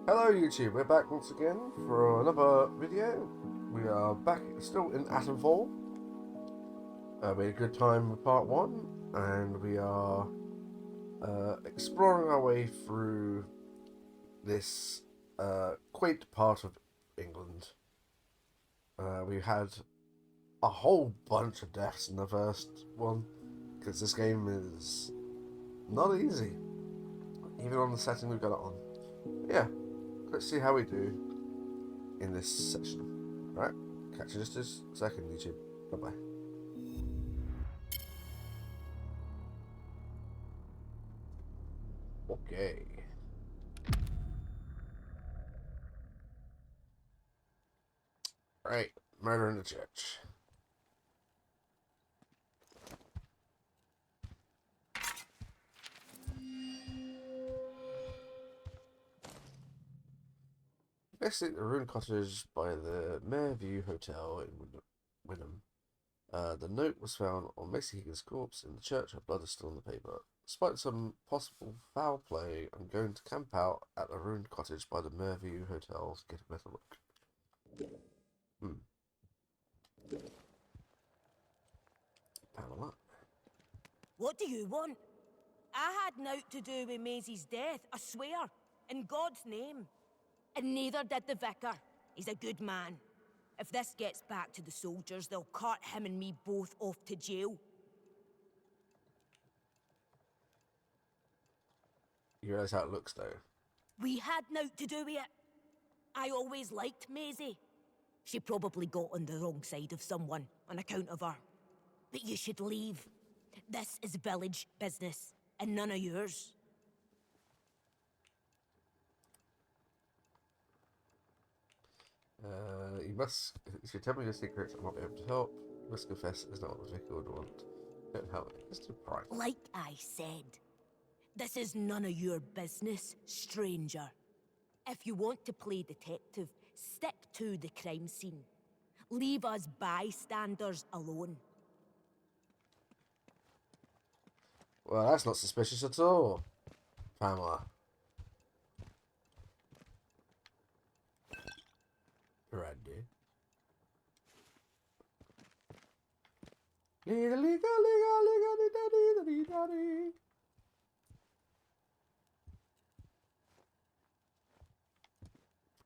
Hello YouTube, we're back once again for another video. We are back still in Atomfall. We had a good time with part 1 and we are exploring our way through this quaint part of England. We had a whole bunch of deaths in the first one because this game is not easy, even on the setting we've got it on. Yeah, let's see how we do in this section. Alright, catch you just a second, YouTube. Bye bye. Okay. Right, murder in the church. Basically, the ruined cottage by the Mayorview Hotel in Wynnum. The note was found on Macy Higgins' corpse in the church. Her blood is still on the paper. Despite some possible foul play, I'm going to camp out at the ruined cottage by the Mayorview Hotel to get a better look. Pamela. What do you want? I had naught to do with Maisie's death, I swear, in God's name. And neither did the vicar. He's a good man. If this gets back to the soldiers, they'll cart him and me both off to jail. You realise how it looks, though. We had naught to do with it. I always liked Maisie. She probably got on the wrong side of someone on account of her. But you should leave. This is village business, and none of yours. You must. If you tell me your secrets, I might be able to help. You must confess it's not what the vicar would want. Don't help me. It's too private. Like I said, this is none of your business, stranger. If you want to play detective, stick to the crime scene. Leave us bystanders alone. Well, that's not suspicious at all, Pamela. Randy. Liga, liga, liga, liga, dee, da, dee.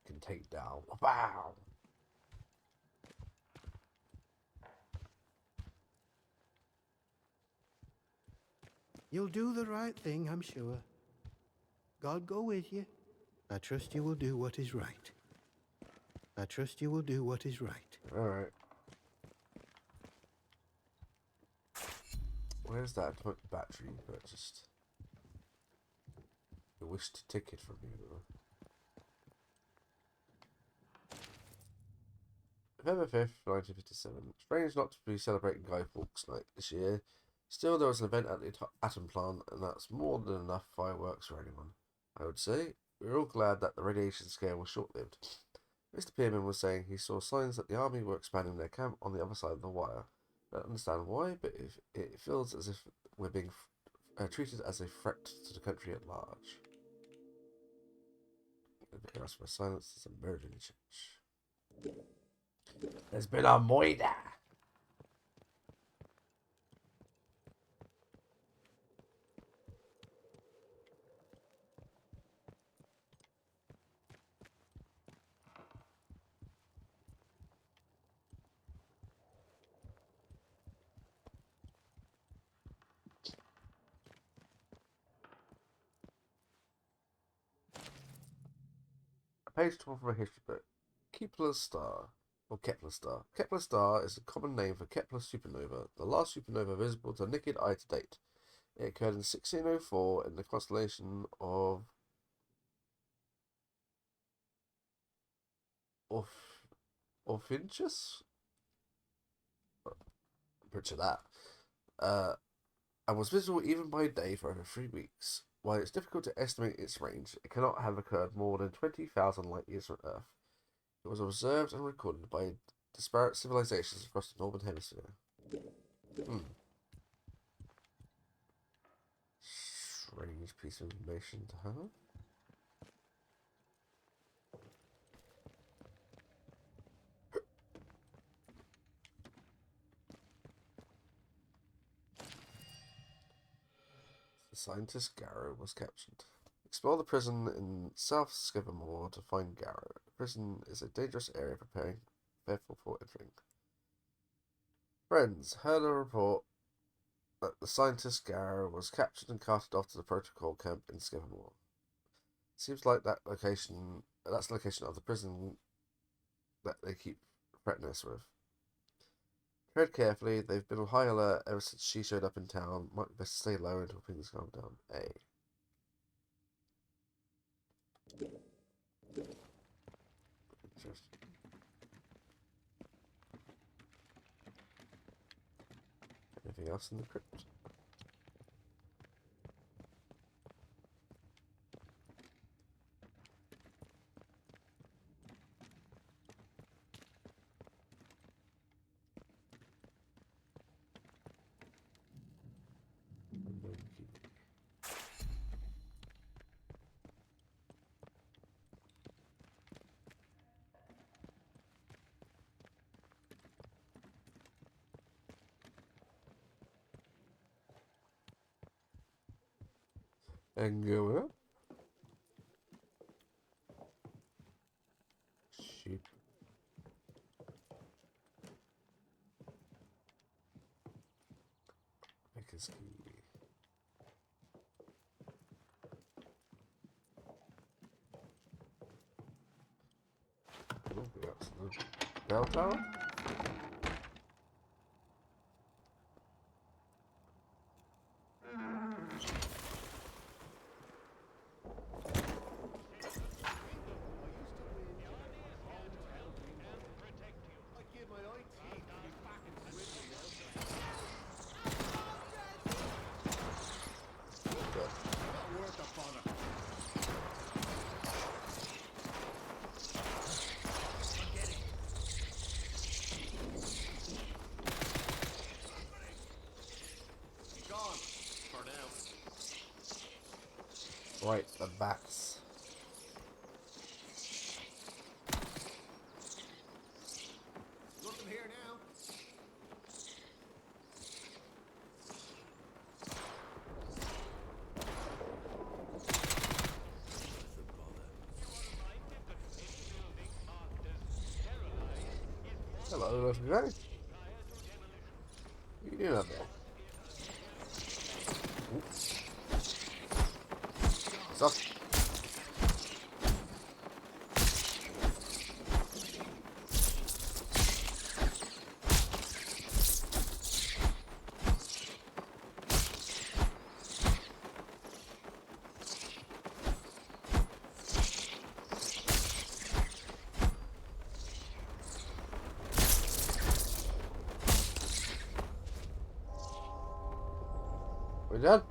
Can take down. Wow. You'll do the right thing, I'm sure. God go with you. I trust you will do what is right. I trust you will do what is right. Alright. Where's that battery you purchased? The wished ticket from you. November 5th, 1957. Strange not to be celebrating Guy Fawkes Night this year. Still, there was an event at the Atom Plant, and that's more than enough fireworks for anyone, I would say. We were all glad that the radiation scare was short-lived. Mr. Pearman was saying he saw signs that the army were expanding their camp on the other side of the wire. I don't understand why, but it feels as if we're being treated as a threat to the country at large. The asked for silence. There's a murder in the church. There's been a murder. A page torn from a history book. Kepler's star, or Kepler star. Kepler star is a common name for Kepler supernova, the last supernova visible to the naked eye to date. It occurred in 1604 in the constellation of Ophiuchus. Picture that. And was visible even by day for over 3 weeks. While it's difficult to estimate its range, it cannot have occurred more than 20,000 light years from Earth. It was observed and recorded by disparate civilizations across the Northern Hemisphere. Strange piece of information to have. The scientist Garrow was captured. Explore the prison in South Scavenge to find Garrow. The prison is a dangerous area, careful for entering. Friends, heard a report that the scientist Garrow was captured and carted off to the protocol camp in Scavenge. Seems like that's the location of the prison that they keep threatening us with. Tread carefully, they've been on high alert ever since she showed up in town. Might be best to stay low until things calm down. Interesting. Anything else in the crypt? And go up. Sheep. Maker's key. Oh, we got some bell tower. Right, the bats. Nothing here now. Hello, little guy. What are you doing up there? Stop. We done?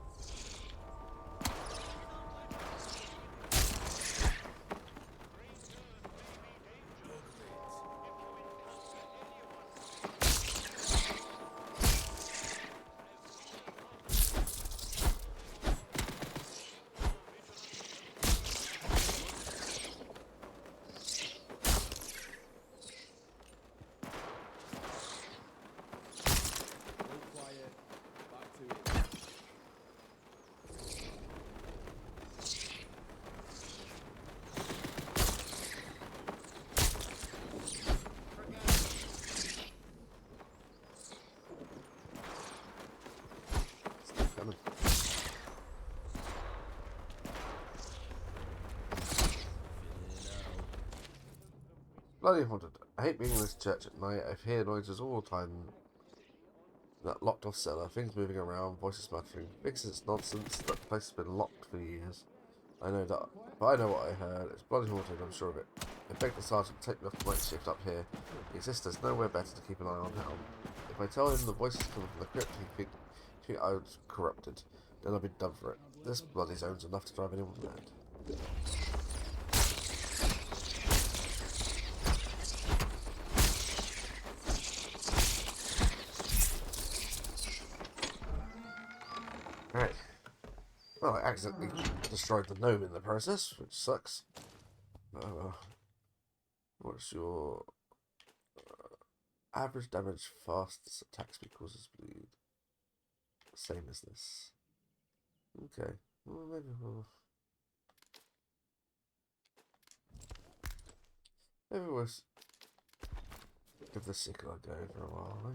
Bloody haunted. I hate being in this church at night. I hear noises all the time. That locked off cellar, things moving around, voices muttering. Because it's nonsense. That place has been locked for years. I know that, but I know what I heard. It's bloody haunted, I'm sure of it. I begged the sergeant to take me off the night shift up here. He insists there's nowhere better to keep an eye on Helm. If I tell him the voices coming from the crypt, he'd think I was corrupted. Then I'll be done for it. This bloody zone's enough to drive anyone mad. Right. Well, I accidentally destroyed the gnome in the process, which sucks. What's your average damage, fast attack speed causes bleed? Same as this. Okay. Well, maybe we'll give the sickle a go for a while, eh?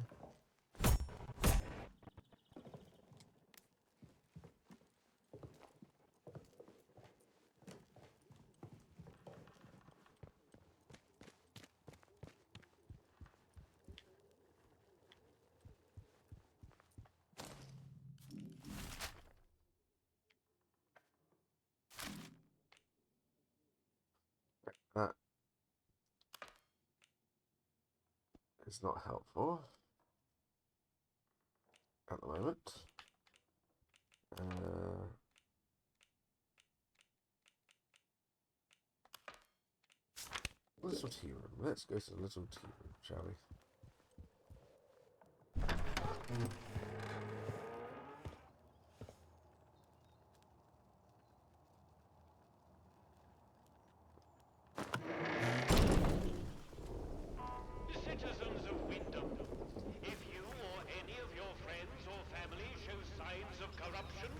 That is not helpful at the moment. Little tea room. Let's go to the little tea room, shall we? Citizens of Wyndham, if you or any of your friends or family show signs of corruption,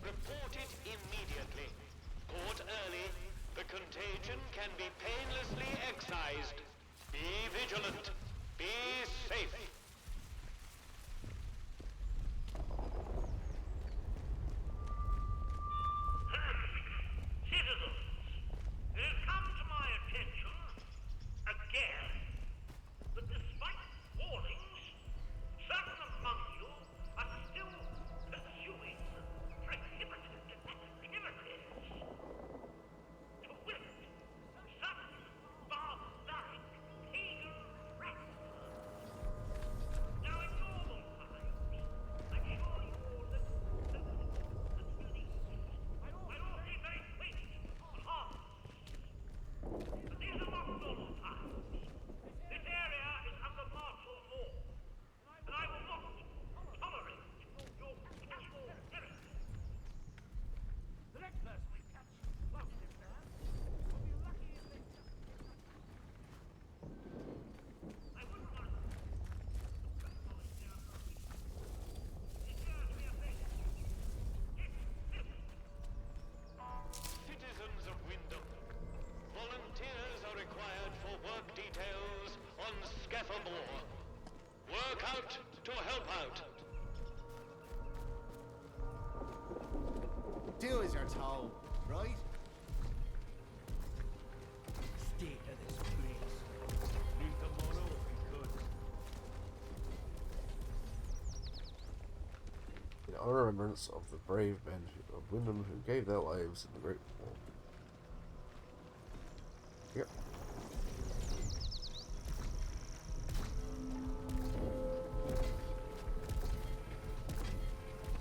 report it immediately. Caught early, the contagion can be painlessly excised. Be vigilant. Be safe. Citizens, it has come to my attention, again, that despite warnings, certain among you are still pursuing prohibited activities. To wit, certain barbaric pagan practices. Now in normal times, I'm sure you all live and believe. I'd all be very quick and harmless. But these are not normal times. This area is under martial law, and I will not tolerate your casual heresy. The next person we catch positive there will be lucky if they I wouldn't mind following down the It sure to be a thing. Citizens of Wyndham, volunteers are required for work details on Scafamore. Work out to help out. Do as you're told, right? State of this place. Leave them all over if you could. In honor and remembrance of the brave men of Wyndham who gave their lives in the Great War. Yep.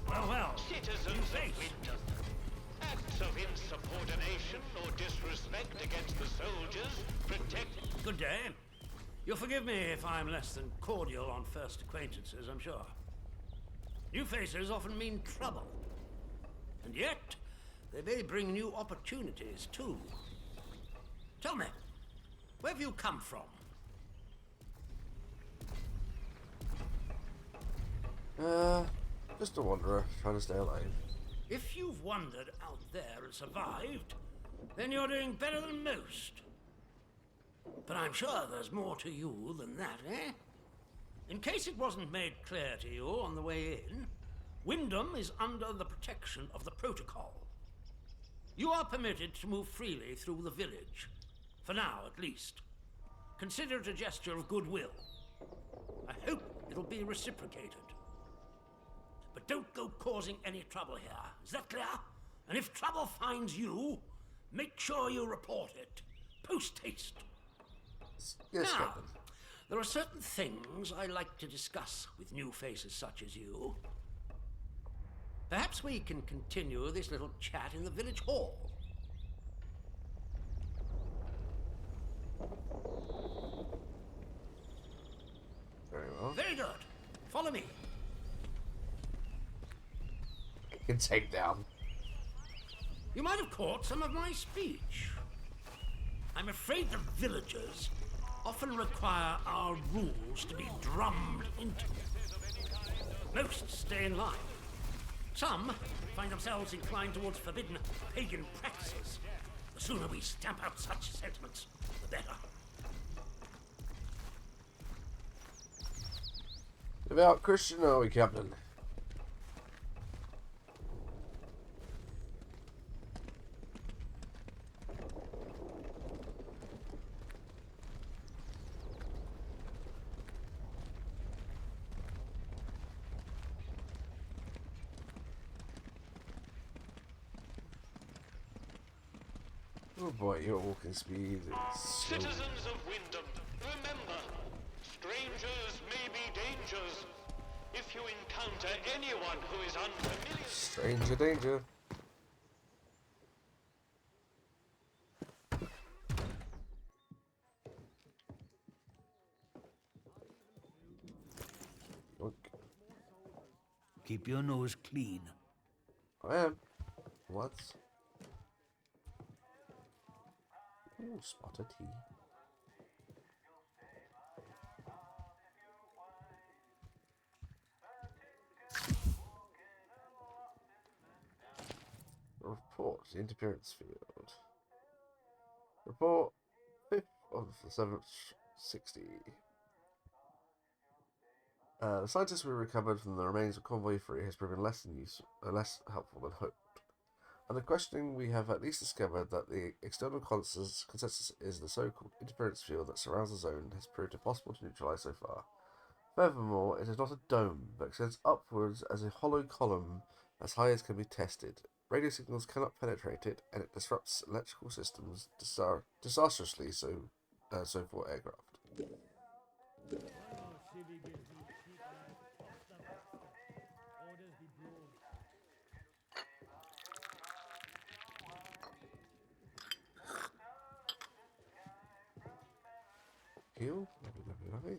Well. Citizens of Wyndham, acts of insubordination or disrespect against the soldiers protect... Good day. You'll forgive me if I'm less than cordial on first acquaintances, I'm sure. New faces often mean trouble. And yet, they may bring new opportunities, too. Tell me, where have you come from? Just a wanderer trying to stay alive. If you've wandered out there and survived, then you're doing better than most. But I'm sure there's more to you than that, eh? In case it wasn't made clear to you on the way in, Wyndham is under the protection of the protocol. You are permitted to move freely through the village. For now, at least. Consider it a gesture of goodwill. I hope it'll be reciprocated. But don't go causing any trouble here. Is that clear? And if trouble finds you, make sure you report it. Post haste. Yes, Now, Captain. there are certain things I like to discuss with new faces such as you. Perhaps we can continue this little chat in the village hall. Very well. Very good. Follow me. Can take down. You might have caught some of my speech. I'm afraid the villagers often require our rules to be drummed into. Most stay in line. Some find themselves inclined towards forbidden pagan practices. The sooner we stamp out such sentiments, the better. Devout Christian, are we, Captain? Oh boy, your walking speed is slow. Citizens of Wyndham, remember, strangers may be dangers. If you encounter anyone who is unfamiliar... Stranger danger. Yoink. Keep your nose clean. I am. What? Ooh, spotted tea. Report, interference field. Report 5th of the 7th, 60. The scientists we recovered from the remains of Convoy 3 has proven less helpful than hoped. Under questioning, we have at least discovered that the external consensus is the so-called interference field that surrounds the zone has proved impossible to neutralize so far. Furthermore, it is not a dome, but extends upwards as a hollow column as high as can be tested. Radio signals cannot penetrate it, and it disrupts electrical systems disastrously so for aircraft. Heal. Lovely.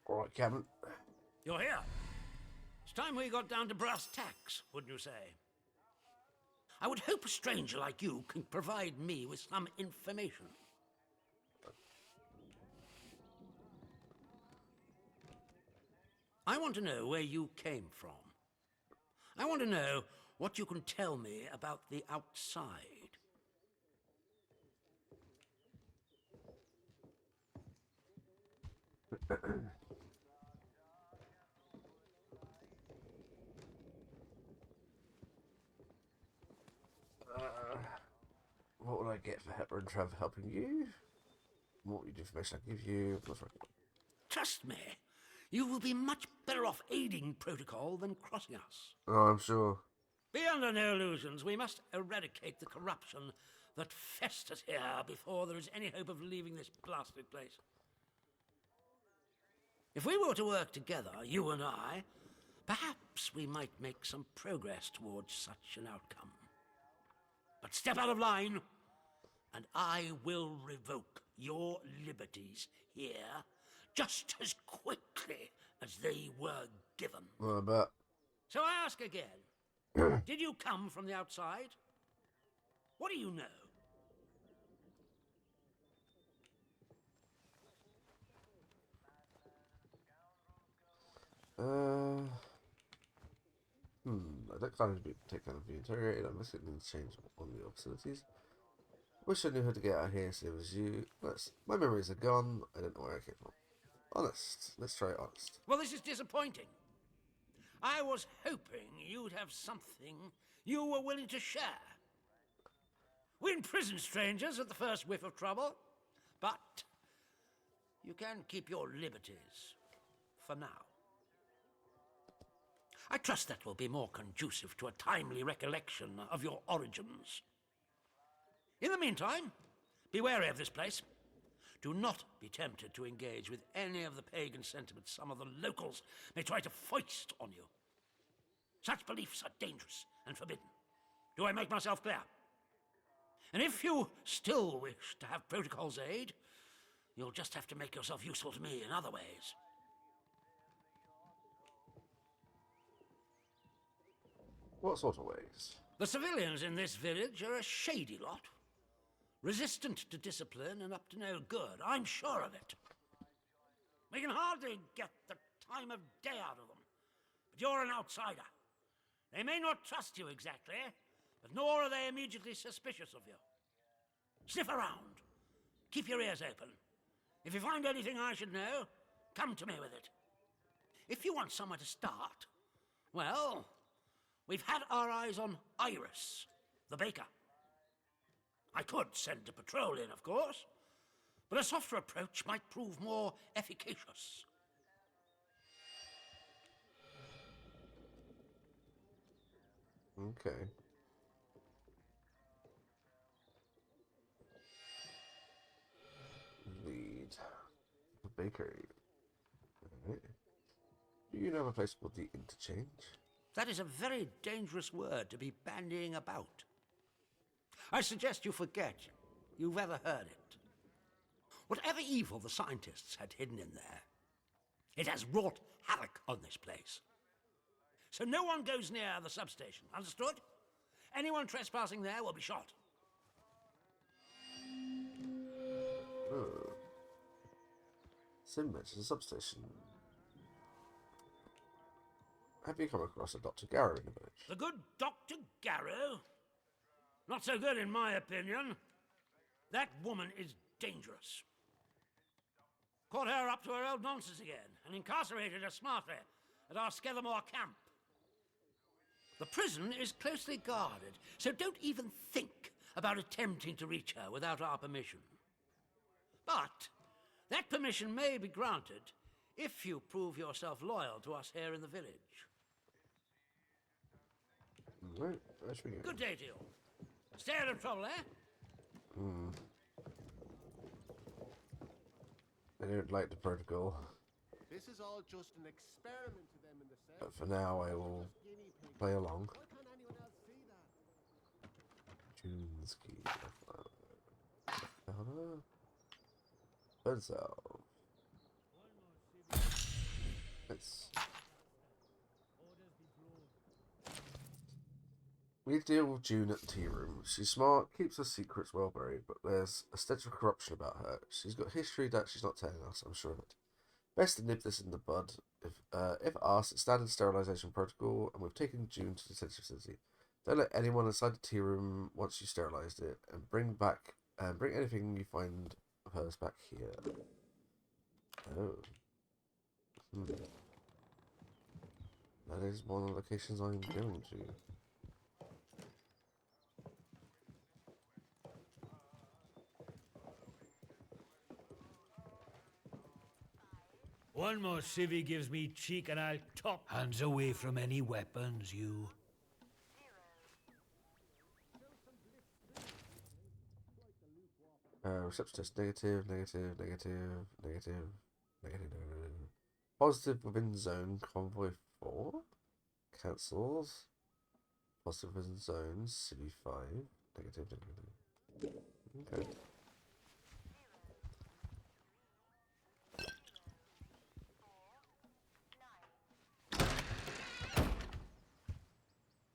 Alright, Captain. You're here. It's time we got down to brass tacks, wouldn't you say? I would hope a stranger like you can provide me with some information. I want to know where you came from. I want to know what you can tell me about the outside. What would I get for Hepburn Trev helping you? What information I give you? Trust me, you will be much better off aiding protocol than crossing us. Oh, I'm sure. Be under no illusions. We must eradicate the corruption that festers here before there is any hope of leaving this blasted place. If we were to work together, you and I, perhaps we might make some progress towards such an outcome. But step out of line, and I will revoke your liberties here just as quickly as they were given. Well, I bet. So I ask again, did you come from the outside? What do you know? I don't kind of take kind of be interrogated. I'm missing things change on the facilities. Wish I knew how to get out of here, so it was you. My memories are gone. I don't know where I came from. Honest. Let's try honest. Well, this is disappointing. I was hoping you'd have something you were willing to share. We imprison strangers at the first whiff of trouble, but you can keep your liberties for now. I trust that will be more conducive to a timely recollection of your origins. In the meantime, be wary of this place. Do not be tempted to engage with any of the pagan sentiments some of the locals may try to foist on you. Such beliefs are dangerous and forbidden. Do I make myself clear? And if you still wish to have protocol's aid, you'll just have to make yourself useful to me in other ways. What sort of ways? The civilians in this village are a shady lot. Resistant to discipline and up to no good. I'm sure of it. We can hardly get the time of day out of them. But you're an outsider. They may not trust you exactly, but nor are they immediately suspicious of you. Sniff around. Keep your ears open. If you find anything I should know, come to me with it. If you want somewhere to start, well, we've had our eyes on Iris, the baker. I could send a patrol in, of course, but a softer approach might prove more efficacious. Okay. Lead. The bakery. Alright. Do you know of a place called the Interchange? That is a very dangerous word to be bandying about. I suggest you forget you've ever heard it. Whatever evil the scientists had hidden in there, it has wrought havoc on this place. So no one goes near the substation, understood? Anyone trespassing there will be shot. Oh. Sim mentions a substation. Have you come across a Dr. Garrow in the village? The good Dr. Garrow? Not so good in my opinion. That woman is dangerous. Caught her up to her old nonsense again and incarcerated her smartly at our Skevermore camp. The prison is closely guarded, so don't even think about attempting to reach her without our permission. But that permission may be granted if you prove yourself loyal to us here in the village. Right, where should we go? Good day to you. Stay out of trouble, eh? I don't like the protocol, This is all just an experiment to them in the set. but for now I will play along. Why can't anyone else see that? June's key. Windscale. Nice. We need to deal with June at the tea room. She's smart, keeps her secrets well buried, but there's a stench of corruption about her. She's got history that she's not telling us, I'm sure of it. Best to nip this in the bud. If asked, it's standard sterilization protocol, and we've taken June to the detention facility. Don't let anyone inside the tea room once you sterilized it, and bring anything you find of hers back here. Oh. That is one of the locations I'm going to. One more civvy gives me cheek and I'll top. Hands away from any weapons, you. Receptionist negative. Positive within zone, convoy 4. Cancels. Positive within zones, city 5. Negative. Okay.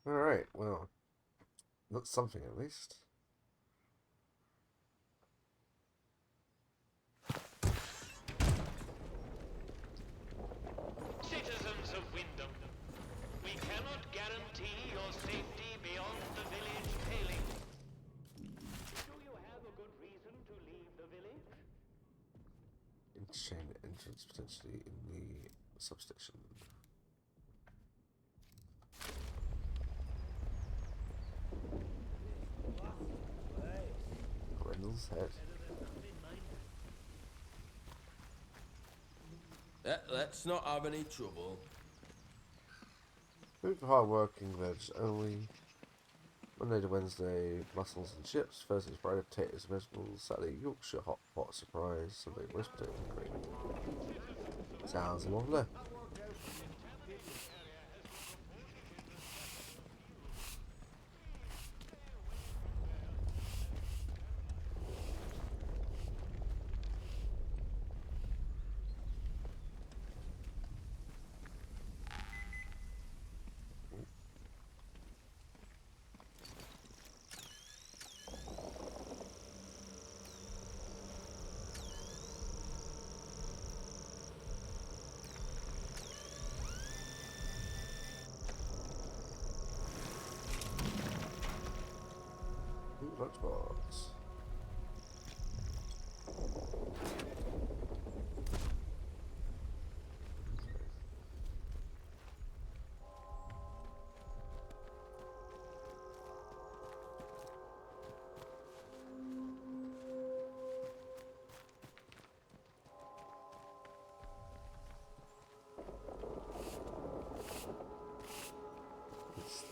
Alright, well, that's something at least. Citizens of Wyndham, we cannot guarantee your safety beyond the village paling. Do you have a good reason to leave the village? Interchain entrance potentially in the substation. Grendel's head. Let's not have any trouble. Food for hard-working veg only. Monday to Wednesday, mussels and chips. Thursday to Friday, potatoes and vegetables. Saturday, Yorkshire hot pot surprise. Sunday, roast potatoes and gravy. Sounds lovely.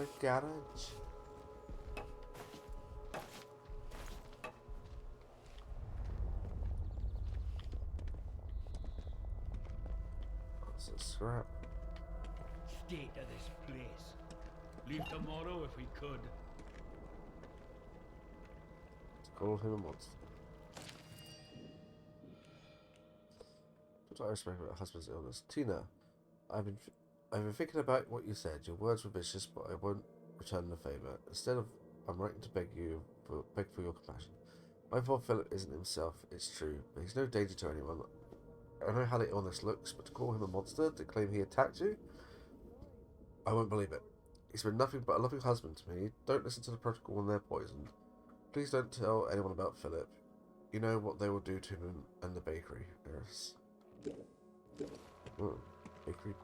a garage. That's a scrap. State of this place. Leave tomorrow if we could. Let's call him a monster. What do I respect about her husband's illness? Tina, I've been thinking about what you said. Your words were vicious, but I won't return the favour. Instead of, I'm writing to beg for your compassion. My poor Philip isn't himself, it's true, but he's no danger to anyone. I know how the illness looks, but to call him a monster, to claim he attacked you, I won't believe it. He's been nothing but a loving husband to me. Don't listen to the protocol when they're poisoned. Please don't tell anyone about Philip. You know what they will do to him and the bakery. Yes. Bakery.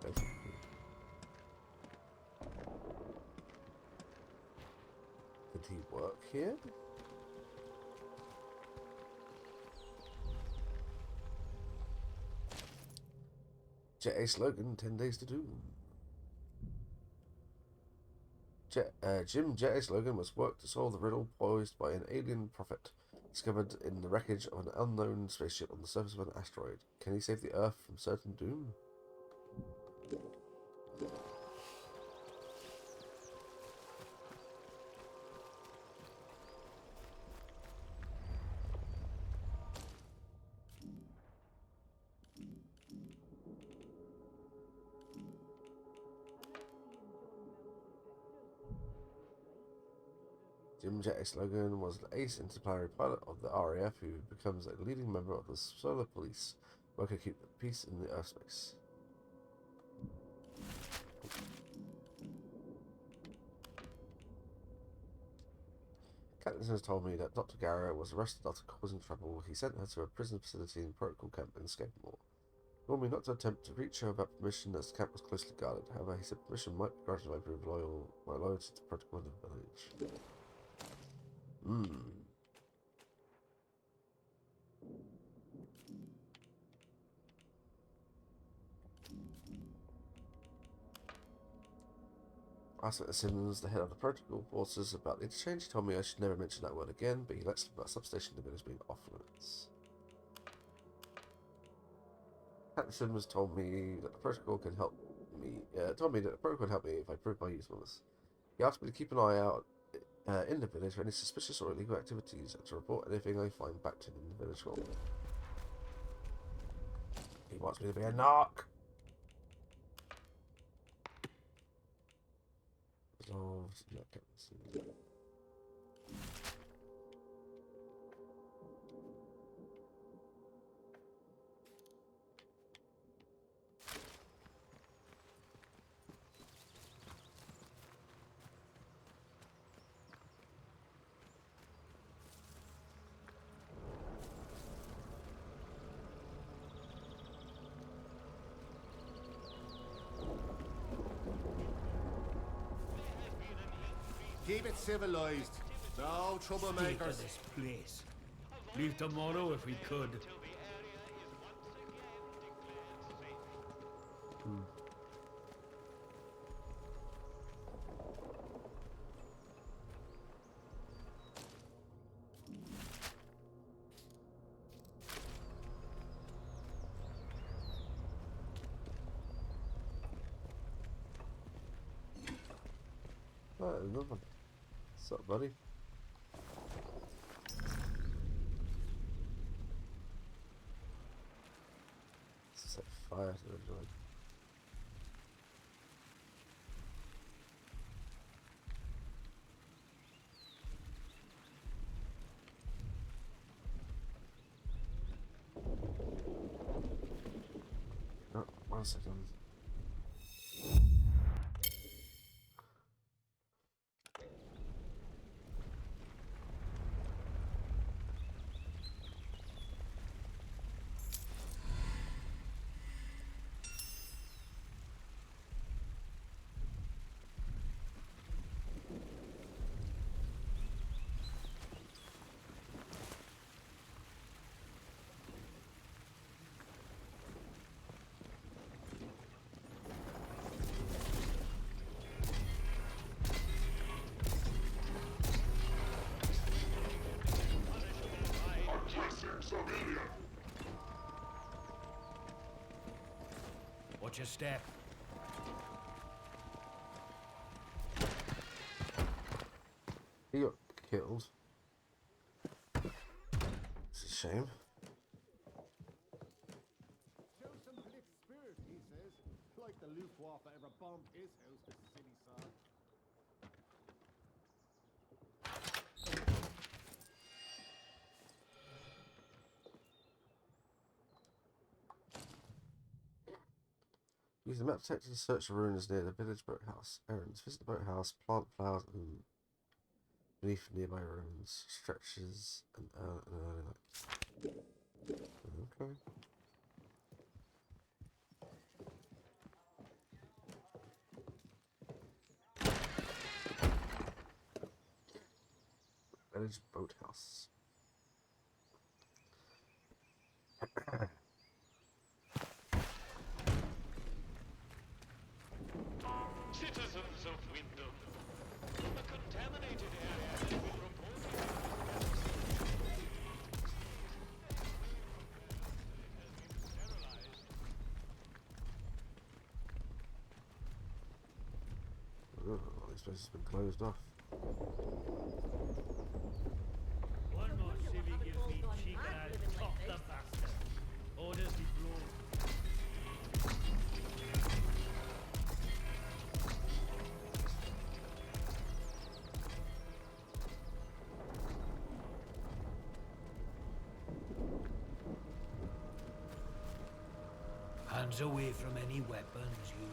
Did he work here? Jet slogan, 10 days to do. Jim Jet slogan must work to solve the riddle posed by an alien prophet discovered in the wreckage of an unknown spaceship on the surface of an asteroid. Can he save the Earth from certain doom? Jim Jet's slogan was an ace interplanetary pilot of the RAF who becomes a leading member of the Solar Police, working to keep the peace in the Earth space. Katniss has told me that Dr. Garrow was arrested after causing trouble. He sent her to a prison facility in Protocol Camp in Scavenge. He warned me not to attempt to reach her without permission, as the camp was closely guarded. However, he said permission might be granted if I prove my loyalty to Protocol in the village. I asked Simmons, the head of the protocol forces, about the exchange. He told me I should never mention that word again, but he lets slip about substation in the village being off limits. Captain Simmons told me that the protocol can help me. Told me that the protocol can help me if I prove my usefulness. He asked me to keep an eye out in the village for any suspicious or illegal activities and to report anything I find back to him in the village hall. He wants me to be a narc. Resolved. No, Captain. Keep it civilized. No State troublemakers. of this place. Leave tomorrow if we could. Another one. What's up, buddy? Set fire to the joint. Oh, 1 second. Watch your step. He got killed. It's a shame. Show some bit spirit, he says. Like the Luftwaffe ever bombed his house, the silly sod. Use the map detector to search the ruins near the village boathouse. Errands. Visit the boathouse, plant flowers and beneath nearby ruins. Stretches and early night. Okay. Village boathouse. Citizens of Wyndham, a contaminated area has been reported. Oh, this place has been closed off. One more civvy gives me cheek and I'll top the bastard. Orders be blown. Hands away from any weapons, you.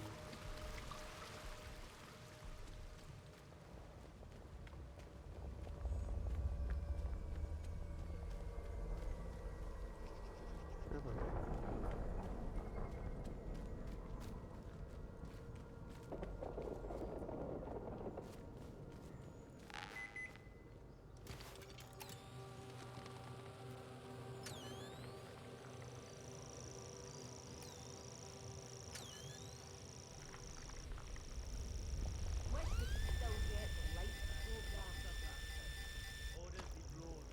Orders be blown.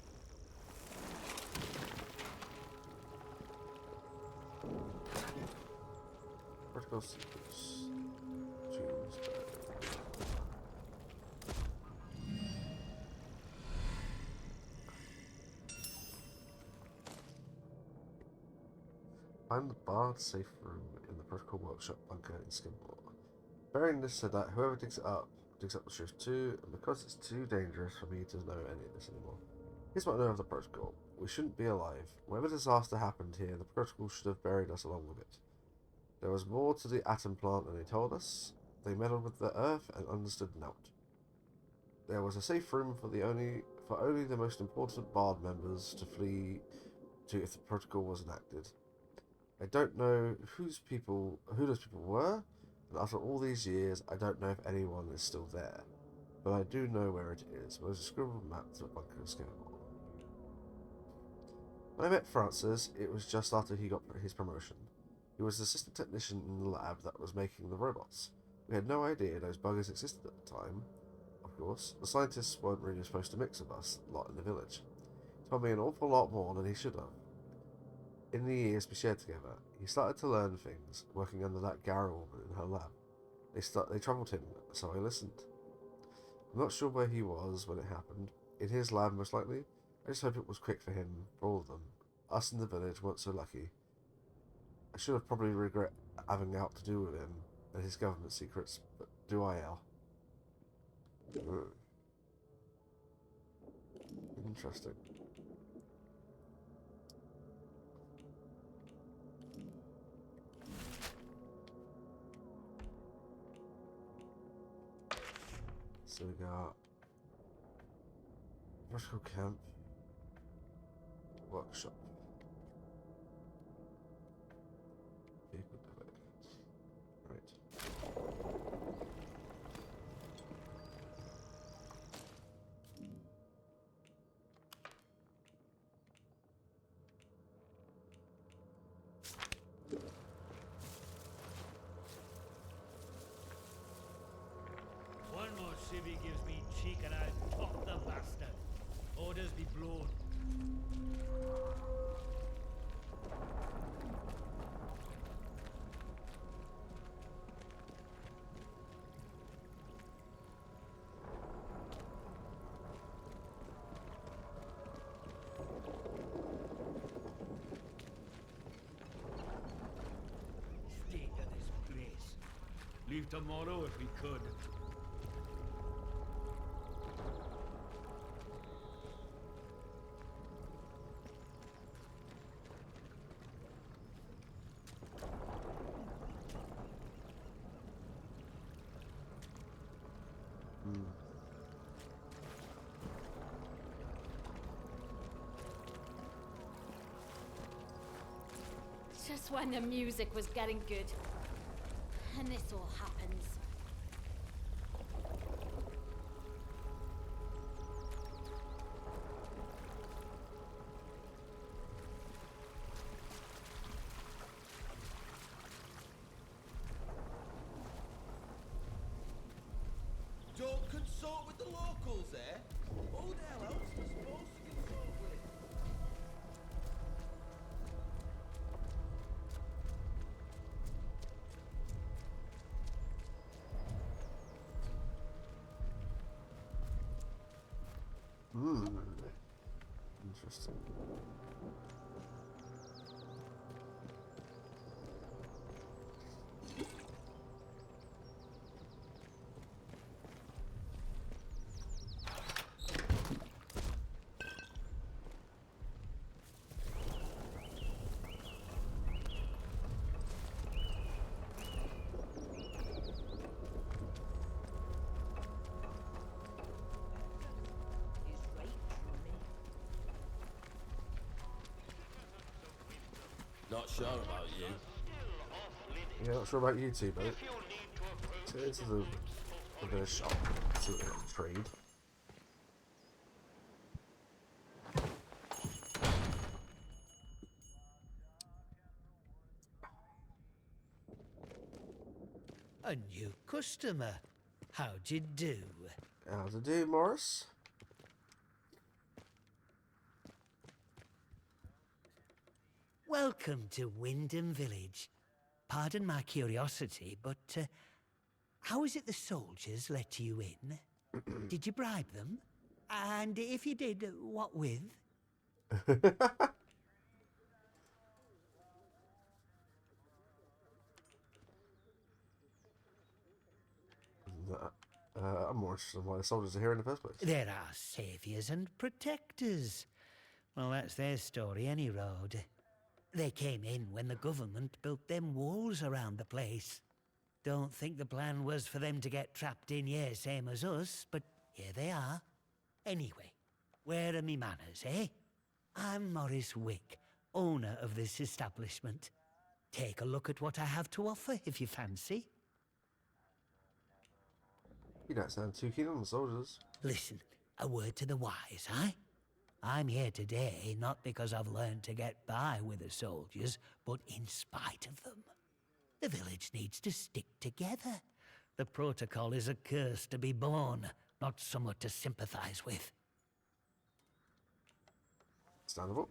Vertical sequence. Choose. Find the barred safe room in the protocol workshop bunker in Skimble. Bearing this so that whoever digs up the truth too, and because it's too dangerous for me to know any of this anymore. Here's what I know of the protocol. We shouldn't be alive. Whatever disaster happened here, the protocol should have buried us along with it. There was more to the atom plant than they told us. They meddled with the Earth and understood naught. There was a safe room for only the most important Bard members to flee to if the protocol was enacted. I don't know who those people were, and after all these years, I don't know if anyone is still there. But I do know where it is. There's a scribbled map to the bunker scale. When I met Francis, it was just after he got his promotion. He was the assistant technician in the lab that was making the robots. We had no idea those buggers existed at the time. Of course, the scientists weren't really supposed to mix with us lot in the village. He told me an awful lot more than he should have. In the years we shared together, he started to learn things working under that Garrow woman in her lab. They troubled him, so I listened. I'm not sure where he was when it happened. In his lab, most likely. I just hope it was quick for him, for all of them. Us in the village weren't so lucky. I should have probably regret having out to do with him and his government secrets, but do I, Al? Interesting. So we got vertical camp, workshop, vehicle development. Right. One more civvy gives me cheek and I'll top the bastard. Orders be blown. Leave tomorrow if we could. Just when the music was getting good. And this all happens. Don't consult with the locals, eh? Who the hell else are supposed to consult with? Interesting. Not sure about you. Yeah, not sure about you two, but let's get into the shop. See what we got to trade. A new customer. How'd you do? How's it do, Morris? Welcome to Wyndham Village. Pardon my curiosity, but how is it the soldiers let you in? Did you bribe them? And if you did, what with? I'm more interested in why the soldiers are here in the first place. There are saviors and protectors. Well, that's their story, any road. They came in when the government built them walls around the place. Don't think the plan was for them to get trapped in here, same as us, but here they are. Anyway, where are me manners, eh? I'm Morris Wick, owner of this establishment. Take a look at what I have to offer, if you fancy. You don't sound too keen on the soldiers. Listen, a word to the wise, eh? I'm here today not because I've learned to get by with the soldiers, but in spite of them. The village needs to stick together. The protocol is a curse to be born, not somewhat to sympathize with. Understandable.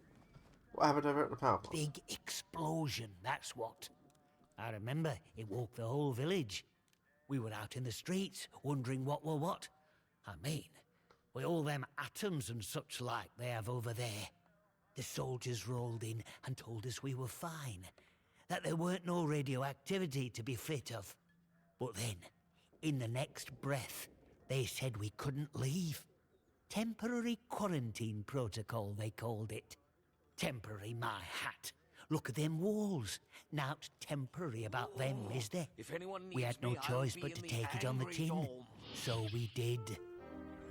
What happened over at the power plant? Big explosion, that's what. I remember it woke the whole village. We were out in the streets, wondering what were what. I mean, with all them atoms and such like they have over there. The soldiers rolled in and told us we were fine, that there weren't no radioactivity to be frit of. But then, in the next breath, they said we couldn't leave. Temporary quarantine protocol, they called it. Temporary, my hat. Look at them walls. Nowt temporary about them, is there? If anyone needs We had no me, I'll choice be but in to the take it on the angry chin. dome. So we did.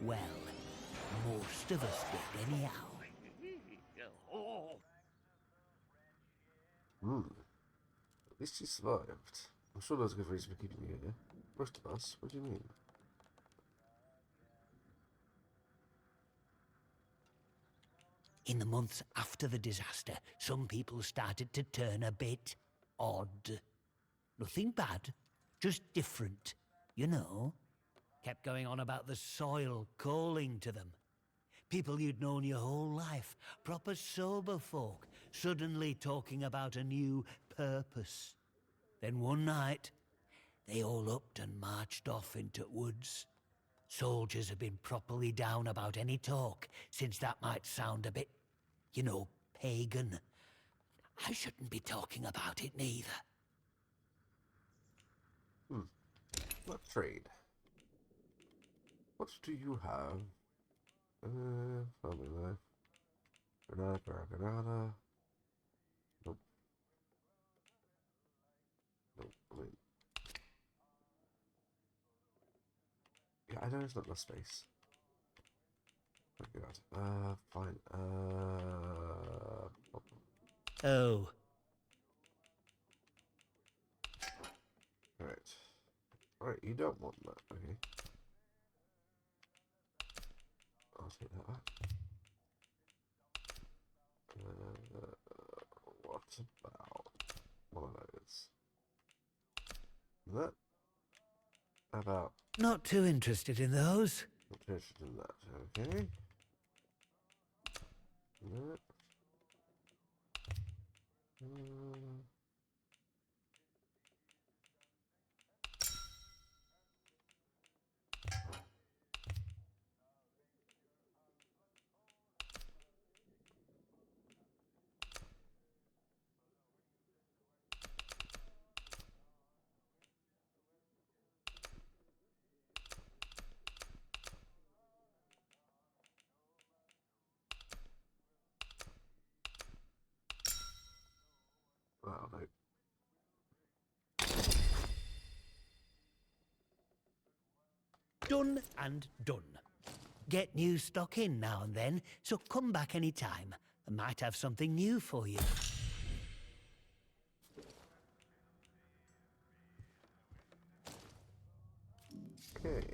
Well, most of us did anyhow. At least you survived. I'm sure there's a good reason for keeping you here. Most of us? What do you mean? In the months after the disaster, some people started to turn a bit odd. Nothing bad, just different, you know. Kept going on about the soil calling to them. People you'd known your whole life, proper sober folk, suddenly talking about a new purpose. Then one night, they all upped and marched off into woods. Soldiers have been properly down about any talk, since that might sound a bit, you know, pagan. I shouldn't be talking about it neither. trade. What do you have? Family life. Granada. Nope. Nope. I mean, yeah, I know there's not enough space. Oh god. Fine. Oh. Alright. Alright, you don't want that, okay. I'll take that back. What about one of those? That? How about... Not too interested in those. Not too interested in that, okay. That. Oh, no. Done and done. Get new stock in now and then, so come back any time. I might have something new for you. Okay.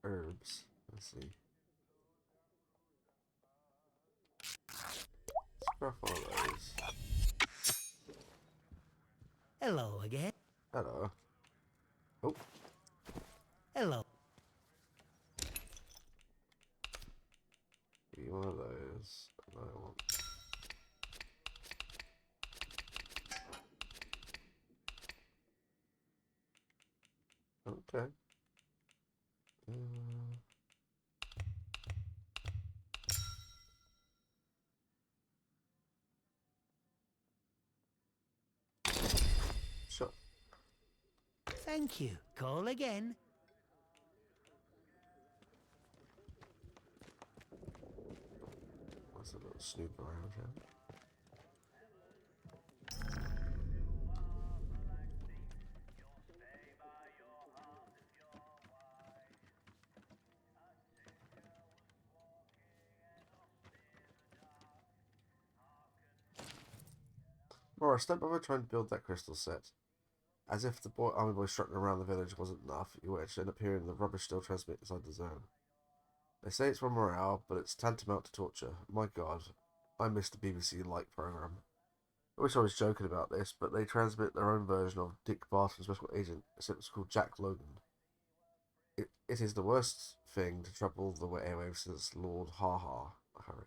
Herbs. Let's see. Scruff one of those. Hello again. Hello. Oh. Hello. Give me one of those. And I want... Okay. Sure. Thank you. Call again. What's a little snoop around here? Morris, don't bother trying to build that crystal set. As if the army boy strutting around the village wasn't enough, you will actually end up hearing the rubbish still transmit inside the zone. They say it's for morale, but it's tantamount to torture. My god, I miss the BBC Light programme. I wish I was joking about this, but they transmit their own version of Dick Barton's Special Agent, except it's called Jack Logan. It is the worst thing to trouble the airwaves since Lord Ha-Ha. Hurry.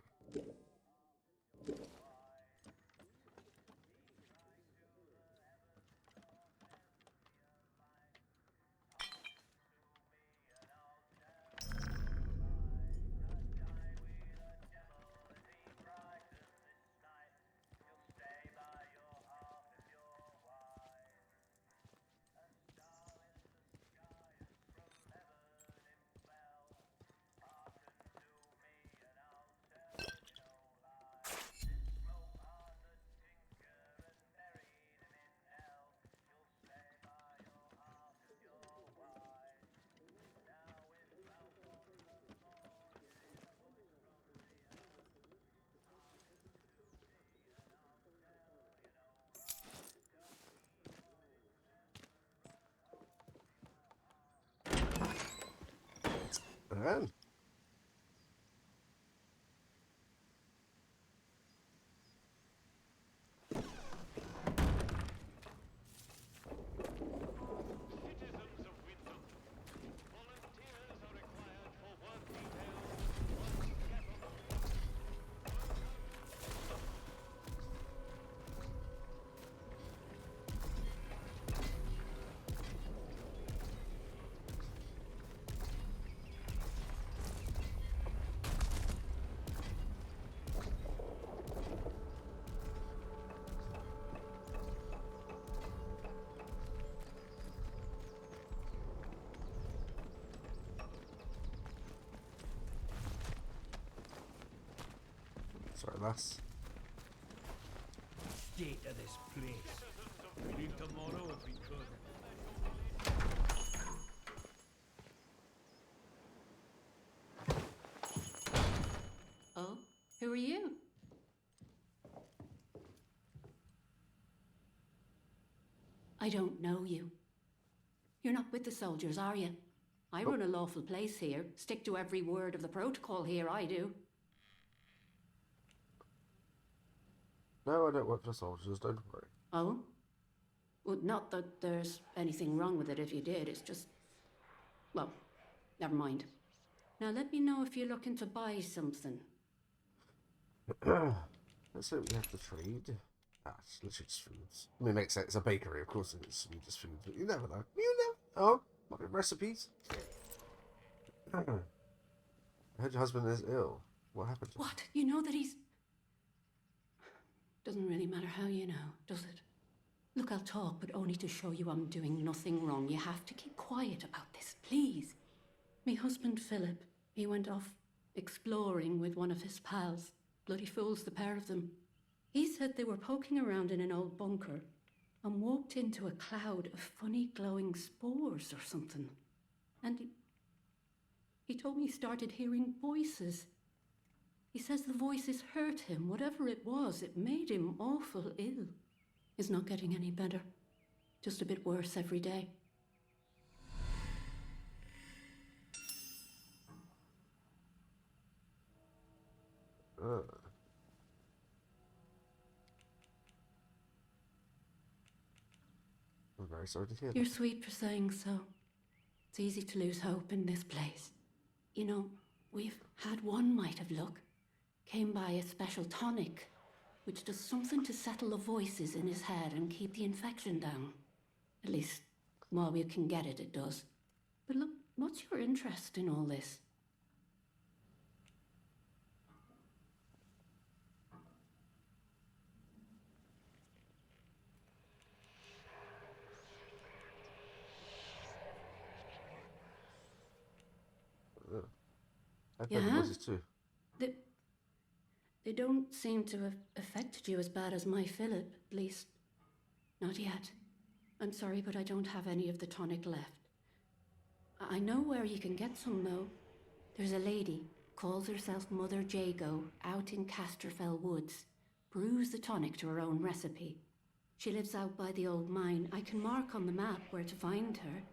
And Citizens of Wyndham, volunteers are required for work details once scattered. Sorry, lass. State of this place. Leave tomorrow if we could. Oh, who are you? I don't know you. You're not with the soldiers, are you? I run a lawful place here. Stick to every word of the protocol here, I do. No, I don't work for soldiers, don't worry. Oh? Well, not that there's anything wrong with it if you did, it's just... Well, never mind. Now let me know if you're looking to buy something. Let's hope we have to trade. Ah, it's literally just foods. I mean, it makes sense. It's a bakery, of course it's just food, but you never know. You never know. Might be recipes. I heard your husband is ill. What happened to him? What? You know that he's... Doesn't really matter how you know, does it? Look, I'll talk, but only to show you I'm doing nothing wrong. You have to keep quiet about this, please. Me husband, Philip, he went off exploring with one of his pals. Bloody fools, the pair of them. He said they were poking around in an old bunker and walked into a cloud of funny glowing spores or something. And he told me he started hearing voices. He says the voices hurt him. Whatever it was, it made him awful ill. He's not getting any better. Just a bit worse every day. I'm very sorry to hear You're that. sweet for saying so. It's easy to lose hope in this place. You know, we've had one mite of luck. Came by a special tonic, which does something to settle the voices in his head and keep the infection down. At least, while we can get it, it does. But look, what's your interest in all this? I've heard the voices too. They don't seem to have affected you as bad as my Philip, at least, not yet. I'm sorry, but I don't have any of the tonic left. I know where you can get some, though. There's a lady, calls herself Mother Jago, out in Casterfell Woods. Brews the tonic to her own recipe. She lives out by the old mine. I can mark on the map where to find her.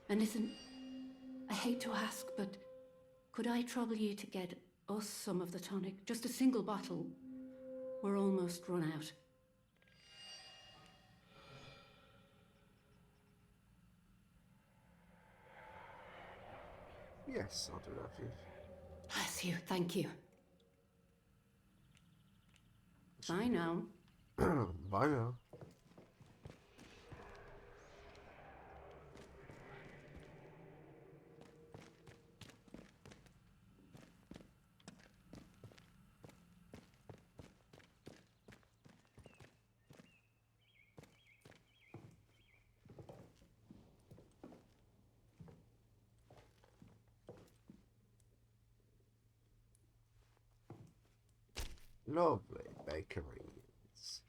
And listen, I hate to ask, but could I trouble you to get us some of the tonic? Just a single bottle. We're almost run out. Yes, I'll do that for you. Bless you, thank you. Bye now. Bye now. Lovely bakeries.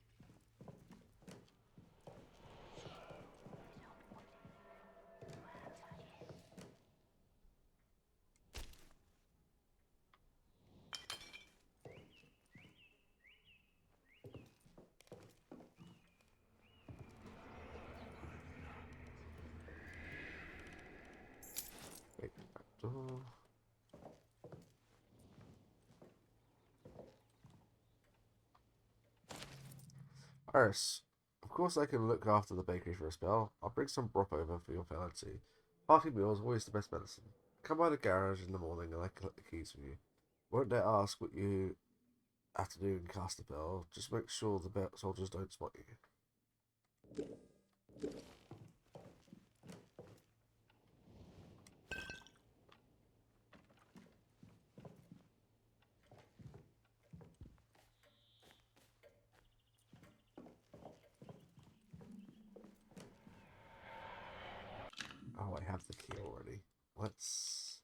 Wait, back door. Iris, of course I can look after the bakery for a spell. I'll bring some broth over for your fancy. Hearty meals always the best medicine. Come by the garage in the morning and I collect the keys from you. Won't dare ask what you have to do and cast a spell. Just make sure the soldiers don't spot you. Oh, I have the key already. Let's...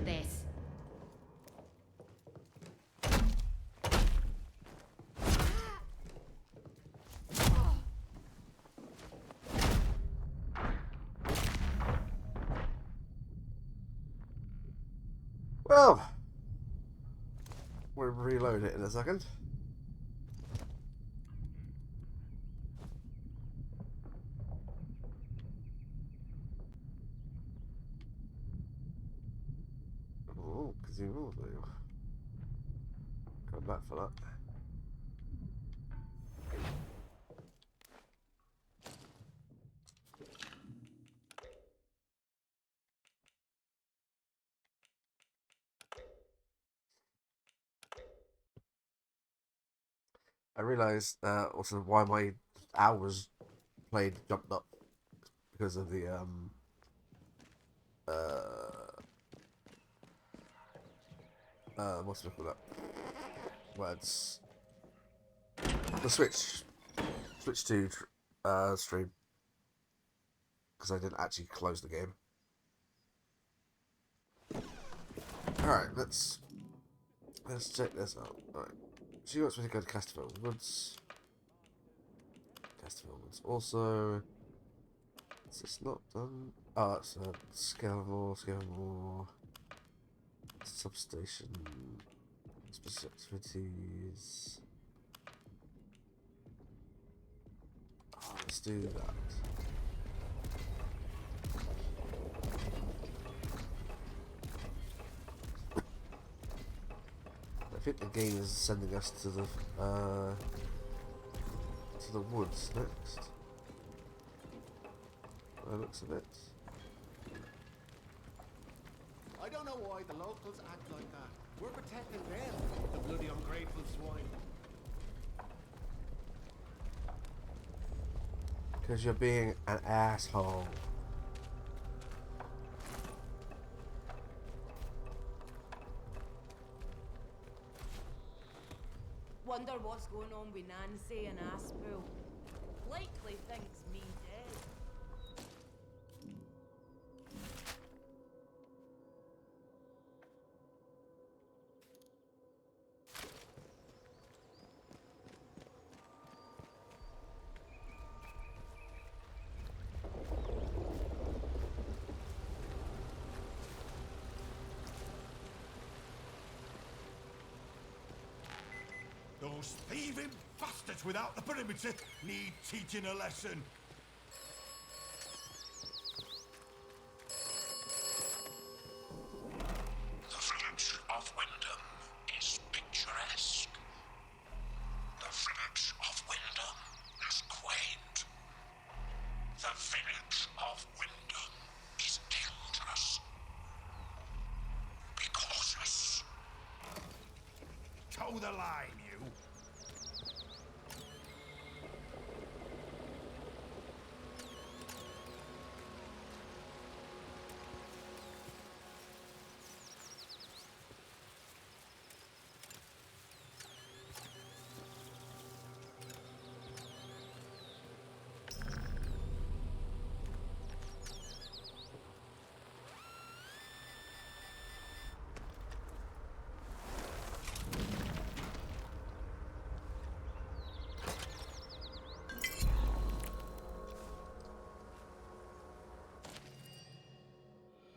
this. Well, we'll reload it in a second. Oh, casino. Come back for that. I realised also why my hours played jumped up because of the what's it called that? Words. The switch to stream because I didn't actually close the game. All right, let's check this out. All right, she wants me to go to Casterville Woods. Casterville Woods also. Is this not done? Oh, it's a Scavenge, substation, specific activities. Oh, let's do that. I think the game is sending us to the woods next. By the looks of it. I don't know why the locals act like that. We're protecting them, the bloody ungrateful swine. Because you're being an asshole. Wonder what's going on with Nancy and Aspel. Likely thinks me dead. Those thieving bastards without the perimeter need teaching a lesson. The village of Wyndham is picturesque. The village of Wyndham is quaint. The village of Wyndham is dangerous. Be cautious. Toe the line, you.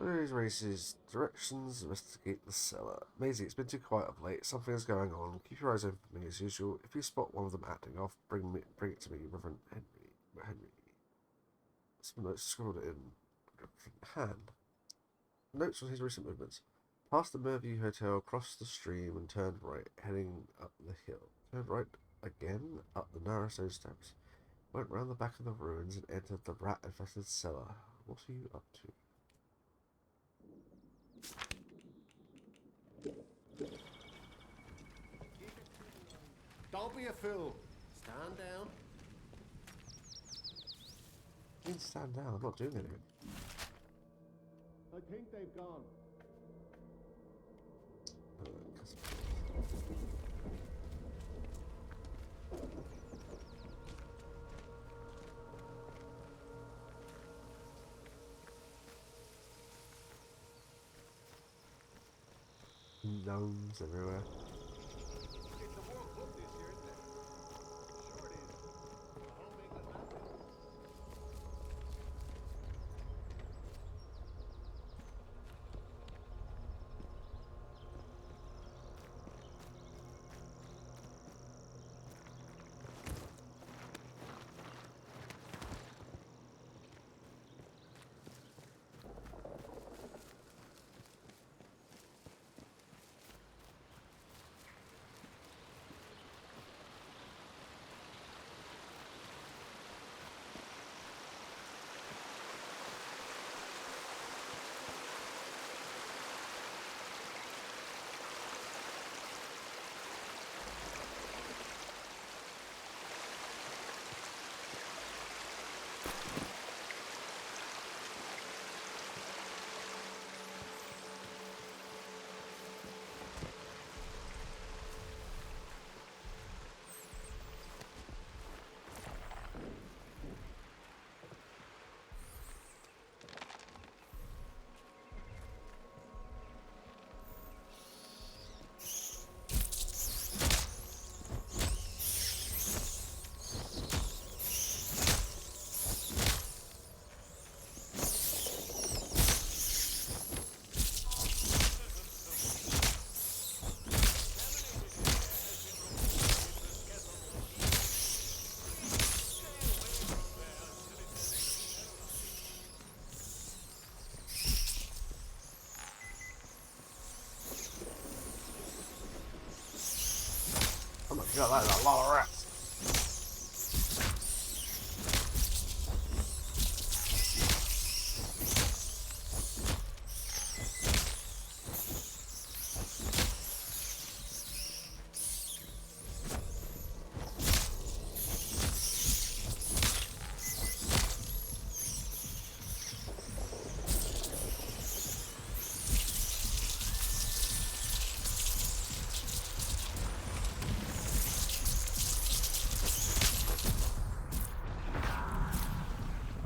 These races, directions, investigate the cellar. Maisie, it's been too quiet of late. Something is going on. Keep your eyes open for me as usual. If you spot one of them acting off, bring it to me, Reverend Henry. Some notes scribbled in hand. Notes on his recent movements. Past the Merview Hotel, crossed the stream and turned right, heading up the hill. Turned right again, up the narrow stone steps. Went round the back of the ruins and entered the rat-infested cellar. What are you up to? Don't be a fool. Stand down. You need to stand down. I'm not doing anything. I think they've gone. gnomes everywhere. It's a World Cup this year, isn't it? Sure it is. The home England man wins. Oh my god, that's a lot of rats.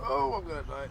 Oh, I'm gonna die.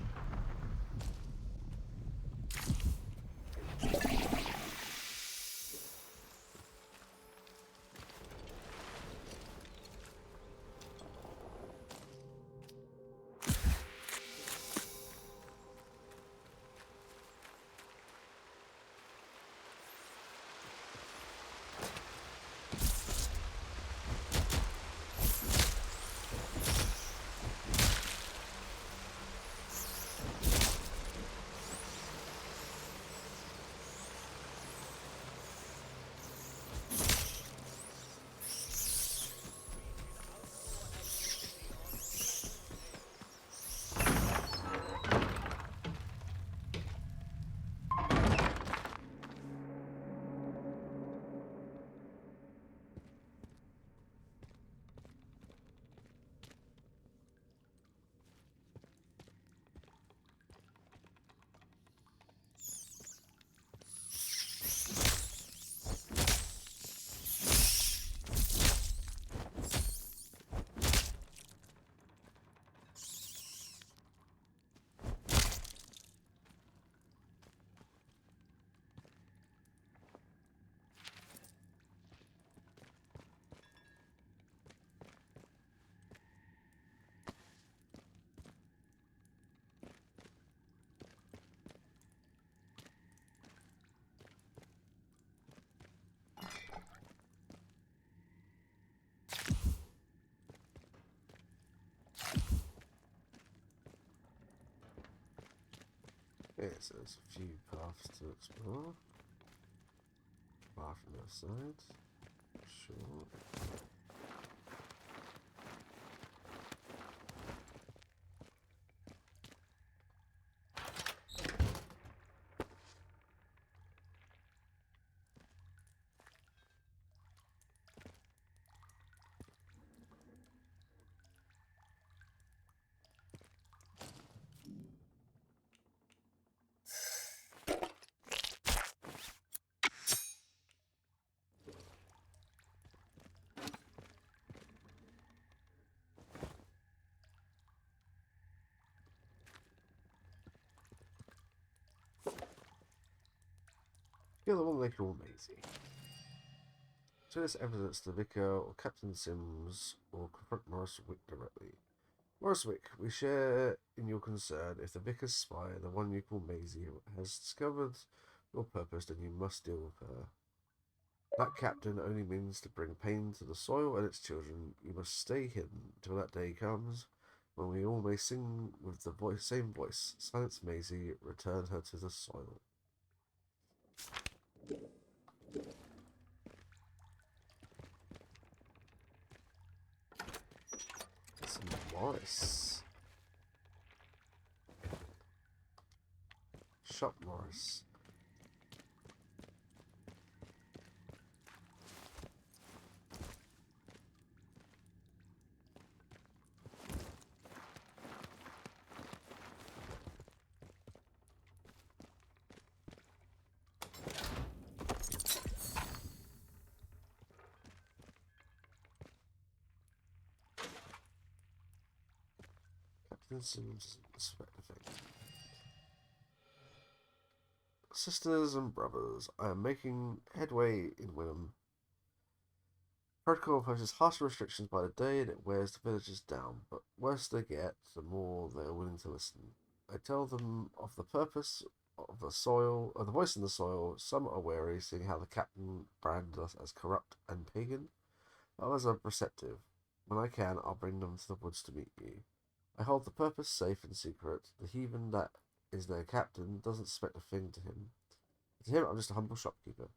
Yes, there's a few paths to explore. Apart from the sides. Sure. You're the one they call Maisie. So this evidence to the Vicar or Captain Sims or confront Morris Wick directly. Morris Wick, we share in your concern. If the Vicar's spy, the one you call Maisie, has discovered your purpose, then you must deal with her. That captain only means to bring pain to the soil and its children. You must stay hidden till that day comes, when we all may sing with the same voice. Silence Maisie, return her to the soil. That's Morris. Shop Morris. Captain Sims suspect effect. Sisters and brothers, I am making headway in Wynnum. Protocol imposes harsher restrictions by the day, and it wears the villagers down, but worse they get, the more they are willing to listen. I tell them of the purpose of the soil, of the voice in the soil. Some are wary, seeing how the captain branded us as corrupt and pagan. Others are receptive. When I can, I'll bring them to the woods to meet you. I hold the purpose safe and secret. The heathen that is their captain doesn't suspect a thing to him. To him, I'm just a humble shopkeeper.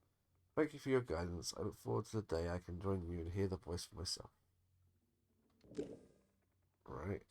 Thank you for your guidance. I look forward to the day I can join you and hear the voice for myself. Right.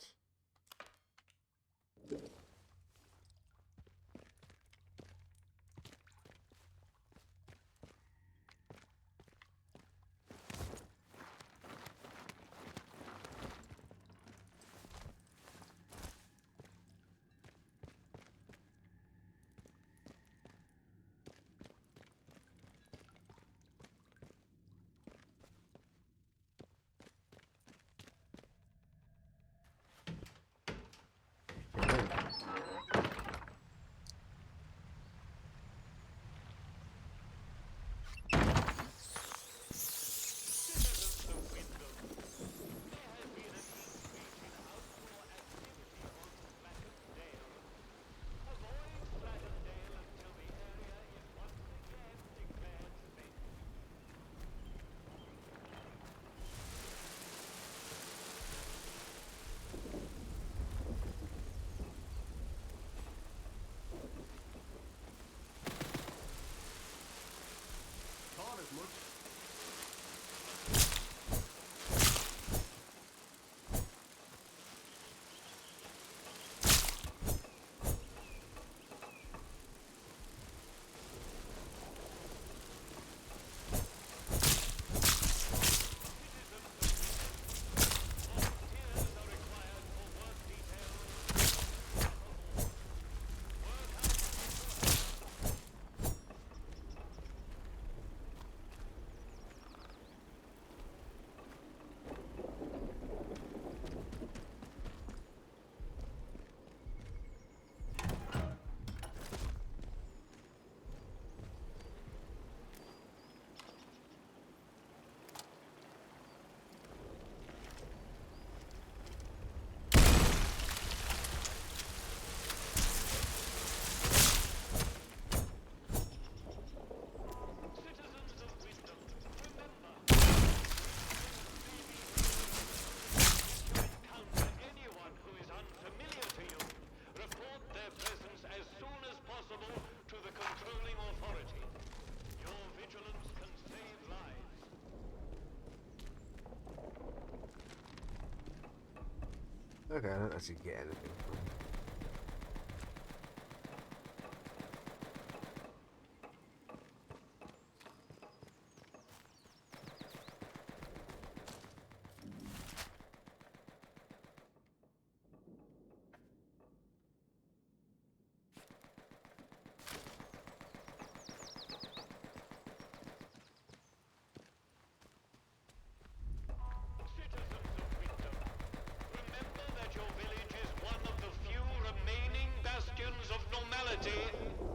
Okay, I don't actually get anything.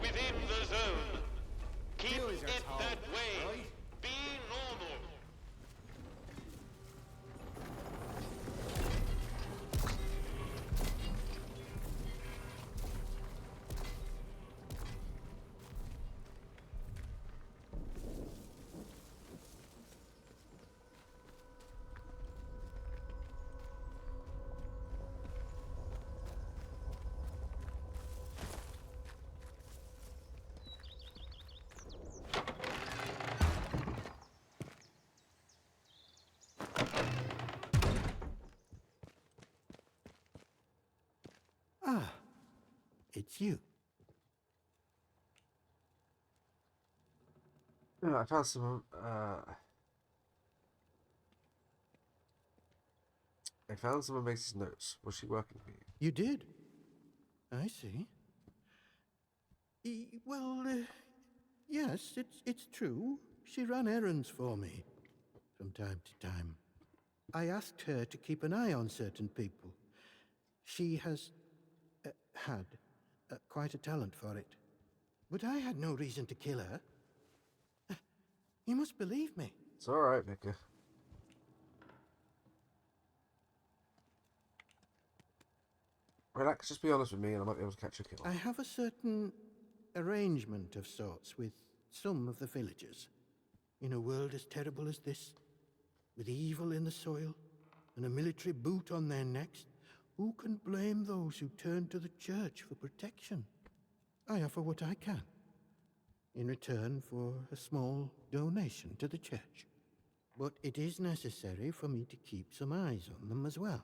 Within the zone. Keep Keep do as you're it told, that way. right? Be normal. Ah, it's you. Yeah, I found some. I found some of Macy's notes. Was she working for you? You did? I see. Well, yes, it's true. She ran errands for me from time to time. I asked her to keep an eye on certain people. She has had quite a talent for it. But I had no reason to kill her. You must believe me. It's alright, Vicar. Relax, just be honest with me and I might be able to catch a kill. I have a certain arrangement of sorts with some of the villagers. In a world as terrible as this, with evil in the soil and a military boot on their necks, who can blame those who turn to the church for protection? I offer what I can, in return for a small donation to the church. But it is necessary for me to keep some eyes on them as well.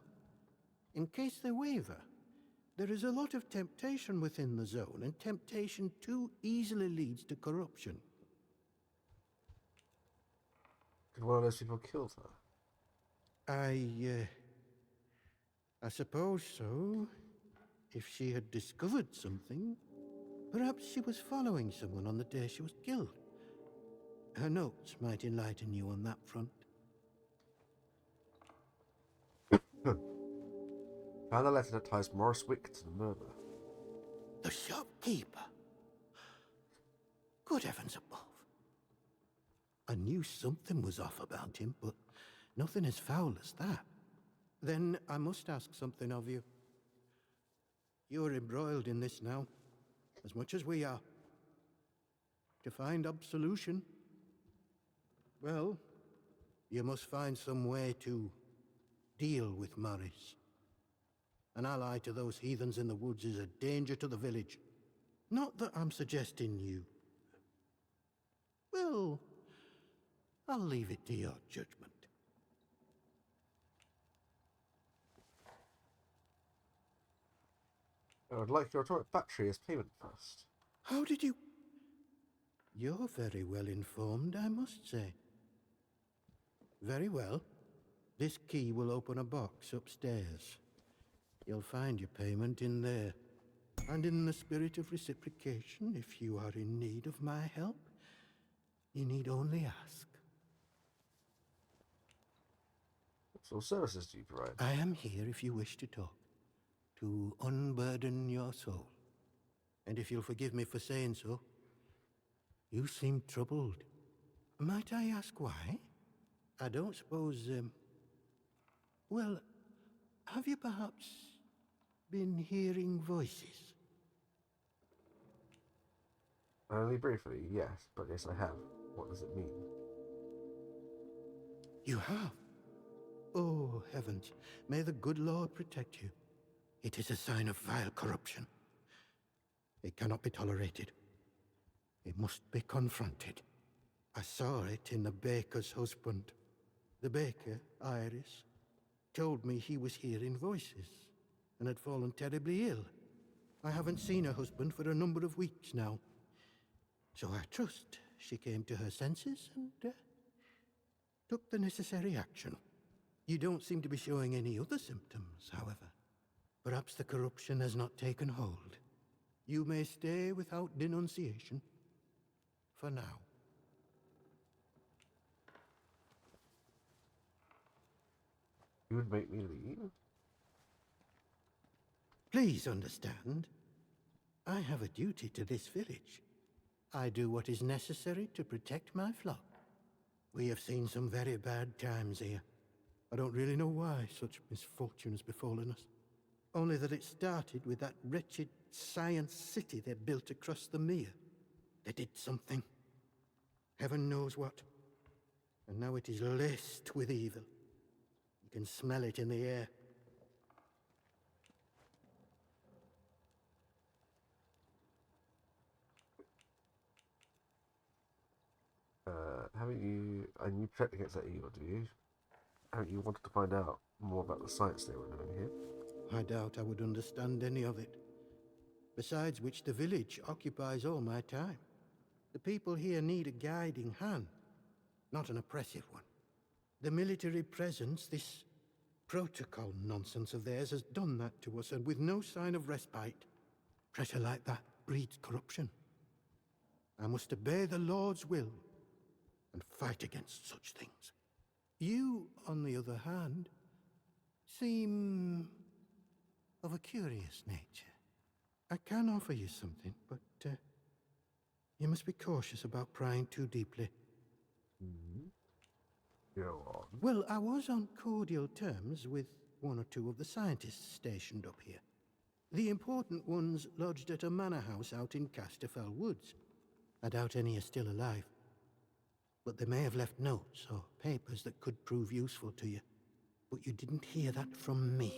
In case they waver, there is a lot of temptation within the zone, and temptation too easily leads to corruption. Could one of those people killed her? I suppose so. If she had discovered something, perhaps she was following someone on the day she was killed. Her notes might enlighten you on that front. Found a letter that ties Morris Wick to the murder. The shopkeeper? Good heavens above. I knew something was off about him, but nothing as foul as that. Then I must ask something of you. You're embroiled in this now, as much as we are. To find absolution, well, you must find some way to deal with Morris. An ally to those heathens in the woods is a danger to the village. Not that I'm suggesting you. Well, I'll leave it to your judgment. I would like your atomic battery as payment first. How did you... You're very well informed, I must say. Very well. This key will open a box upstairs. You'll find your payment in there. And in the spirit of reciprocation, if you are in need of my help, you need only ask. What sort of services do you provide? I am here if you wish to talk, to unburden your soul. And if you'll forgive me for saying so, you seem troubled. Might I ask why? I don't suppose, well, have you perhaps been hearing voices? Only briefly, yes, but yes, I have. What does it mean? You have? Oh, heavens, may the good Lord protect you. It is a sign of vile corruption. It cannot be tolerated. It must be confronted. I saw it in the baker's husband. The baker, Iris, told me he was hearing voices and had fallen terribly ill. I haven't seen her husband for a number of weeks now. So I trust she came to her senses and took the necessary action. You don't seem to be showing any other symptoms, however. Perhaps the corruption has not taken hold. You may stay without denunciation. For now. You would make me leave? Please understand, I have a duty to this village. I do what is necessary to protect my flock. We have seen some very bad times here. I don't really know why such misfortune has befallen us. Only that it started with that wretched science city they built across the mere. They did something. Heaven knows what. And now it is laced with evil. You can smell it in the air. Haven't you... And you protect against that evil, do you? Haven't you wanted to find out more about the science they were doing here? I doubt I would understand any of it. Besides which, the village occupies all my time. The people here need a guiding hand, not an oppressive one. The military presence, this protocol nonsense of theirs, has done that to us, and with no sign of respite. Pressure like that breeds corruption. I must obey the Lord's will and fight against such things. You, on the other hand, seem of a curious nature. I can offer you something, but you must be cautious about prying too deeply. Go on. Well, I was on cordial terms with one or two of the scientists stationed up here. The important ones lodged at a manor house out in Casterfell Woods. I doubt any are still alive. But they may have left notes or papers that could prove useful to you. But you didn't hear that from me.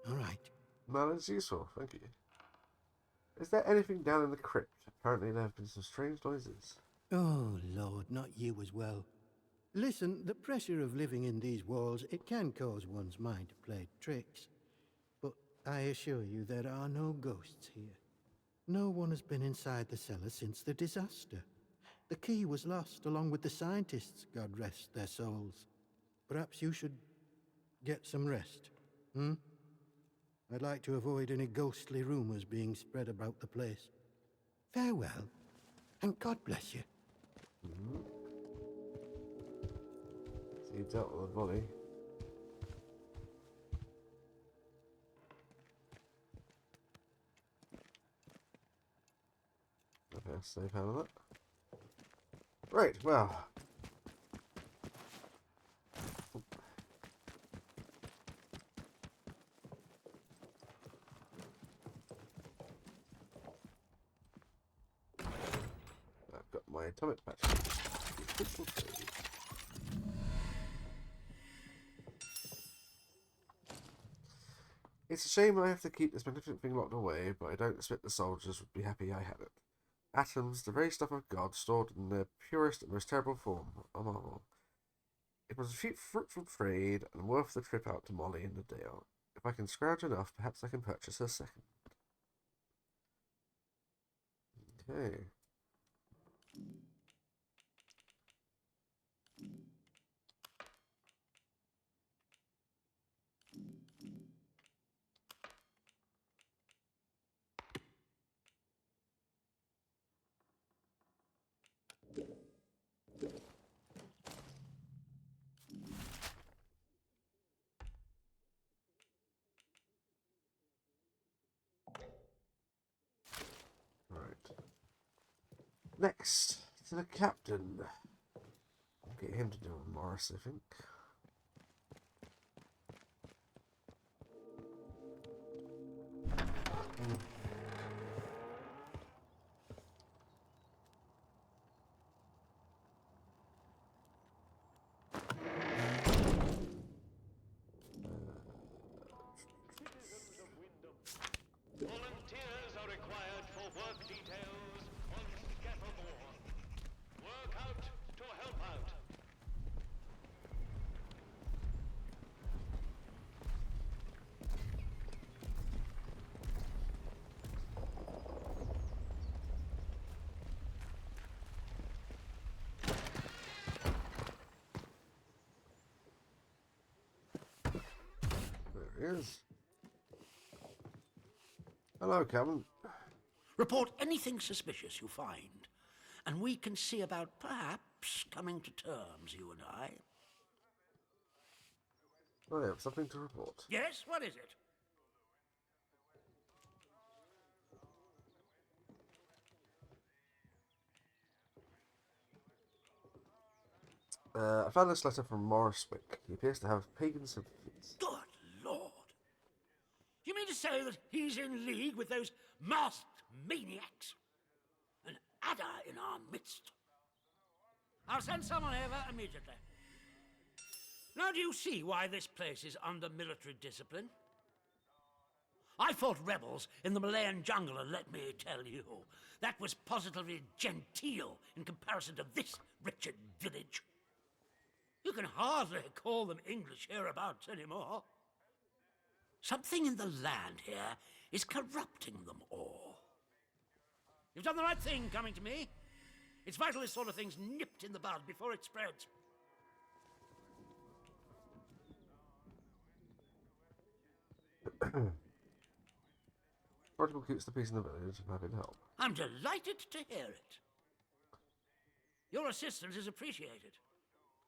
All right. No, that's useful, thank you. Is there anything down in the crypt? Apparently there have been some strange noises. Oh, Lord, not you as well. Listen, the pressure of living in these walls, it can cause one's mind to play tricks. But I assure you there are no ghosts here. No one has been inside the cellar since the disaster. The key was lost along with the scientists, God rest their souls. Perhaps you should get some rest, I'd like to avoid any ghostly rumors being spread about the place. Farewell, and God bless you. So you dealt with the body. Okay, I'll save out of that. Right, well. I've got my atomic patch. It's a shame I have to keep this magnificent thing locked away, but I don't expect the soldiers would be happy I had it. Atoms, the very stuff of God, stored in their purest and most terrible form. A marvel. It was a fruitful trade, and worth the trip out to Molly in the Dale. If I can scrounge enough, perhaps I can purchase a second. Okay. Next, to the captain. I'll get him to do a Morris, I think. Volunteers are required for work details on Scaffoldboard. Work out to help out. There he is. Hello, Captain. Report anything suspicious you find, and we can see about perhaps coming to terms, you and I. I have something to report. Yes, what is it? I found this letter from Morris Wick. He appears to have pagan sympathies. Good Lord! You mean to say that he's in league with those masked maniacs? An adder in our midst. I'll send someone over immediately. Now do you see why this place is under military discipline? I fought rebels in the Malayan jungle, and let me tell you, that was positively genteel in comparison to this wretched village. You can hardly call them English hereabouts anymore. Something in the land here is corrupting them all. You've done the right thing coming to me. It's vital this sort of thing's nipped in the bud before it spreads. Protocol keeps the peace in the village. I'm happy to help. I'm delighted to hear it. Your assistance is appreciated.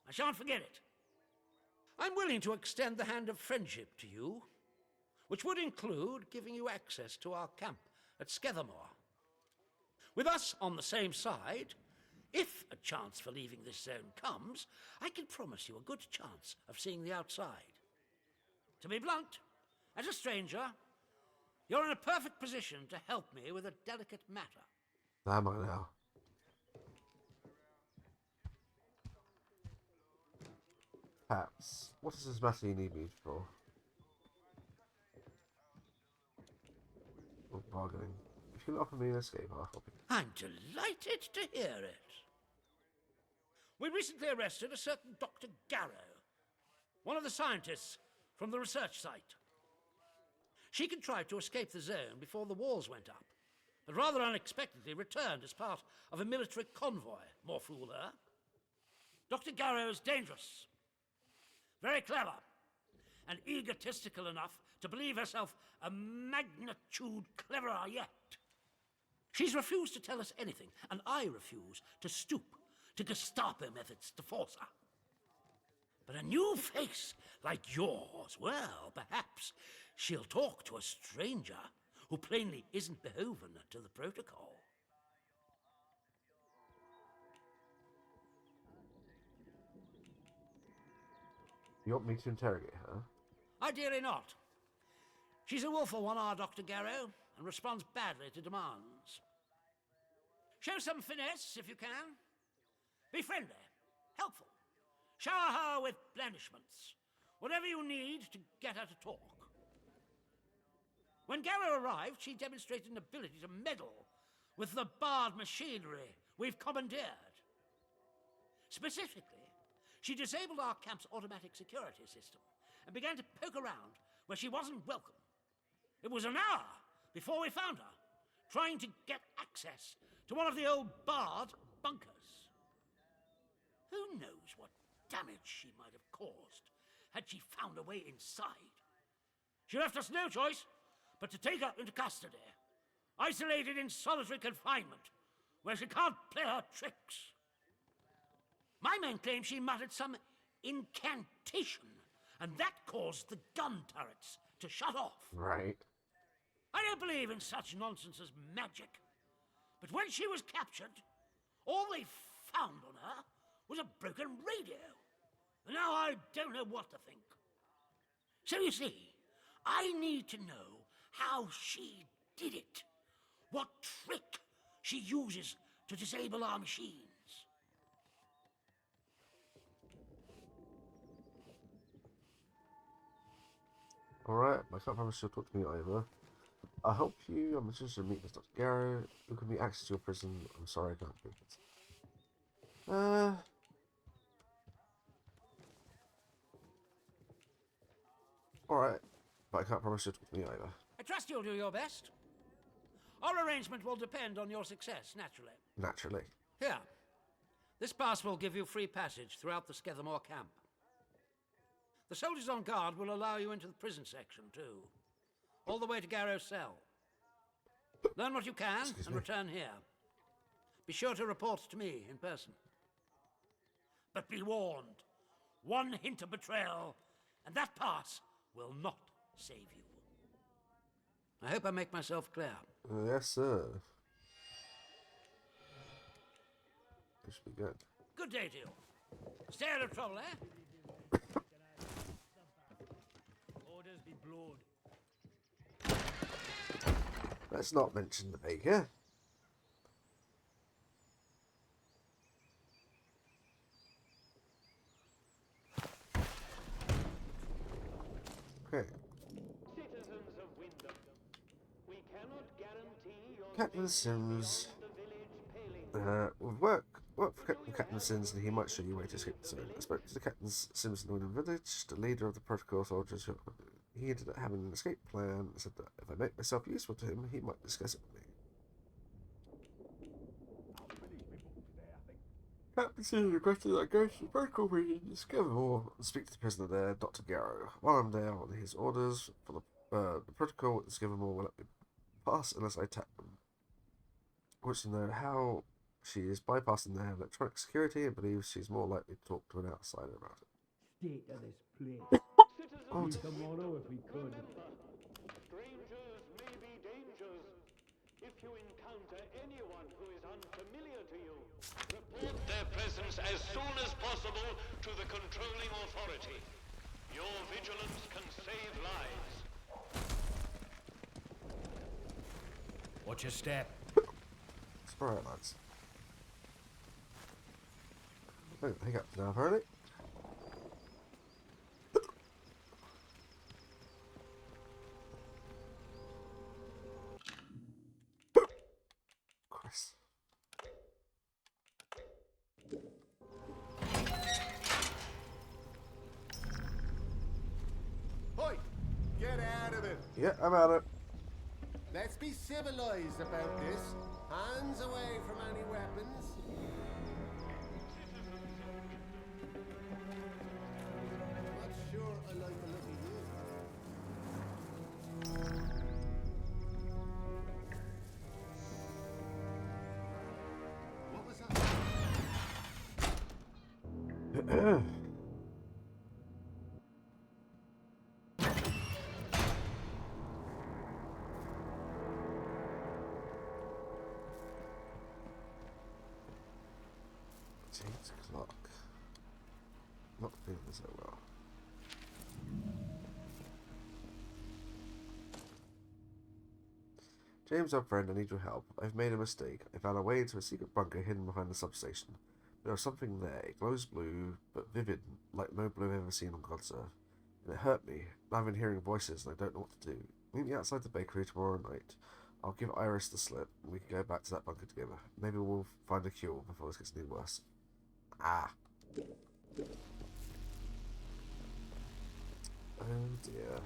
I shan't forget it. I'm willing to extend the hand of friendship to you, which would include giving you access to our camp at Scathamore. With us on the same side, if a chance for leaving this zone comes, I can promise you a good chance of seeing the outside. To be blunt, as a stranger, you're in a perfect position to help me with a delicate matter. Am I now? Perhaps. What is this matter you need me for? Oh, bargaining. If you can offer me an escape, I'll help you. I'm delighted to hear it. We recently arrested a certain Dr. Garrow, one of the scientists from the research site. She contrived to escape the zone before the walls went up, but rather unexpectedly returned as part of a military convoy. More fool her. Dr. Garrow is dangerous, very clever, and egotistical enough to believe herself a magnitude cleverer yet. She's refused to tell us anything, and I refuse to stoop to Gestapo methods to force her. But a new face like yours, well, perhaps she'll talk to a stranger who plainly isn't beholden to the protocol. You want me to interrogate her? Ideally not. She's a willful one, our Dr. Garrow, and responds badly to demands. Show some finesse if you can. Be friendly, helpful. Shower her with blandishments. Whatever you need to get her to talk. When Garrow arrived, she demonstrated an ability to meddle with the barred machinery we've commandeered. Specifically, she disabled our camp's automatic security system and began to poke around where she wasn't welcome. It was an hour before we found her, trying to get access to one of the old barred bunkers. Who knows what damage she might have caused had she found a way inside. She left us no choice but to take her into custody, isolated in solitary confinement, where she can't play her tricks. My men claim she muttered some incantation, and that caused the gun turrets to shut off. Right. I don't believe in such nonsense as magic, but when she was captured, all they found on her was a broken radio. And now I don't know what to think. So you see, I need to know how she did it. What trick she uses to disable our machines. Alright, I can't promise she'll talk to me either. I'll help you. I'm interested to meet with Dr. Garrow. You can be access to your prison. I'm sorry I can't do it. Alright, but I can't promise she'll talk to me either. I trust you'll do your best. Our arrangement will depend on your success, naturally. Naturally. Here. This pass will give you free passage throughout the Scathamore camp. The soldiers on guard will allow you into the prison section, too. All the way to Garrow's cell. Learn what you can and return here. Be sure to report to me in person. But be warned. One hint of betrayal, and that pass will not save you. I hope I make myself clear. Yes, sir. This should be good. Good day to you. Stay out of trouble, eh? Orders be blowed. Let's not mention the baker. Okay. Citizens of Wyndham, we cannot guarantee your Captain Sims. With work for Captain Sims, and he might show you where to escape the zone. I spoke to the Captain Sims in the Wyndham village, the leader of the protocol soldiers. He ended up having an escape plan and said that if I make myself useful to him, he might discuss it with me. Captain Sims requested that I go to the protocol meeting to discover more and speak to the prisoner there, Dr. Garrow. While I'm there on his orders for the protocol at Discovermore will let me pass unless I tap them. I want to know how she is bypassing their electronic security and believes she's more likely to talk to an outsider about it. State of this place. Oh, Tomorrow if we could. Strangers may be dangers. If you encounter anyone who is unfamiliar to you, report their presence as soon as possible to the controlling authority. Your vigilance can save lives. Watch your step. Alright, lads. Oh, hang up now, apparently. Chris. Hoi! Get out of it! Yeah, I'm at it. Let's be civilized about this. Hands away from any weapons. Not sure I like the look of you. What was that? James Clark. Not feeling so well. James, our friend, I need your help. I've made a mistake. I found a way into a secret bunker hidden behind the substation. There was something there. It glows blue, but vivid, like no blue I've ever seen on God's earth. And it hurt me. I've been hearing voices and I don't know what to do. Meet me outside the bakery tomorrow night. I'll give Iris the slip and we can go back to that bunker together. Maybe we'll find a cure before this gets any worse. Ah. Oh dear.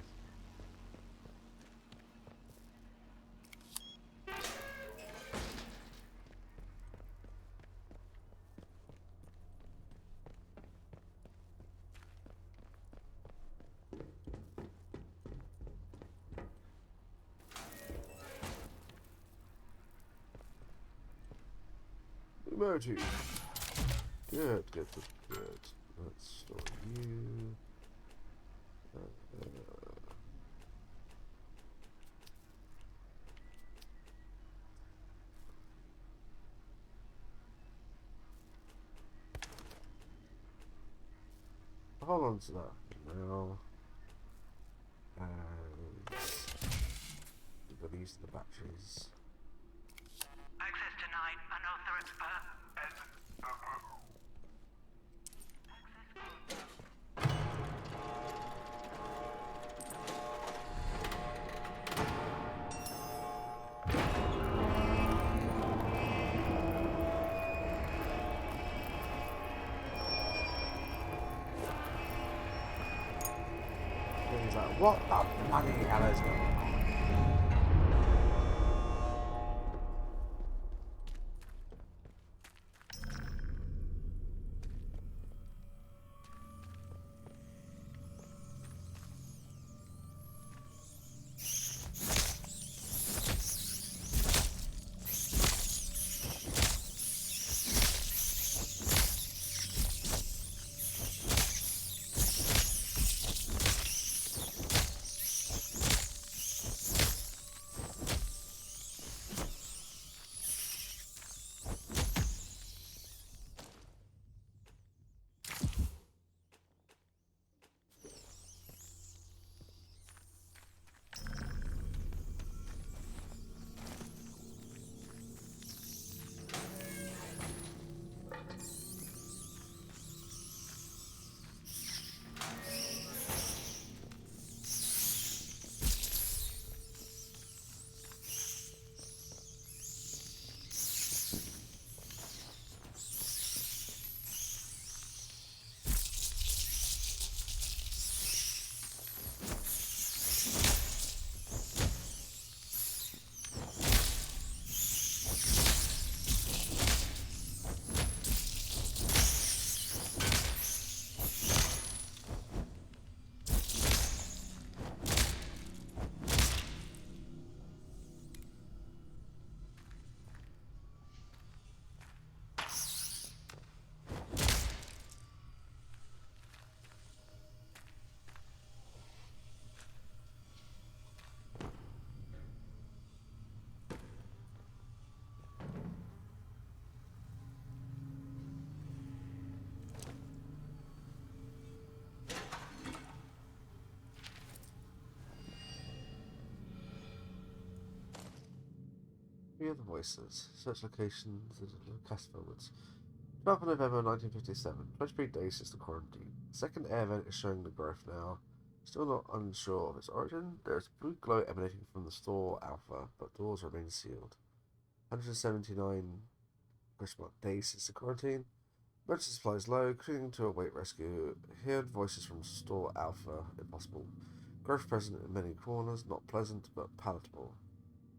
Emoji. Good. Let's store you. Hold on to that now. And we've got to use the batteries. Access denied. Unauthorized. He's like, what the bloody hell is going on? Hear the voices. Search locations. Cast forwards. 12th of November 1957. 23 days since the quarantine. Second air vent is showing the growth now. Still not unsure of its origin. There is a blue glow emanating from the store Alpha, but doors remain sealed. 179 days since the quarantine. Emergency supplies low, clinging to await rescue. Heard voices from store Alpha, impossible. Growth present in many corners, not pleasant, but palatable.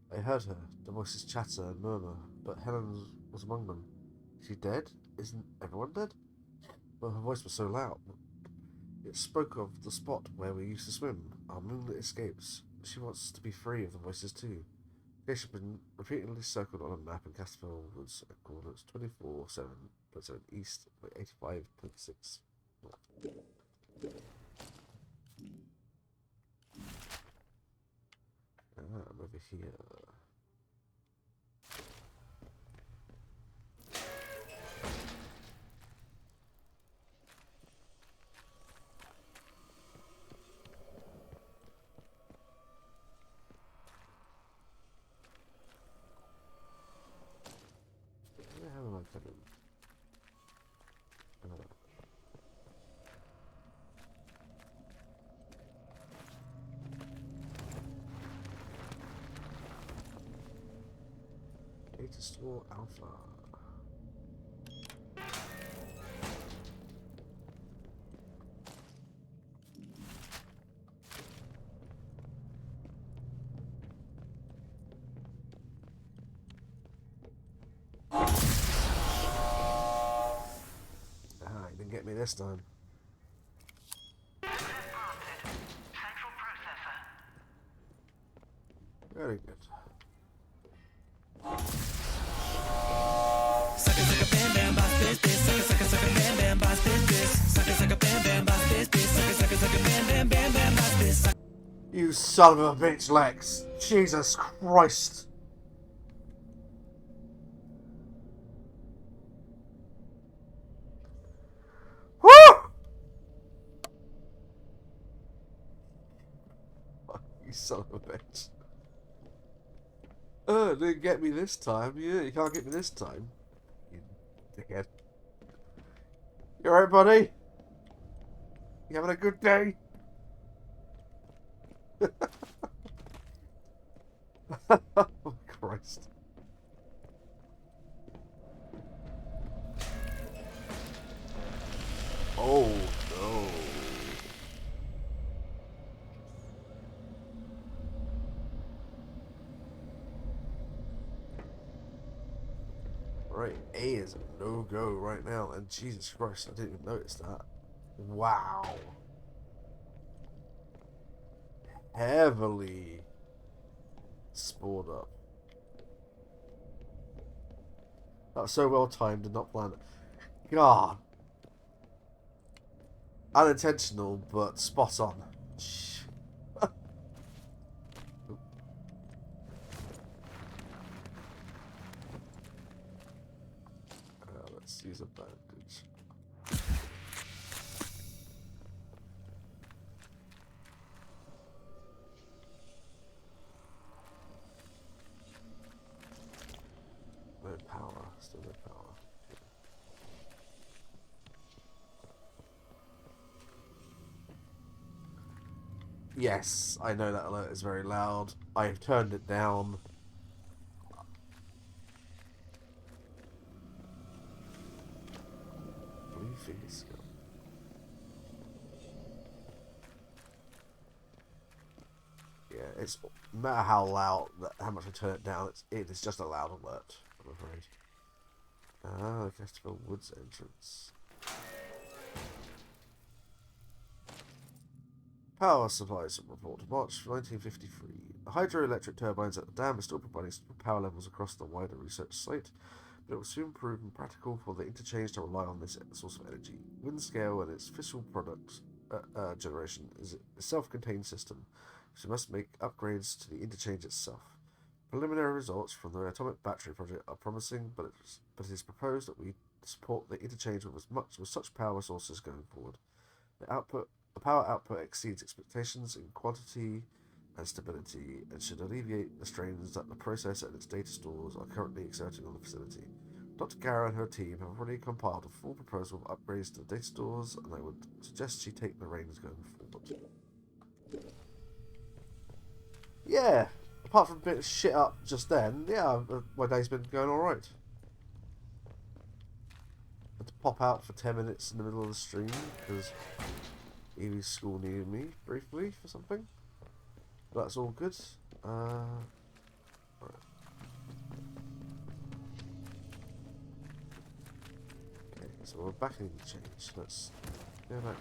I heard her. The voices chatter and murmur, but Helen was among them. Is she dead? Isn't everyone dead? Well, her voice was so loud. It spoke of the spot where we used to swim, our moonlit escapes. She wants to be free of the voices too. Location has been repeatedly circled on a map in Casterville Woods at coordinates 24.7 east by 85.6 north. I'm over here. Where am I coming? Data store Alpha. Ah, he didn't get me this time. Very good. You son of a bitch, Lex. Jesus Christ. Woo! You son of a bitch. Didn't get me this time. Yeah, you can't get me this time. You dickhead. You alright, buddy? You having a good day? Oh, Christ. Oh, no. Right, A is a no-go right now, and Jesus Christ, I didn't even notice that. Wow. Heavily spored up. That was so well timed and not planned. God. Unintentional, but spot on. Let's use a bandage. No power, still no power. Yes, I know that alert is very loud. I've turned it down. Blue finger skill. Yeah, it's no matter how loud, how much I turn it down, it is just a loud alert, I'm afraid. Ah, the Casterville Woods entrance. Power supplies report. March 1953. The hydroelectric turbines at the dam are still providing power levels across the wider research site, but it will soon prove impractical for the interchange to rely on this source of energy. Windscale and its fiscal product generation is a self-contained system, so must make upgrades to the interchange itself. Preliminary results from the atomic battery project are promising, but it is proposed that we support the interchange with such power sources going forward. The power output exceeds expectations in quantity and stability, and should alleviate the strains that the process and its data stores are currently exerting on the facility. Dr. Gara and her team have already compiled a full proposal of upgrades to the data stores, and I would suggest she take the reins going forward. Yeah, apart from a bit of shit up just then, yeah, my day's been going alright. Had to pop out for 10 minutes in the middle of the stream because Evie's school needed me briefly for something. But that's all good. Right. Okay, so we're back in the change. Let's go back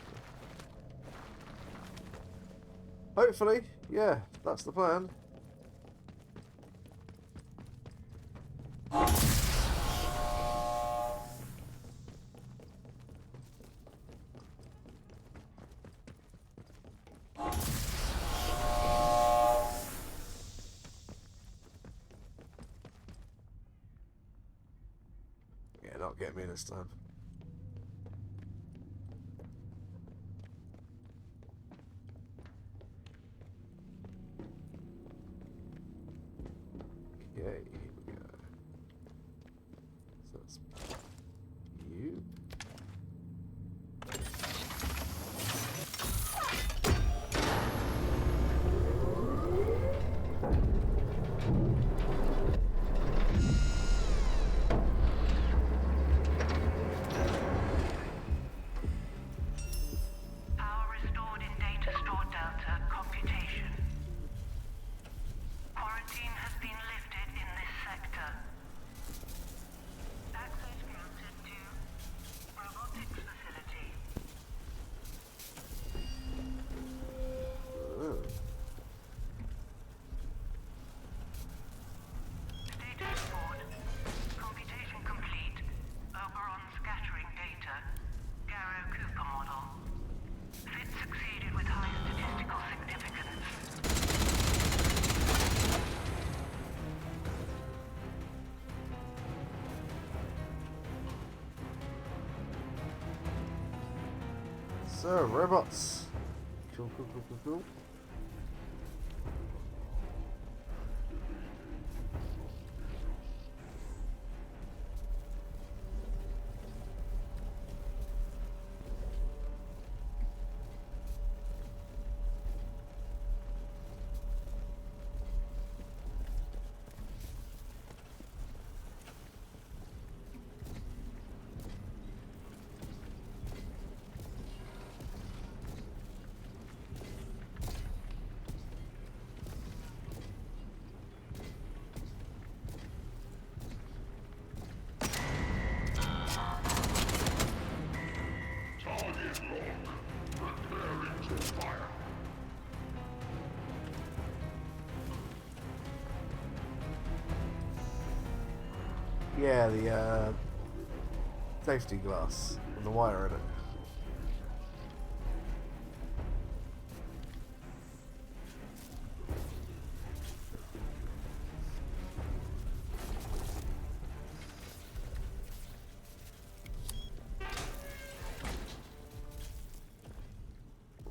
there. Hopefully, yeah, that's the plan. Yeah, not get me this time. Okay, here we go. So that's you. Power restored in data store Delta computation. Quarantine has been lifted in this sector. Access granted to robotics facility. Status report. Computation complete. Oberon scattering data. Garrow Cooper model. Fit succeeded with high statistical significance. So, robots. Cool, cool, cool, cool, cool. Yeah, the safety glass and the wire in it.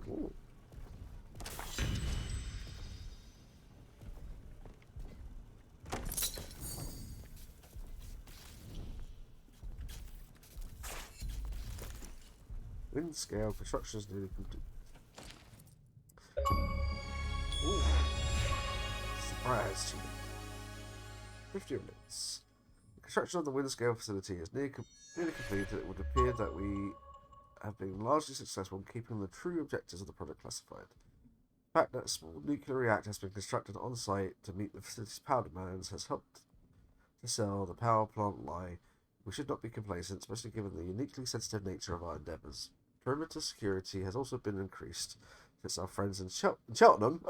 Ooh. Windscale construction is nearly complete. Ooh. Surprise! 50 minutes. The construction of the Windscale facility is nearly complete, and it would appear that we have been largely successful in keeping the true objectives of the project classified. The fact that a small nuclear reactor has been constructed on site to meet the facility's power demands has helped to sell the power plant lie. We should not be complacent, especially given the uniquely sensitive nature of our endeavours. Perimeter security has also been increased since our friends in Cheltenham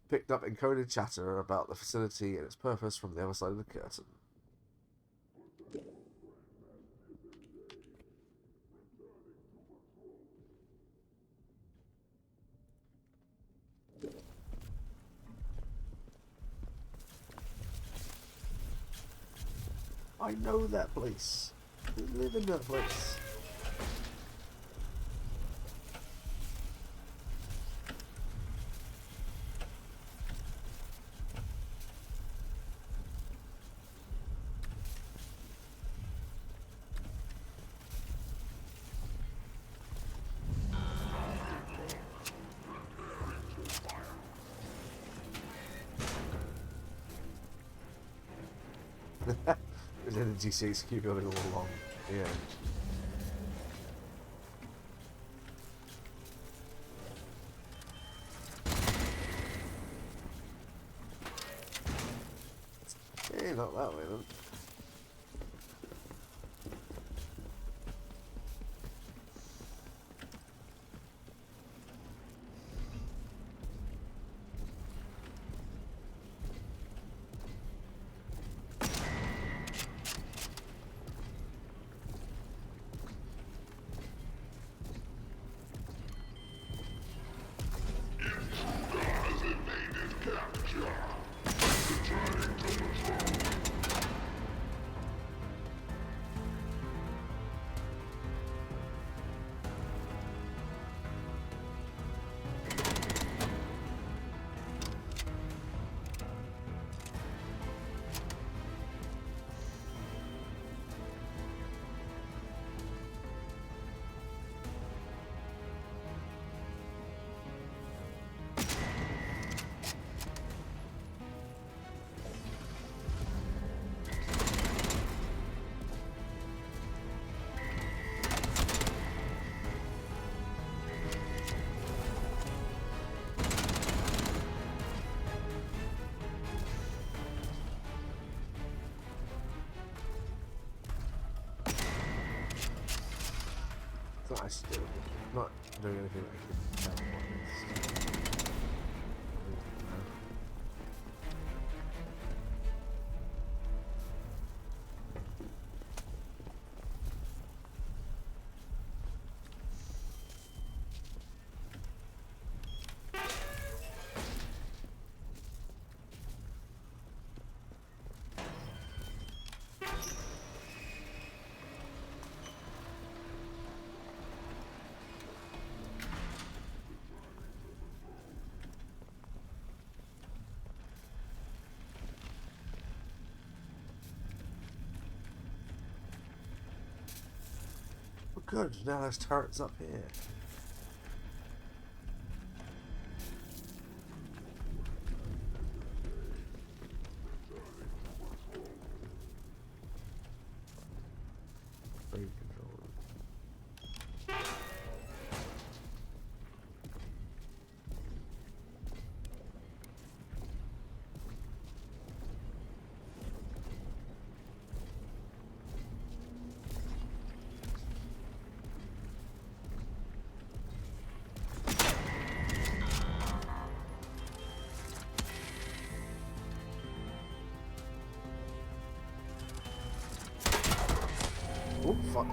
picked up encoded chatter about the facility and its purpose from the other side of the curtain. I know that place. I live in that place. With energy 6, keep building all along. Yeah. Okay, not that way then. It's not still not doing anything that I can tell what it is. Good, now there's turrets up here. Free control. Oh, fuck.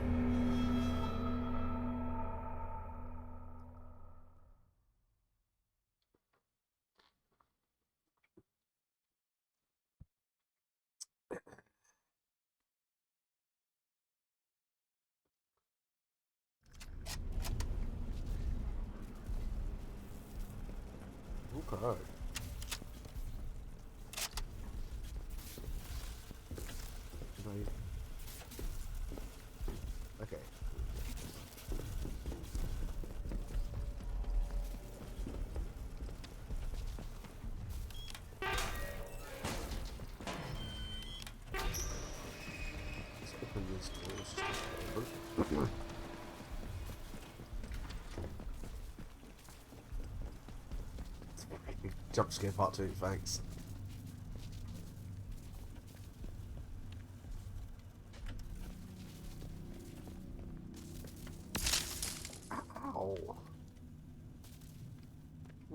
Okay. Okay. Let's open these doors. Jump scare part 2, thanks. Ow.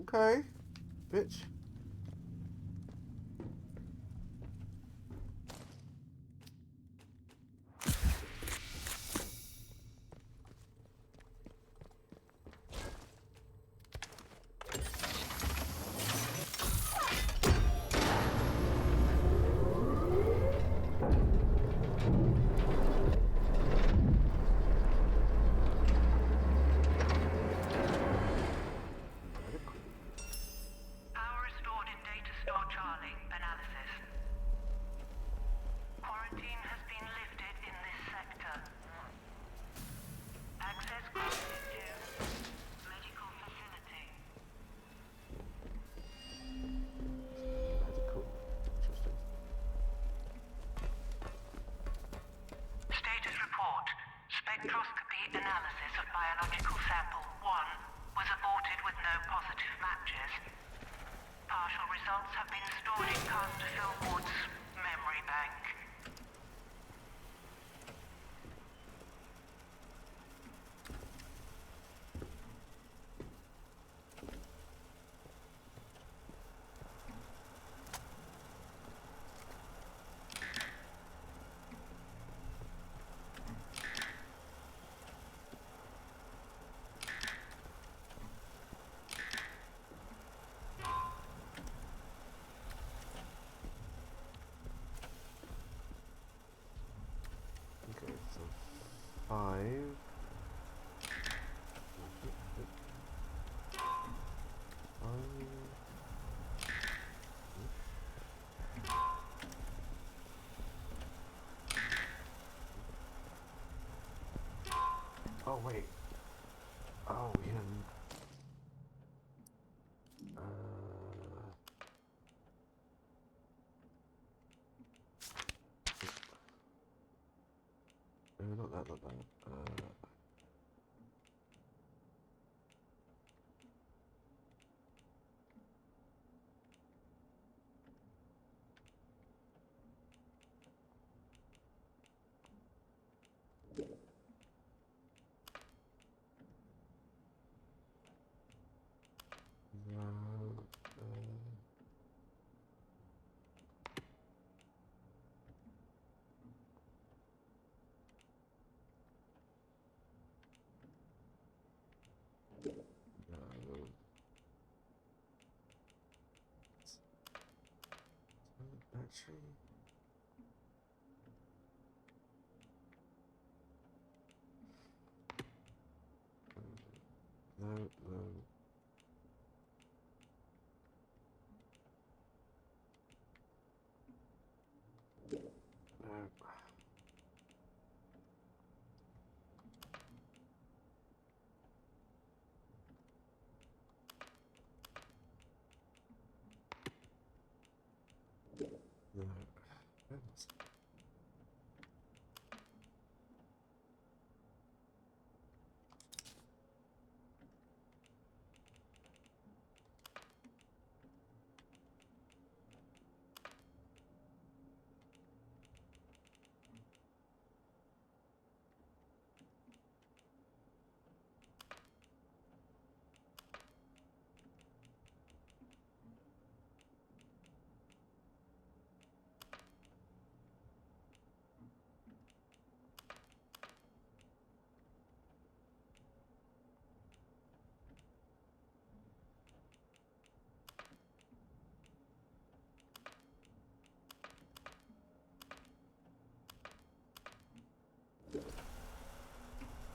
Okay, bitch. Power Partial results have been stored in Pastor Philwood's memory bank. Okay, so 5. Oh wait. Oh, we can. No, not that, not that. Battery. No, no. No. No. Goodness.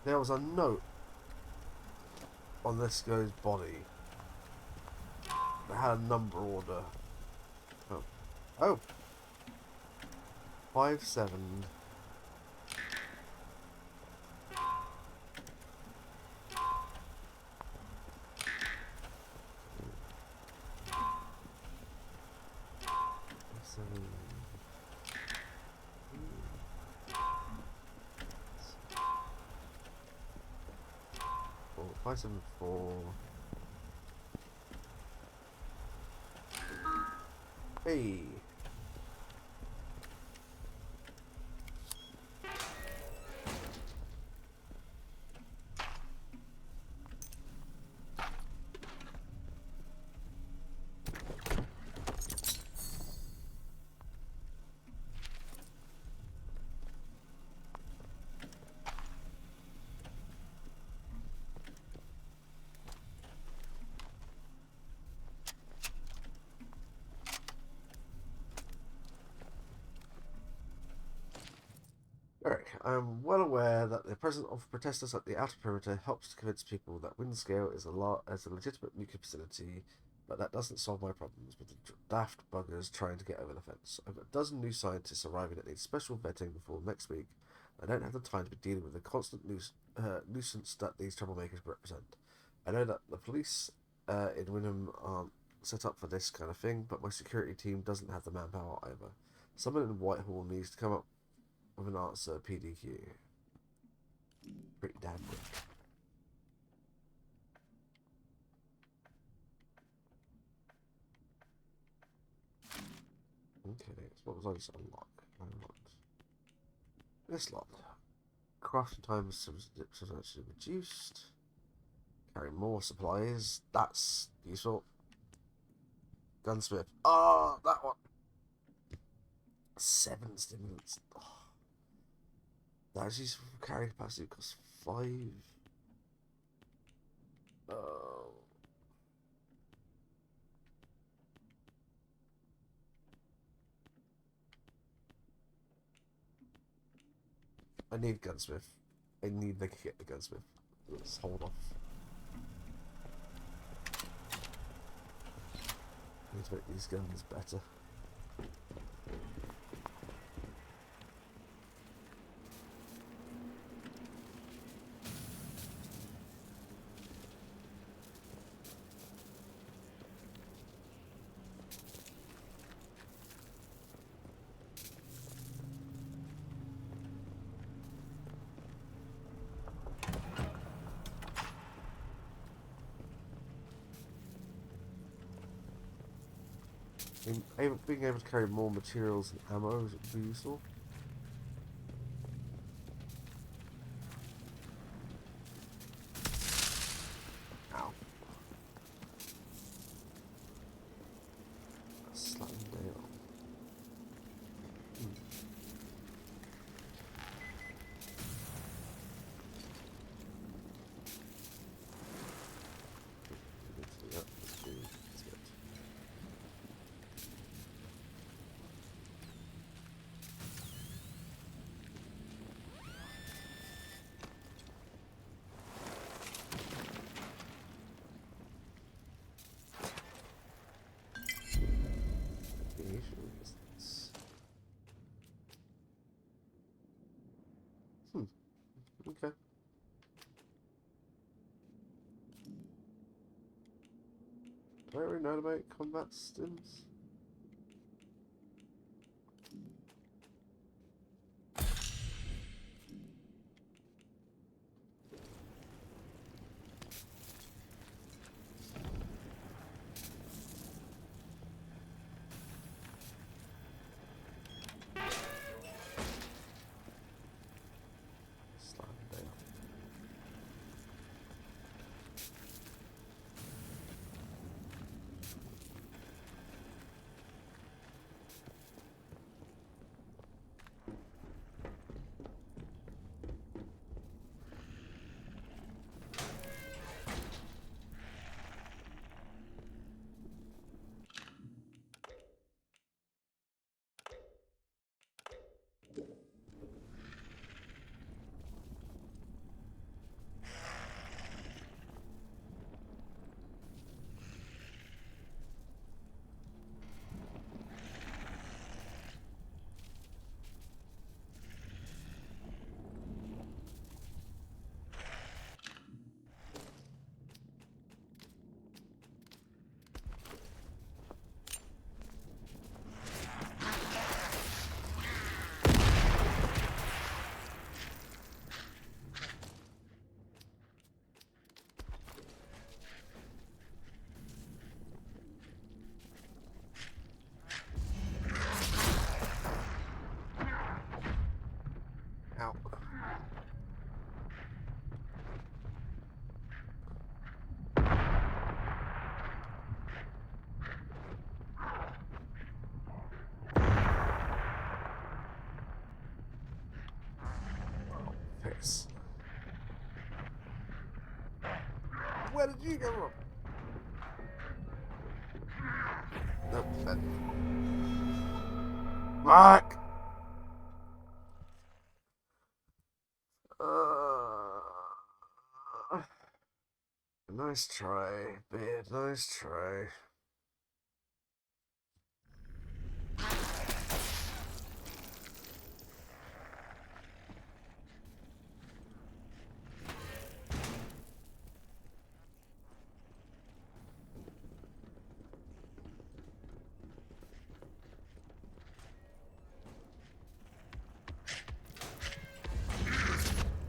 There was a note on this guy's body that had a number order. Oh. Oh. 5-7. Five, 7, 4. Hey. Eric, I am well aware that the presence of protesters at the outer perimeter helps to convince people that Windscale is a legitimate nuclear facility, but that doesn't solve my problems with the daft buggers trying to get over the fence. I've got a dozen new scientists arriving that need special vetting before next week. I don't have the time to be dealing with the constant nuisance that these troublemakers represent. I know that the police in Wynnum aren't set up for this kind of thing, but my security team doesn't have the manpower either. Someone in Whitehall needs to come up with an answer, PDQ. Pretty damn quick. Okay, so what was I just unlock? I unlocked this lot. Crafting time is substantially reduced. Carry more supplies. That's useful. Gunsmith. Oh, that one. 7 stimulants. Oh. That is useful for carrying capacity. It costs 5. Oh. I need gunsmith. I need to get the gunsmith. Let's hold off. I need to make these guns better. Being able to carry more materials and ammo is useful. Ow. Slap him down. Okay. Do I already know about combat systems? Ow. Piss. Where did you go from? Nope, that. Fuck! Nice try, Beard, nice try.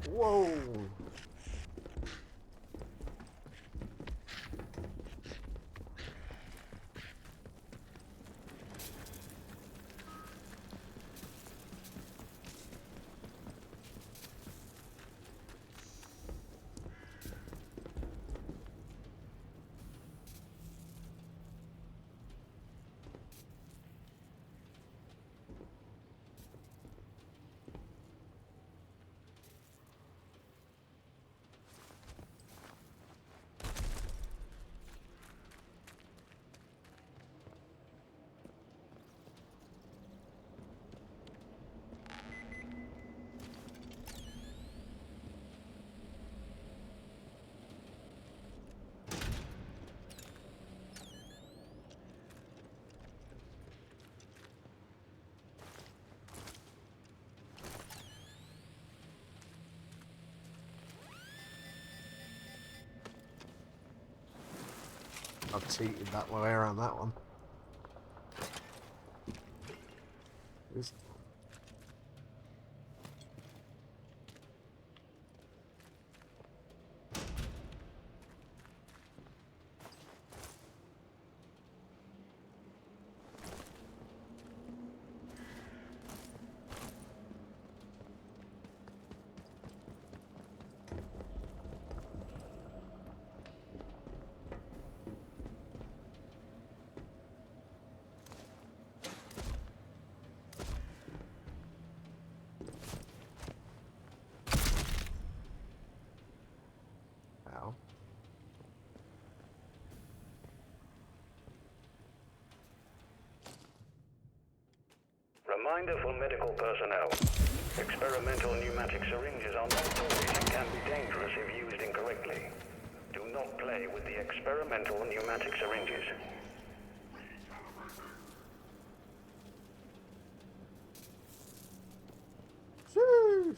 Whoa! I've cheated that way around that one. Reminder for medical personnel. Experimental pneumatic syringes are not toys and can be dangerous if used incorrectly. Do not play with the experimental pneumatic syringes. Sheesh.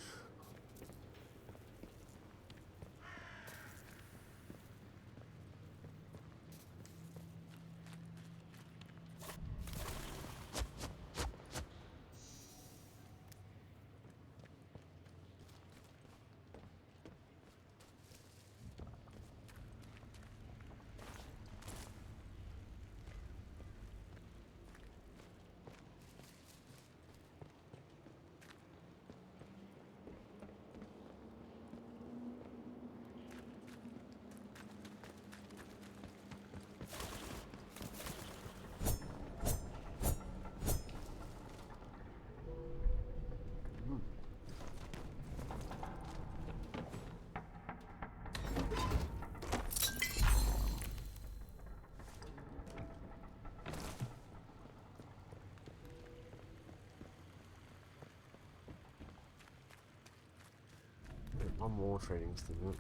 One more training student.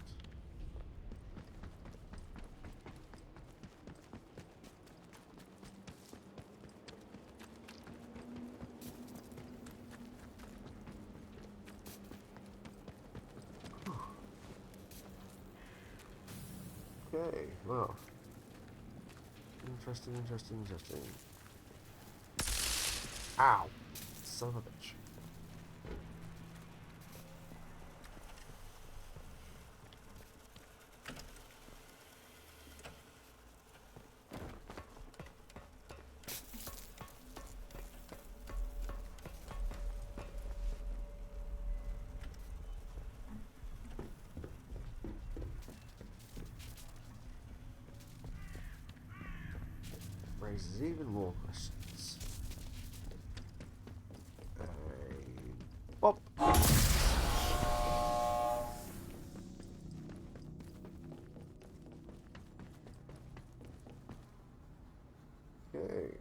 Okay, well. Interesting. Ow! Son of a bitch. Raises even more questions. Bop. Okay.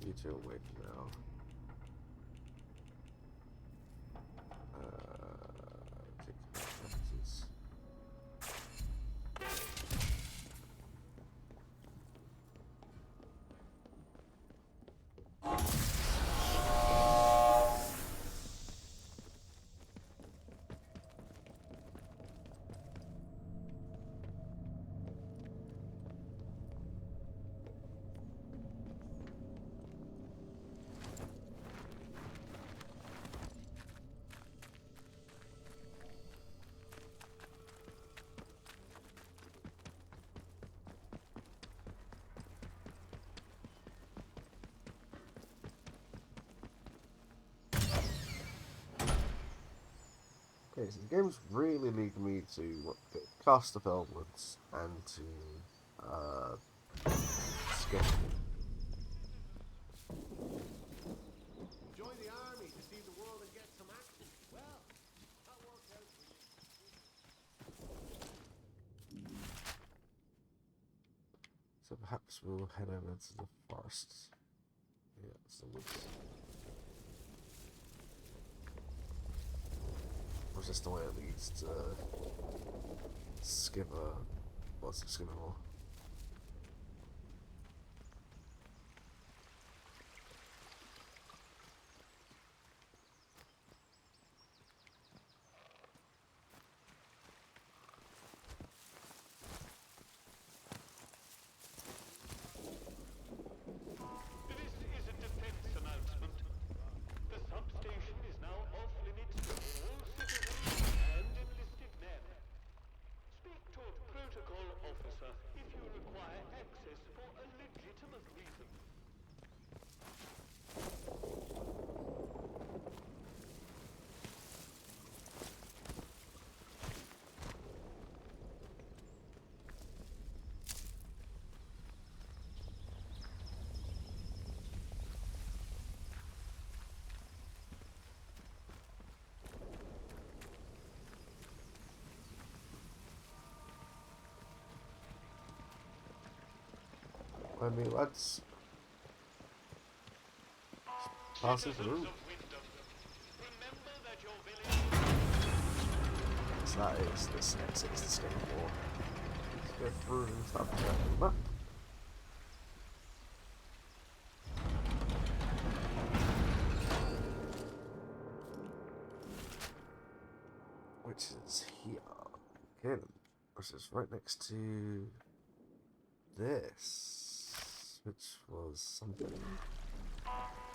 You two awake now. Take chances. Okay, so the game's really leading me to cast of Elwoods and to Scavenge. perhaps we'll head over to the forest. Yeah, it's the woods. Or just the way it leads to Skiver. What's it, Skiver? I mean, let's pass it through. So that is this exit is the skateboard. Let's go through and start checking the map. Which is here. Okay, which is right next to this, which was something.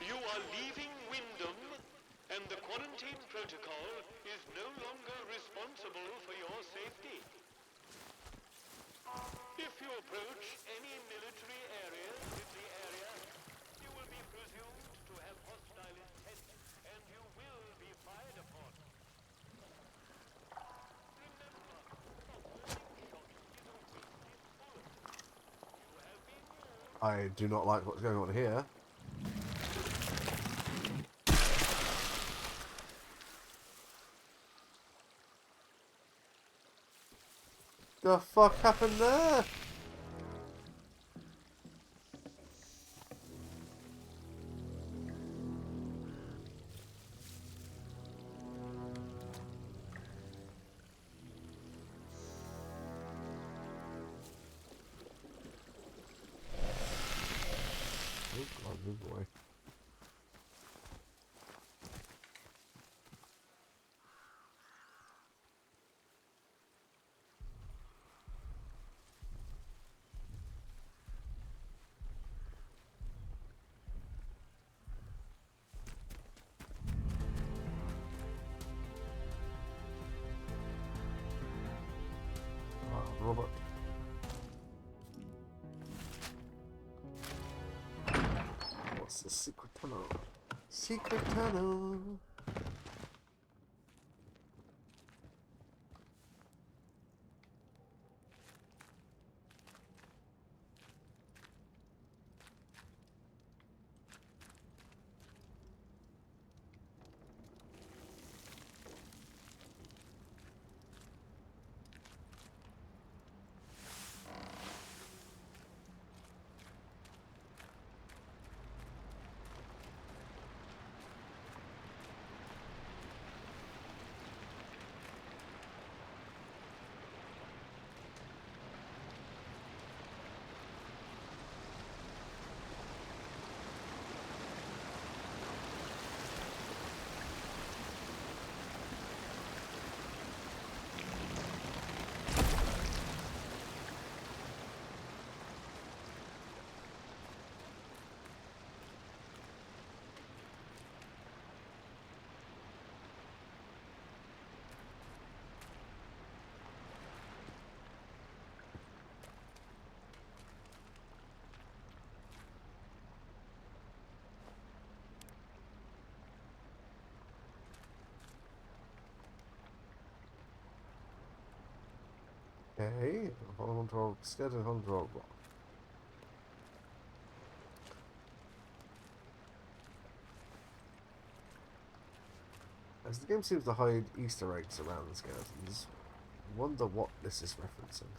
You are leaving Wyndham, and the quarantine protocol is no longer responsible for your safety. If you approach any military areas in the area, you will be presumed to have hostile intent, and you will be fired upon. Remember, a warning shot is a wasted bullet. You have been warned. I do not like what's going on here. The fuck happened there? Oh God, good boy. Robert. What's the secret tunnel? Secret tunnel. Okay, control, schedule control block. As the game seems to hide Easter eggs around the skeletons, I wonder what this is referencing.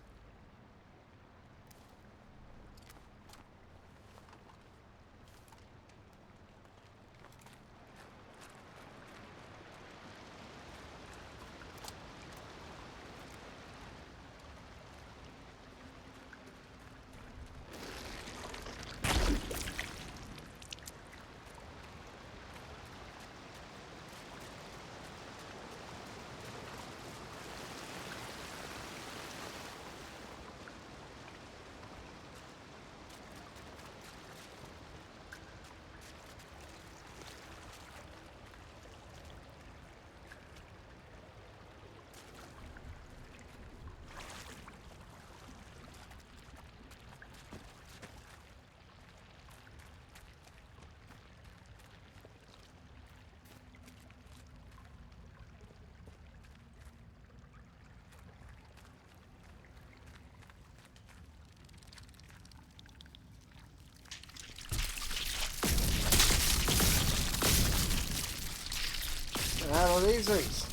How are these things?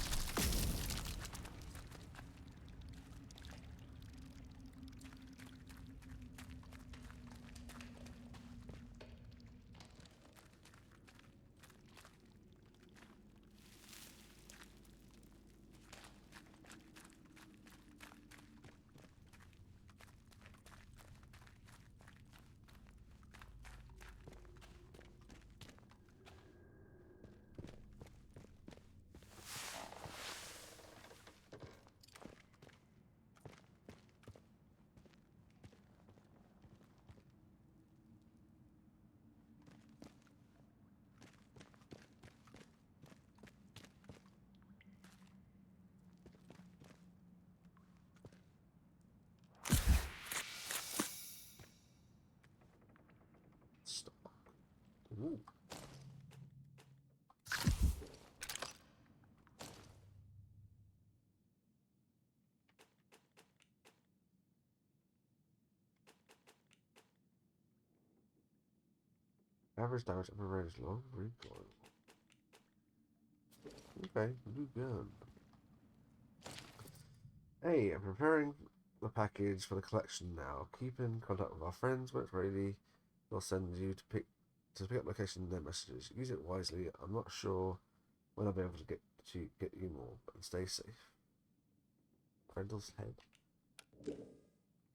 Ooh. Average damage of a range long recoil. Okay, new gun. Hey, I'm preparing the package for the collection now. Keep in contact with our friends when it's ready. They'll send you to pick up location in their messages. Use it wisely. I'm not sure when I'll be able to get you more, but stay safe. Grendel's head.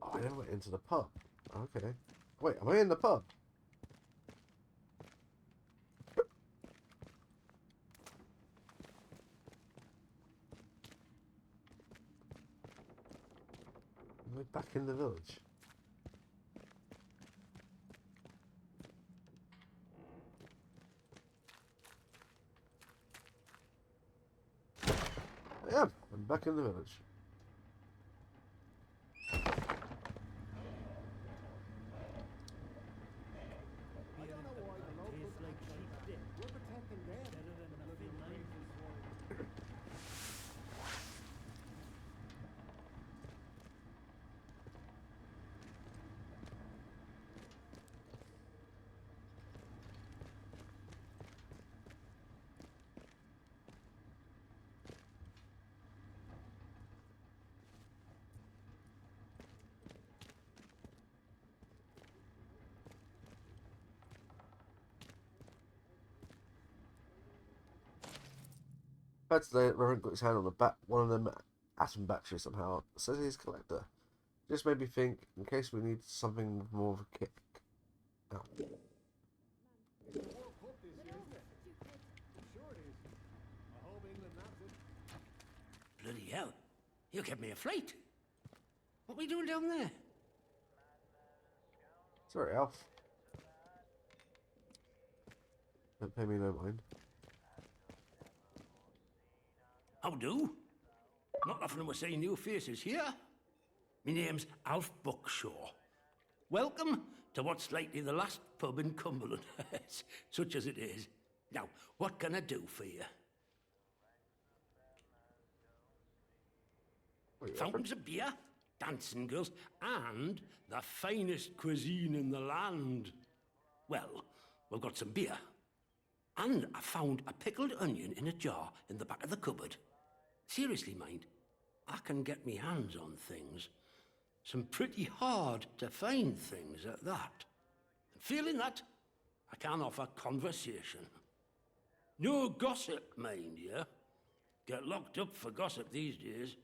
Oh, I never went into the pub. Okay. Wait, am I in the pub? Am I back in the village? I am. I'm back in the village. I don't know why the locals like sheep dip. We're protecting them. Better than nothing, mate. But today, Reverend got his hand on the back, one of them atom batteries somehow. Says he's a collector. Just made me think, in case we need something with more of a kick. Oh. It's the World Cup this year, isn't it? I'm sure it is. I hope England naps it. Bloody hell. You kept me afraid. What are we doing down there? Sorry, Alf. Don't pay me no mind. How do? Not often we're seeing new faces here. My name's Alf Buckshaw. Welcome to what's likely the last pub in Cumberland, such as it is. Now, what can I do for you? Fountains of beer, dancing girls, and the finest cuisine in the land. Well, we've got some beer. And I found a pickled onion in a jar in the back of the cupboard. Seriously, mind, I can get me hands on things. Some pretty hard to find things at that. And feeling that, I can offer conversation. No gossip, mind you. Get locked up for gossip these days.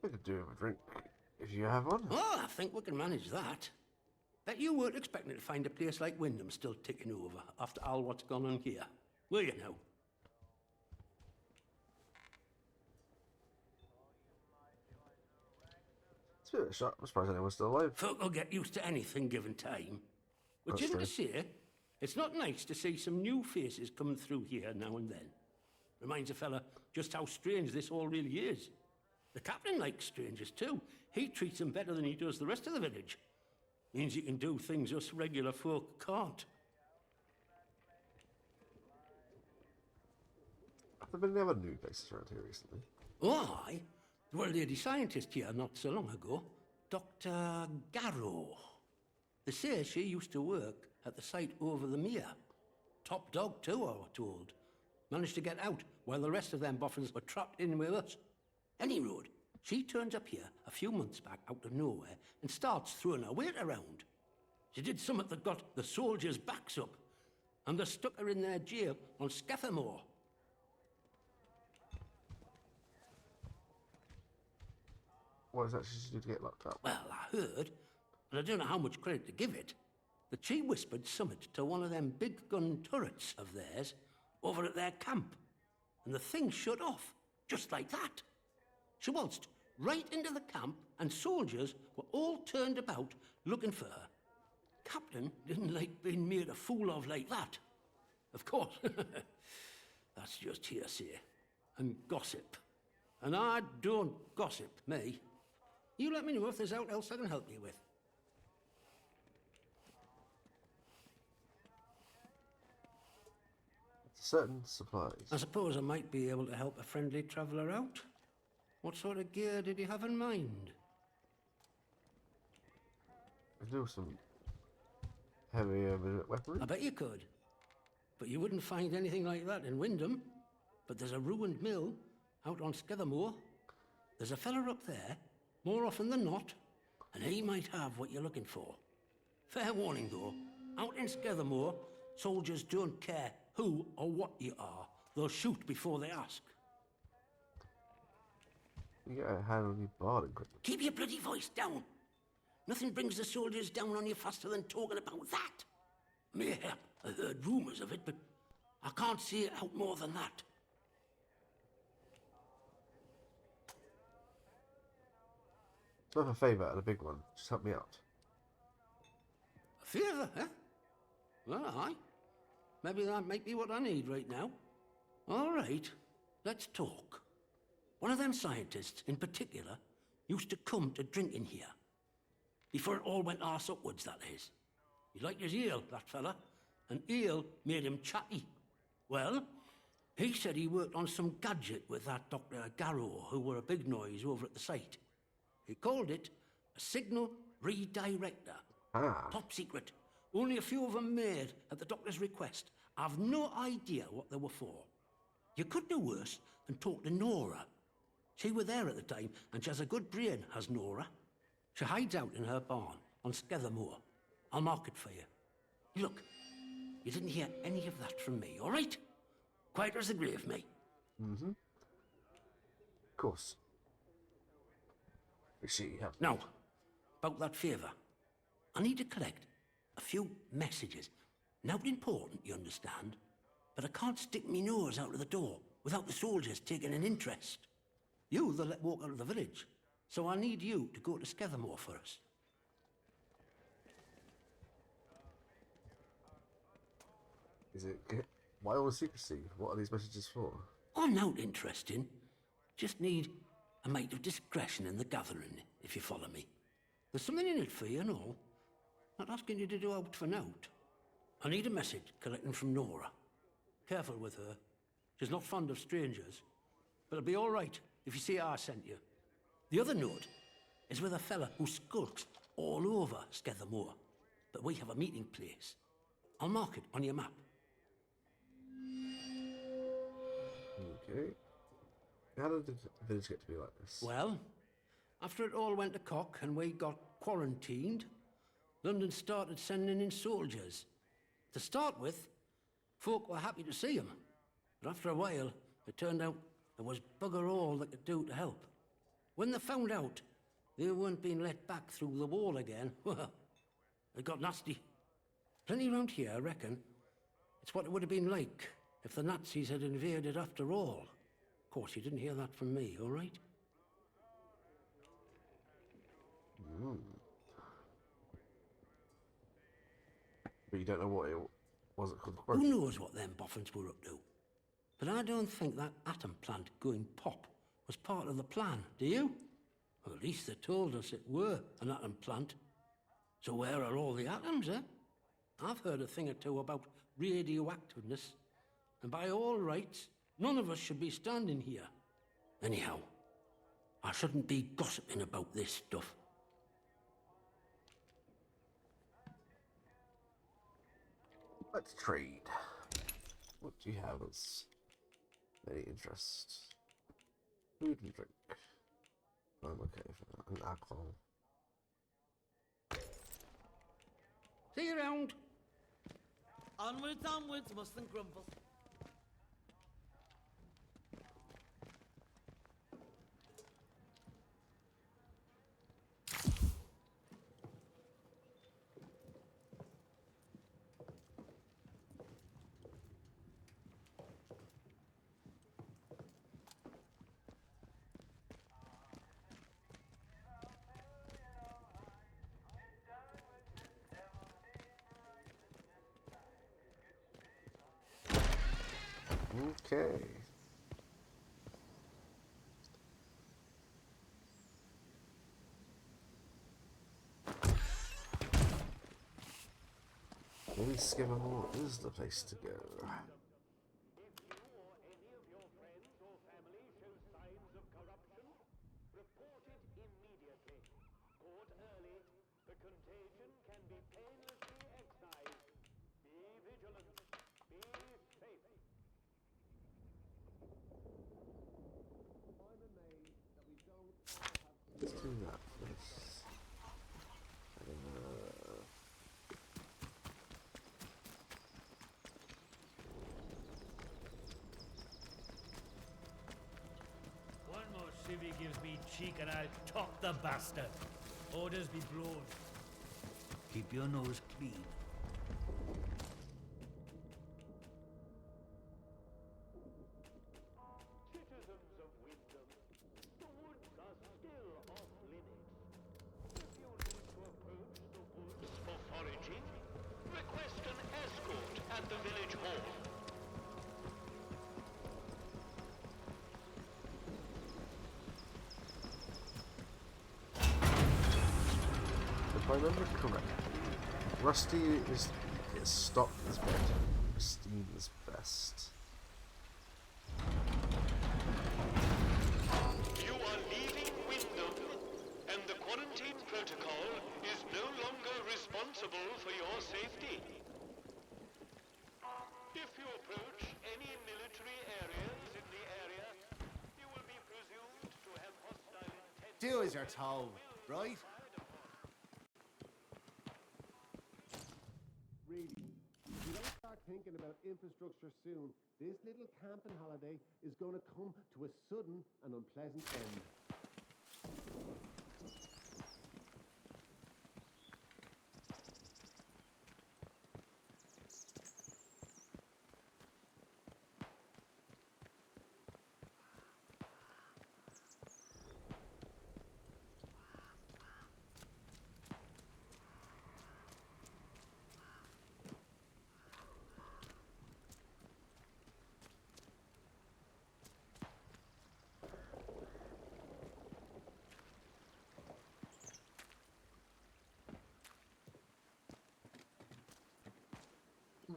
We could do a drink if you have one. Oh, I think we can manage that. Bet you weren't expecting to find a place like Wyndham still ticking over after all what's gone on here, were you now? It's a bit of a shock. I'm surprised anyone's still alive. Folk will get used to anything given time. Which isn't to say, it's not nice to see some new faces coming through here now and then. Reminds a fella just how strange this all really is. The captain likes strangers too. He treats them better than he does the rest of the village. Means he can do things us regular folk can't. Have there been any other new faces around here recently? Oh, aye. There were a lady scientist here not so long ago. Dr. Garrow. They say she used to work at the site over the mere. Top dog too, I was told. Managed to get out while the rest of them boffins were trapped in with us. Any road, she turns up here a few months back out of nowhere and starts throwing her weight around. She did something that got the soldiers' backs up, and they stuck her in their jail on Scafamore. What is that she did to get locked up? Well, I heard, and I don't know how much credit to give it, that she whispered something to one of them big gun turrets of theirs over at their camp, and the thing shut off, just like that. She waltzed right into the camp, and soldiers were all turned about looking for her. Captain didn't like being made a fool of like that. Of course, that's just hearsay and gossip. And I don't gossip, me. You let me know if there's aught else I can help you with. Certain supplies. I suppose I might be able to help a friendly traveller out. What sort of gear did you have in mind? I do some heavier weaponry. I bet you could. But you wouldn't find anything like that in Wyndham. But there's a ruined mill out on Scathamore. There's a fella up there, more often than not, and he might have what you're looking for. Fair warning, though. Out in Scathamore, soldiers don't care who or what you are. They'll shoot before they ask. You get a hand on your barding quickly. Keep your bloody voice down. Nothing brings the soldiers down on you faster than talking about that. Mayhap I heard rumours of it, but I can't see it out more than that. Do a favour, the big one. Just help me out. A favour, eh? Well, aye. Maybe that might be what I need right now. All right, let's talk. One of them scientists, in particular, used to come to drinking here. Before it all went arse upwards, that is. He liked his ale, that fella, and ale made him chatty. Well, he said he worked on some gadget with that Dr. Garrow, who were a big noise over at the site. He called it a signal redirector. Top secret. Only a few of them made at the doctor's request. I've no idea what they were for. You could do worse than talk to Nora. She were there at the time, and she has a good brain, has Nora. She hides out in her barn on Scathamore. I'll mark it for you. Look, you didn't hear any of that from me, all right? Quiet as the grave, mate. Mm-hmm. Of course. We see you have. Now, about that favour. I need to collect a few messages. Not important, you understand, but I can't stick me nose out of the door without the soldiers taking an interest. You, they'll let walk out of the village, so I need you to go to Scathamore for us. Is it... Why all the secrecy? What are these messages for? Oh, not interesting. Just need a mite of discretion in the gathering, if you follow me. There's something in it for you and all. Not asking you to do out for nout. I need a message collecting from Nora. Careful with her. She's not fond of strangers. But it'll be all right if you see I sent you. The other note is with a fella who skulks all over Scathamore. But we have a meeting place. I'll mark it on your map. Okay. How did the village get to be like this? Well, after it all went to cock and we got quarantined, London started sending in soldiers. To start with, folk were happy to see them. But after a while, it turned out there was bugger all they could do to help. When they found out they weren't being let back through the wall again, well, it got nasty. Plenty round here, I reckon. It's what it would have been like if the Nazis had invaded after all. Of course, you didn't hear that from me, all right? But you don't know what it was. Who knows what them boffins were up to? But I don't think that atom plant going pop was part of the plan, do you? Well, at least they told us it were an atom plant. So where are all the atoms, eh? I've heard a thing or two about radioactiveness, and by all rights, none of us should be standing here. Anyhow, I shouldn't be gossiping about this stuff. Let's trade. What do you have as any interest? Food and drink. I'm okay for that. And alcohol. See you around. Onwards, onwards, mustn't grumble. Okay. Maybe Scavenge is the place to go. Let's do that first. One more civvy gives me cheek and I'll top the bastard. Orders be blown. Keep your nose clean. Citizens of Wyndham, the woods are still off limits. If you need to approach the woods for foraging, request an escort at the village hall. If I remember correctly, Rusty is stock is better. Pristine is best. You are leaving Wyndham, and the quarantine protocol is no longer responsible for your safety. If you approach any military areas in the area, you will be presumed to have hostile intent. Do as you're told, right? Really, if you don't start thinking about infrastructure soon, this little camping holiday is going to come to a sudden and unpleasant end.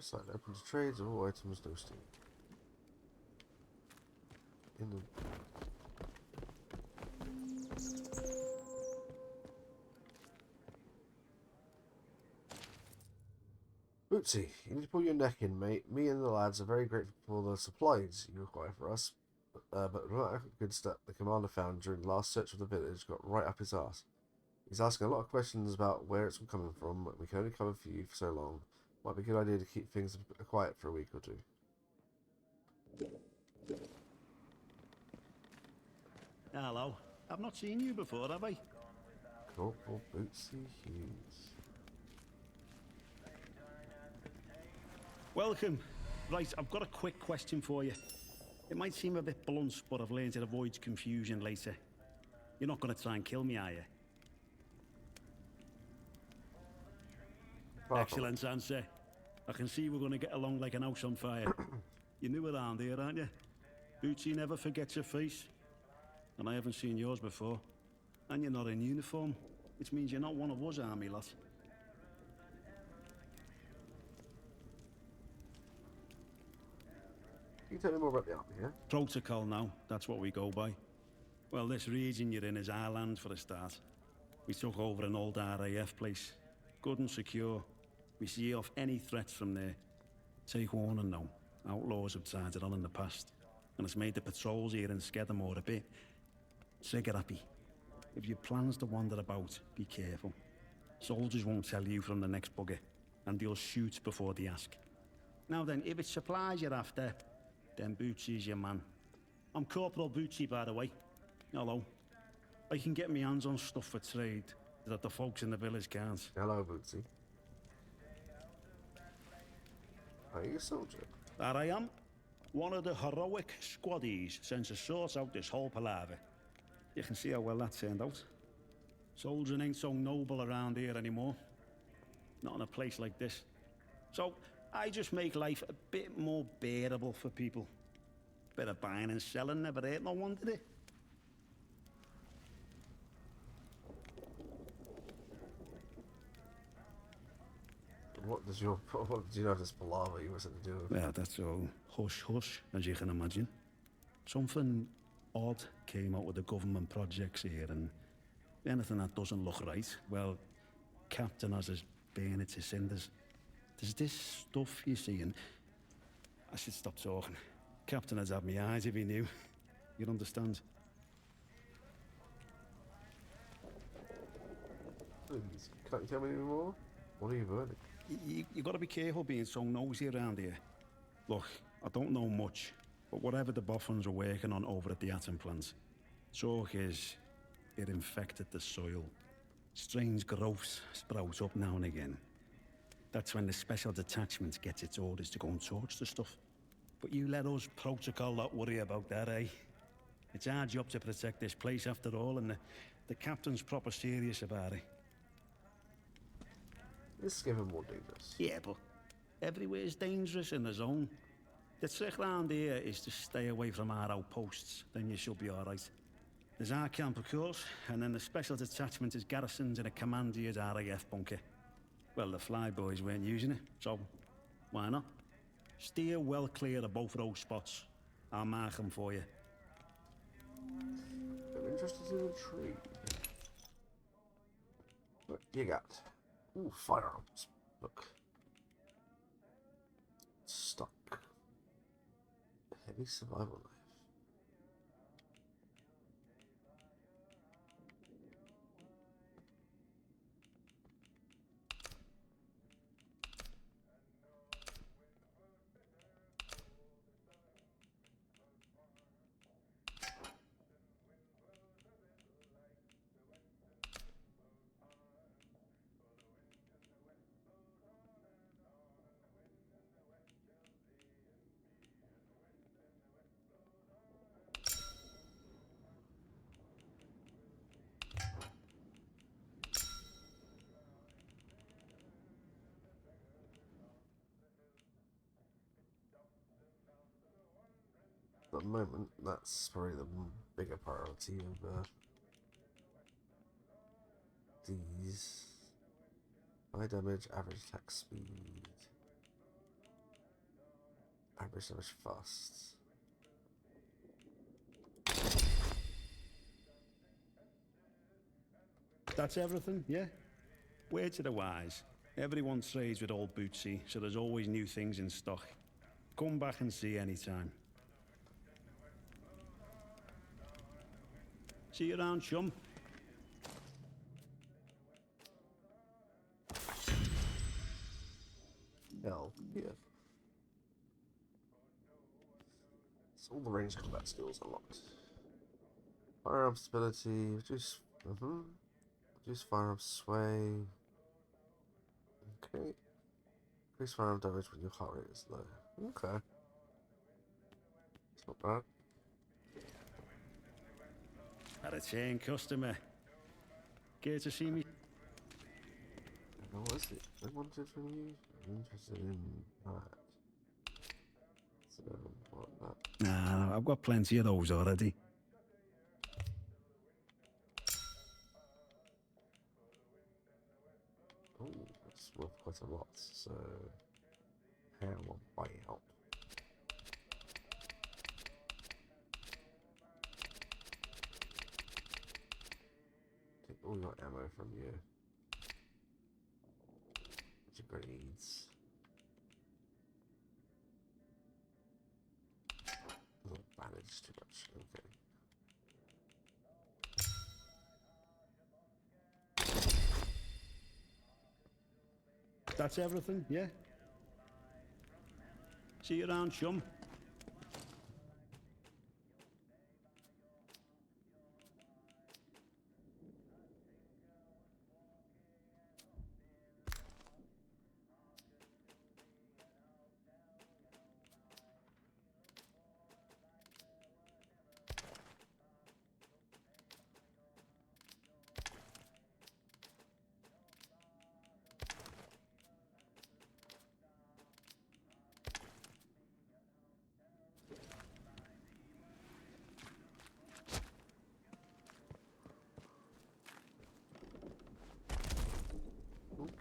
Side open to trades of all items no steam. In the Bootsy, you need to pull your neck in, mate. Me and the lads are very grateful for the supplies you require for us, but not a good step the commander found during the last search of the village got right up his arse. He's asking a lot of questions about where it's coming from, but we can only cover for you for so long. Might be a good idea to keep things quiet for a week or two. Hello. I've not seen you before, have I? Corporal Bootsy Hughes. Welcome. Right, I've got a quick question for you. It might seem a bit blunt, but I've learned it avoids confusion later. You're not going to try and kill me, are you? Excellent answer. I can see we're going to get along like an house on fire. You're new around here, aren't you? Bootsy never forgets your face. And I haven't seen yours before. And you're not in uniform, which means you're not one of us army lot. Can you tell me more about the army, yeah? Protocol now, that's what we go by. Well, this region you're in is our land for a start. We took over an old RAF place. Good and secure. We see off any threats from there. Take warning now. Outlaws have tried it on in the past, and it's made the patrols here in Skedamore a bit trigger-happy. If your plans to wander about, be careful. Soldiers won't tell you from the next bugger, and they'll shoot before they ask. Now then, if it's supplies you're after, then Bootsy's your man. I'm Corporal Bootsy, by the way. Hello. I can get my hands on stuff for trade that the folks in the village can't. Hello, Bootsy. Are you a soldier? That I am. One of the heroic squaddies sent to sort out this whole palaver. You can see how well that turned out. Soldiering ain't so noble around here anymore. Not in a place like this. So, I just make life a bit more bearable for people. Bit of buying and selling never hurt no one, did it? What do you know this palaver you were to do? Well, that's all hush-hush, as you can imagine. Something odd came out of the government projects here, and anything that doesn't look right, well, Captain has us burn it to cinders. There's this stuff you see, and I should stop talking. Captain has had me eyes if he knew. You'd understand. Please, can't you tell me any more? What are you burning? You gotta be careful being so nosy around here. Look, I don't know much, but whatever the boffins are working on over at the atom plant, talk is it infected the soil. Strange growths sprout up now and again. That's when the special detachment gets its orders to go and torch the stuff. But you let us protocol not worry about that, eh? It's our job to protect this place after all, and the captain's proper serious about it. This is getting more dangerous. Yeah, but everywhere's dangerous in the zone. The trick round here is to stay away from our outposts, then you should be alright. There's our camp, of course, and then the special detachment is garrisoned in a commander's RAF bunker. Well, the flyboys weren't using it, so why not? Steer well clear of both of those spots. I'll mark them for you. I'm interested in a tree. What you got? Ooh, firearms. Look. Stock. Heavy survival knife. At the moment, that's probably the bigger priority of these. High damage, average attack speed, average damage fast. That's everything, yeah? Word to the wise. Everyone trades with old Bootsy, so there's always new things in stock. Come back and see anytime. See you around, chum. Hell, yeah. So all the range combat skills unlocked. Firearm stability, reduce reduce firearm sway. Okay. Increase firearm damage when your heart rate is low. Okay. It's not bad. Had a chain customer. Care to see me? What is it? I wanted from you. I'm interested in that. So, what that? Nah, I've got plenty of those already. Oh, that's worth quite a lot. So, how will buy out? Take all your ammo from you. Your grenades. it's too much. Okay. That's everything, yeah? See you around, chum.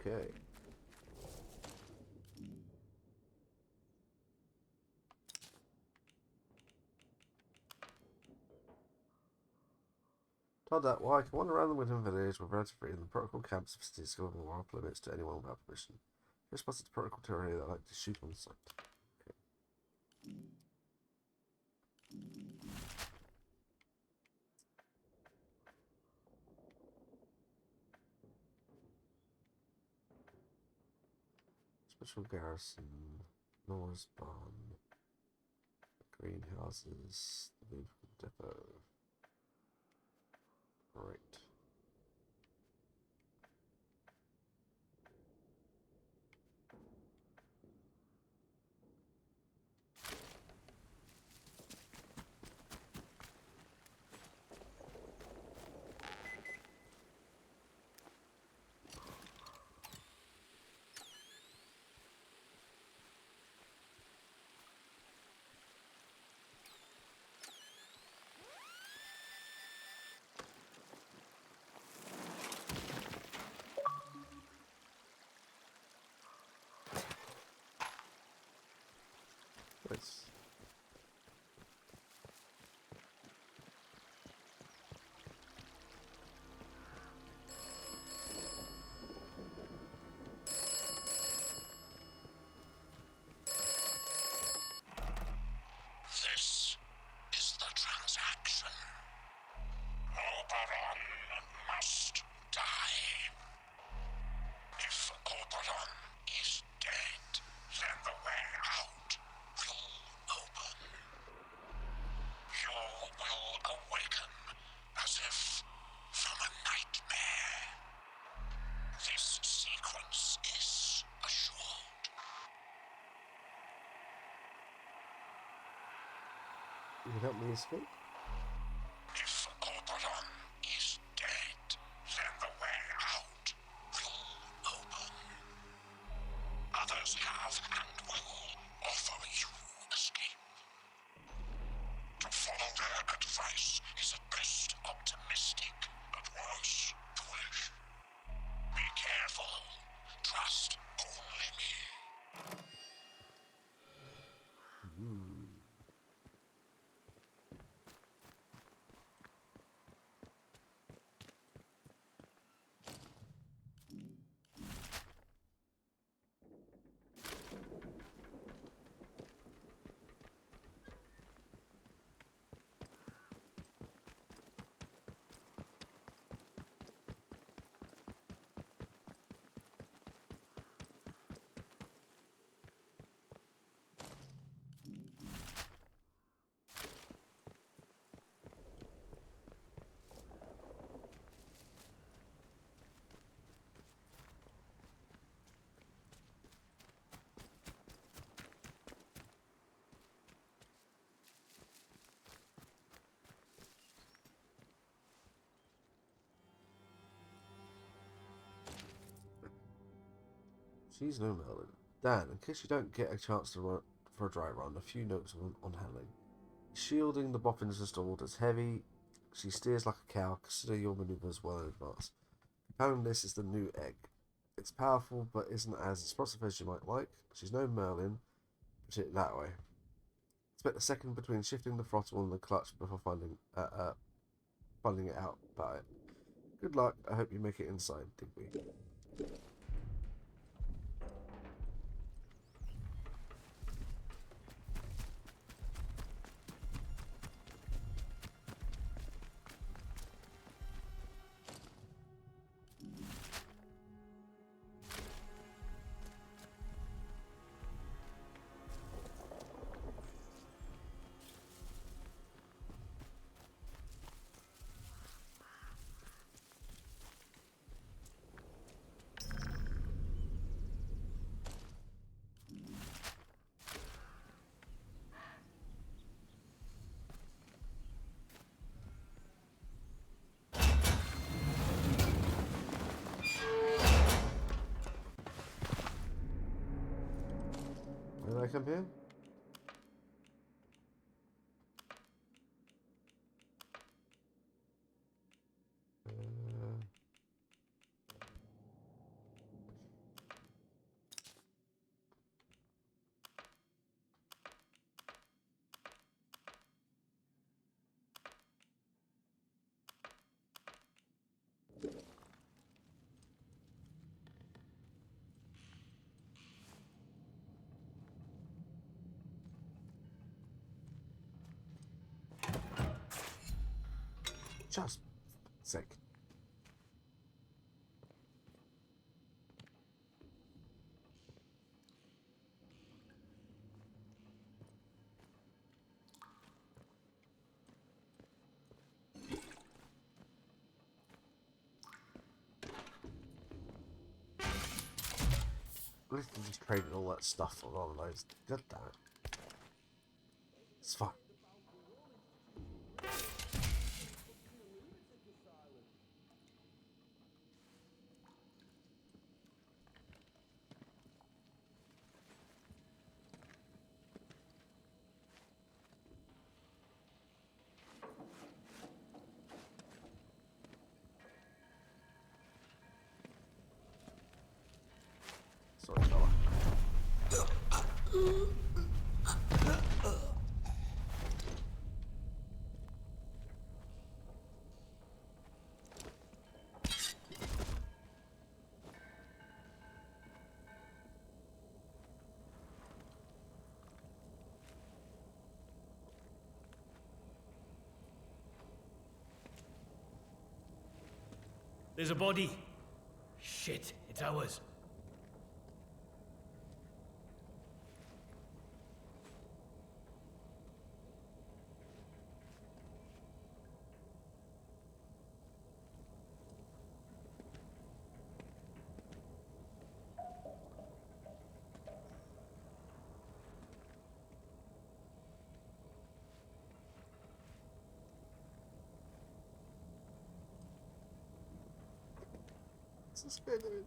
Okay. Told that why I can wander around the Windham village with relative freedom. The protocol camps have discovered off limits to anyone without permission. Just spotted the protocol territory that like to shoot on sight. Okay. Special garrison, Norris Barn, greenhouses, the depot. Right. Nice. This is the transaction. Oberon must die. If Oberon is dead, then the way out will open. You will awaken as if from a nightmare. This sequence is assured. You can help me escape? If Oberon is dead, then the way out will open. Others have and will offer you escape. To follow their advice is at best optimistic, at worst foolish. Be careful. Trust only me. She's no Merlin. Dan, in case you don't get a chance to run for a dry run, a few notes on handling. Shielding the boffin is installed. It's heavy. She steers like a cow. Consider your maneuvers well in advance. Compounding this is the new egg. It's powerful, but isn't as explosive as you might like. She's no Merlin. Put it that way. Expect a second between shifting the throttle and the clutch before finding it out about it. Good luck. I hope you make it inside, Digby. time here. Just sick. At least I just traded all that stuff for all of those. God damn it. It's fine. Sorry, fella. There's a body. Shit, it's ours. Suspended.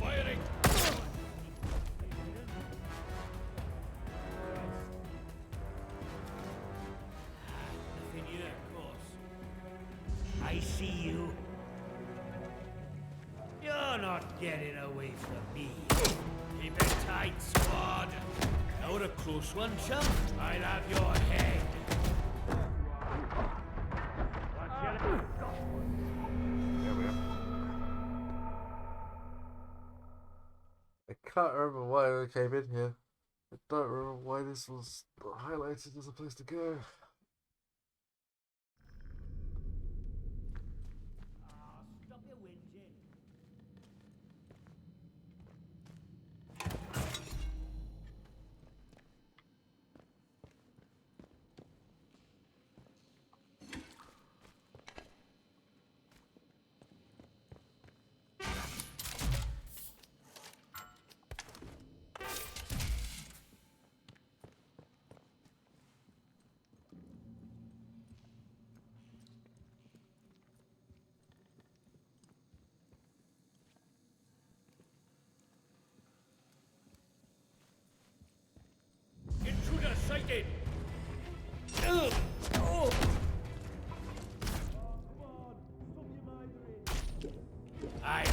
Firing! Nothing here, of course. I see you. You're not getting away from me. Keep it tight, squad. Now a close one, chum. I'll have your head. There we are. I can't remember why I came in here. I don't remember why this was highlighted as a place to go. Stop your whinging. Intruder sighted! Oh. I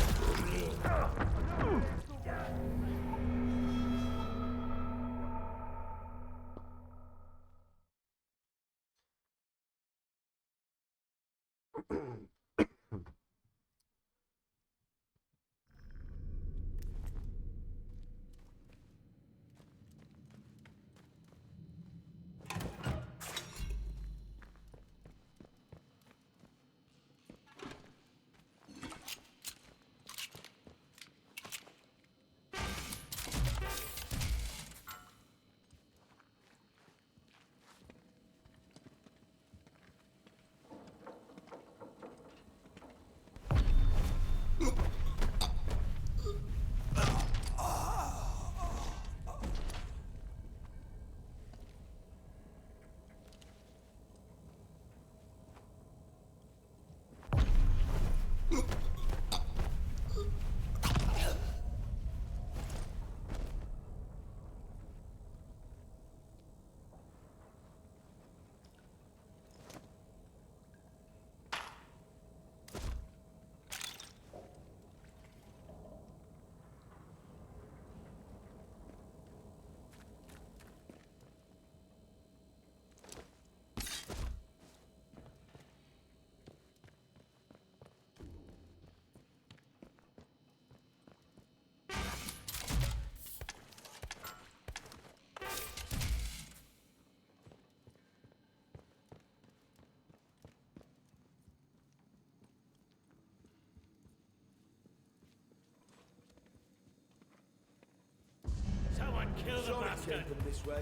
Kill the Sorry, bastard. take them this way.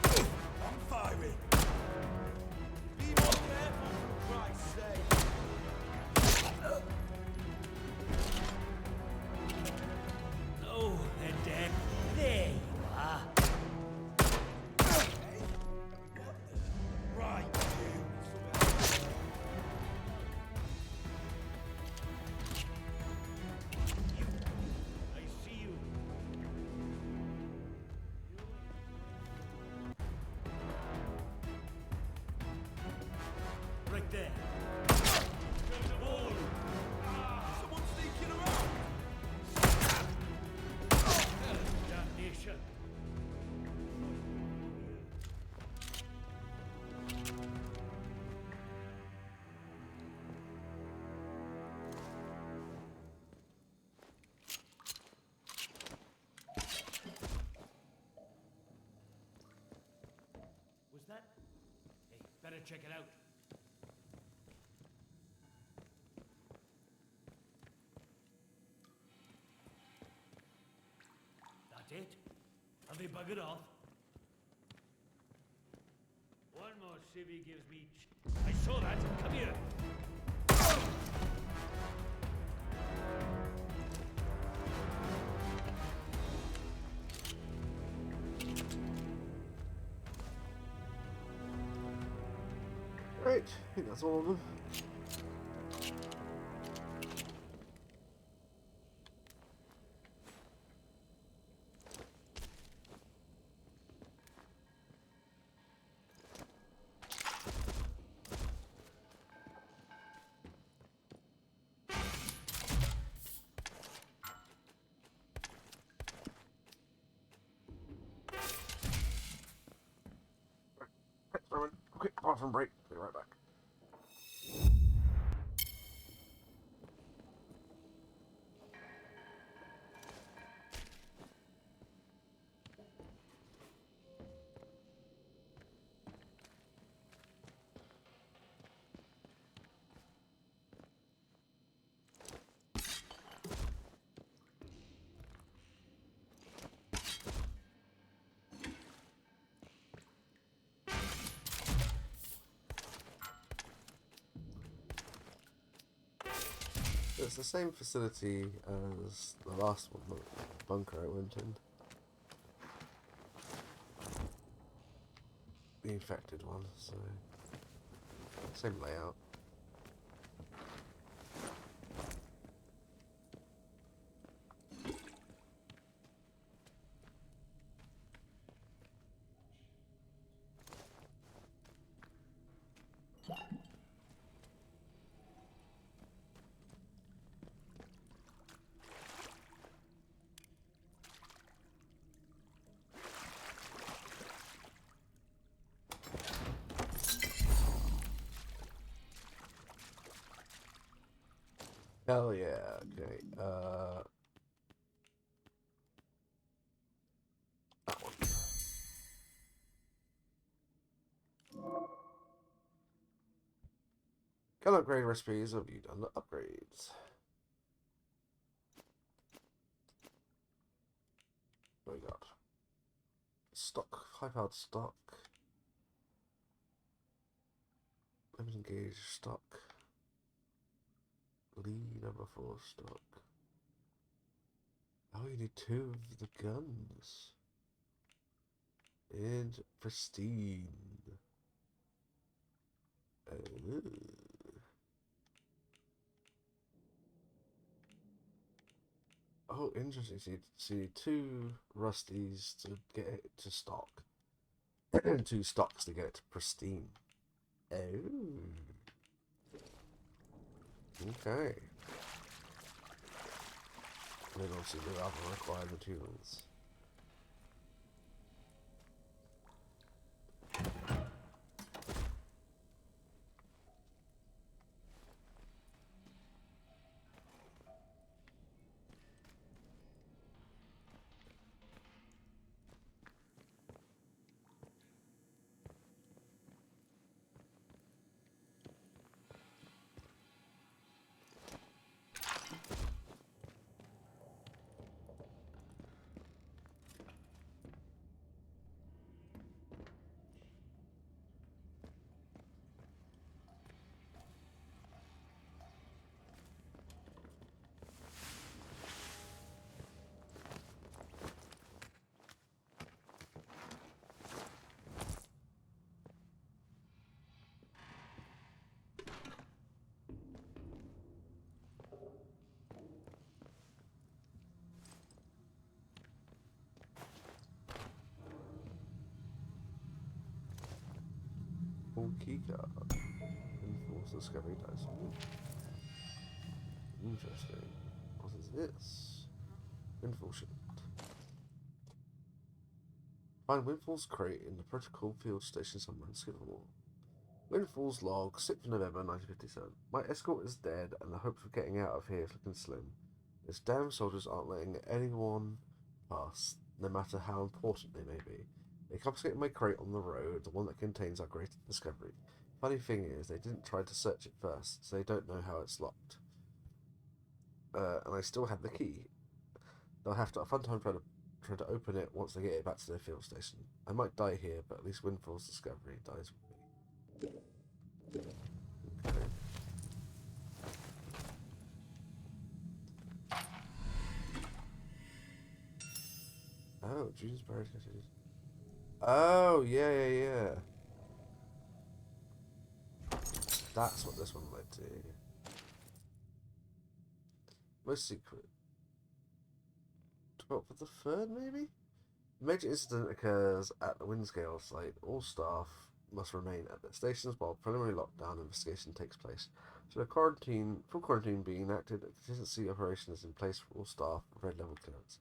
I'm firing. Be more careful, for Christ's sake. Oh, they're dead. There you are. Right, I see you. Right there. Someone sneaking around. Damnation. Was that? Hey, better check it out. That it? Have they buggered off? One more civvy gives me... I saw that. Come here. Right, I think that's all of them. Quick bathroom break. Be right back. It's the same facility as the last one, the bunker I went in. The infected one, so same layout. Hell yeah, okay. That one. Can upgrade recipes. Have you done the upgrades? What we got? Stock, high powered stock. Limited gauge stock. Lee number 4 stock. Oh, you need 2 of the guns. And pristine. Oh, interesting. So you need 2 rusties to get it to stock. 2 stocks to get it to pristine. Oh. Okay. And then obviously the other required materials. Windfall keycard. Windfall's discovery dice. Interesting. What is this? Windfall shield. Find Windfall's crate in the protocol field station somewhere in Skivamore. Windfall's log, 6th of November 1957. My escort is dead and the hopes of getting out of here is looking slim. These damn soldiers aren't letting anyone pass, no matter how important they may be. They confiscated my crate on the road, the one that contains our greatest discovery. Funny thing is, they didn't try to search it first, so they don't know how it's locked. And I still have the key. They'll have a fun time trying to open it once they get it back to their field station. I might die here, but at least Windfall's discovery dies with me. Okay. Oh, June's Barrett. Oh, yeah. That's what this one led to. Most secret. 12th of the 3rd, maybe? A major incident occurs at the Windscale site. All staff must remain at their stations while preliminary lockdown investigation takes place. So the full quarantine being enacted, a contingency operation is in place for all staff with red level clearance.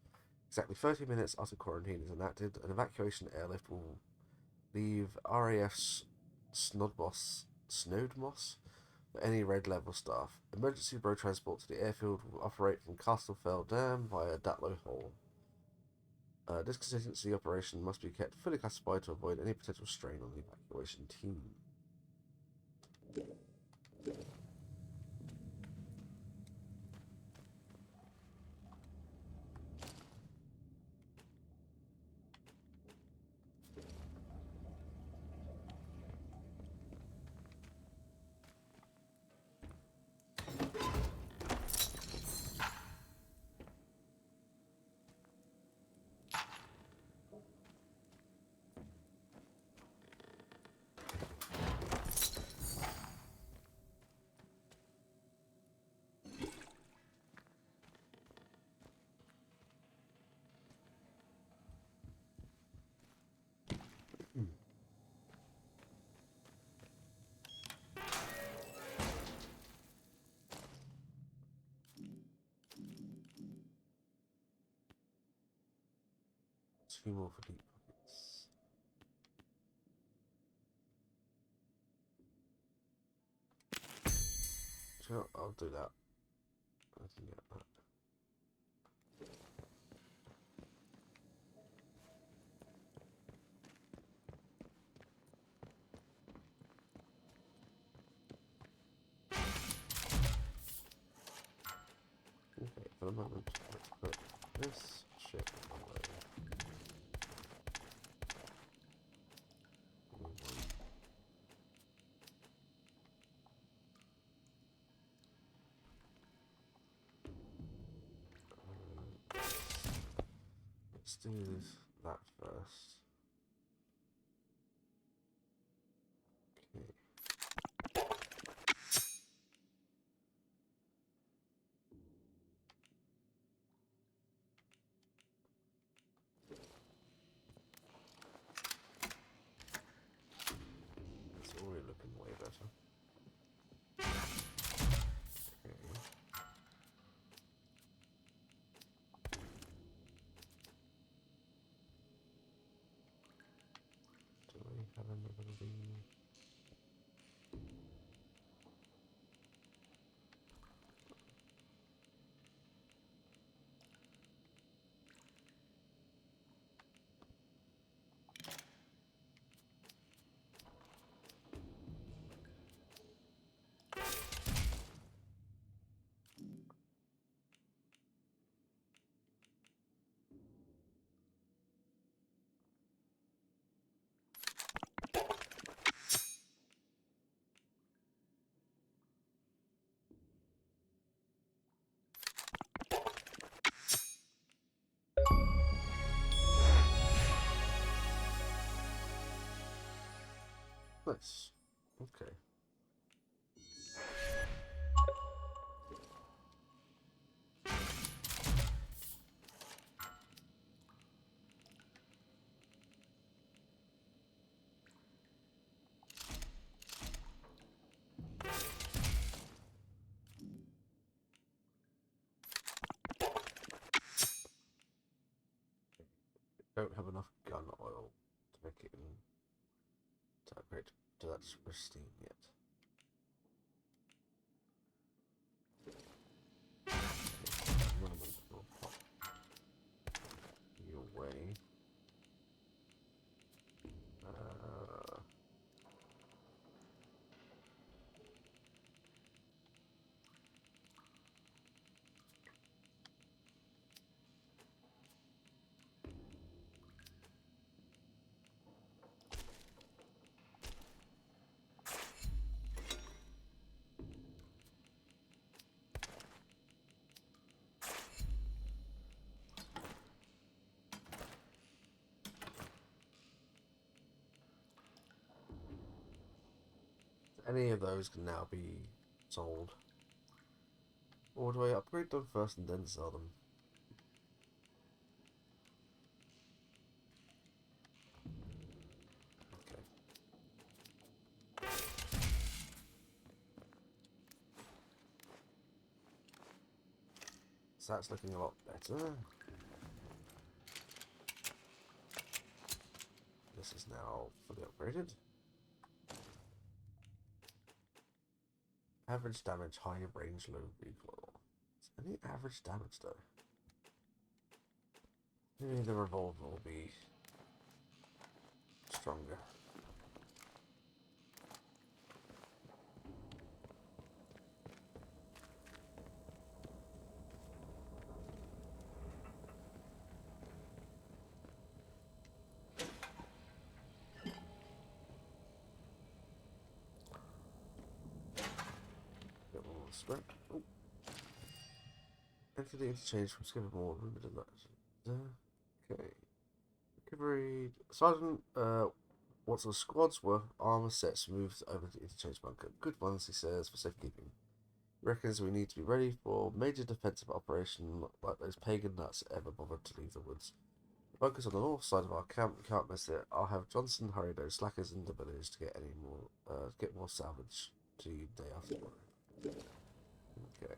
Exactly 30 minutes after quarantine is enacted, an evacuation airlift will leave RAF's Snodmoss for any red level staff. Emergency road transport to the airfield will operate from Castlefell Dam via Datlow Hall. This contingency operation must be kept fully classified to avoid any potential strain on the evacuation team. Two more for deep pockets. Sure, I'll do that. I can get that. Okay, for the moment, let's put this ship away. Let's do that first. Okay. It's already looking way better. Okay. Do we have another thing? Nice. Okay. Don't have enough gun oil to make it to upgrade to that pristine yet. Your way. Any of those can now be sold. Or do I upgrade them first and then sell them? Okay. So that's looking a lot better. This is now fully upgraded. Average damage, high range, low recoil. Is any average damage though? Maybe the revolver will be stronger. Scrap. Oh. Enter the interchange from Scavenge more limited that. Okay. Recovery. Sergeant wants a squad's worth of armor sets moved over to the interchange bunker. Good ones, he says, for safekeeping. He reckons we need to be ready for major defensive operation like those pagan nuts ever bothered to leave the woods. The bunker's on the north side of our camp. We can't miss it. I'll have Johnson hurry those slackers in the village to get more salvage to you day after tomorrow. Okay.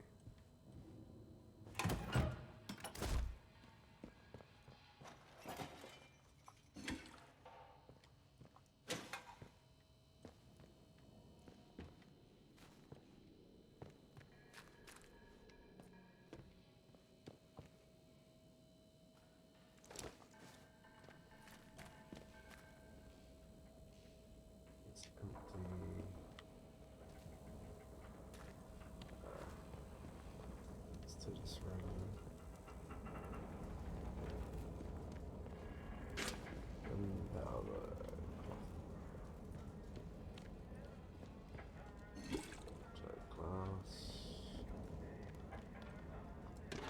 It's empty. Let's do this right now.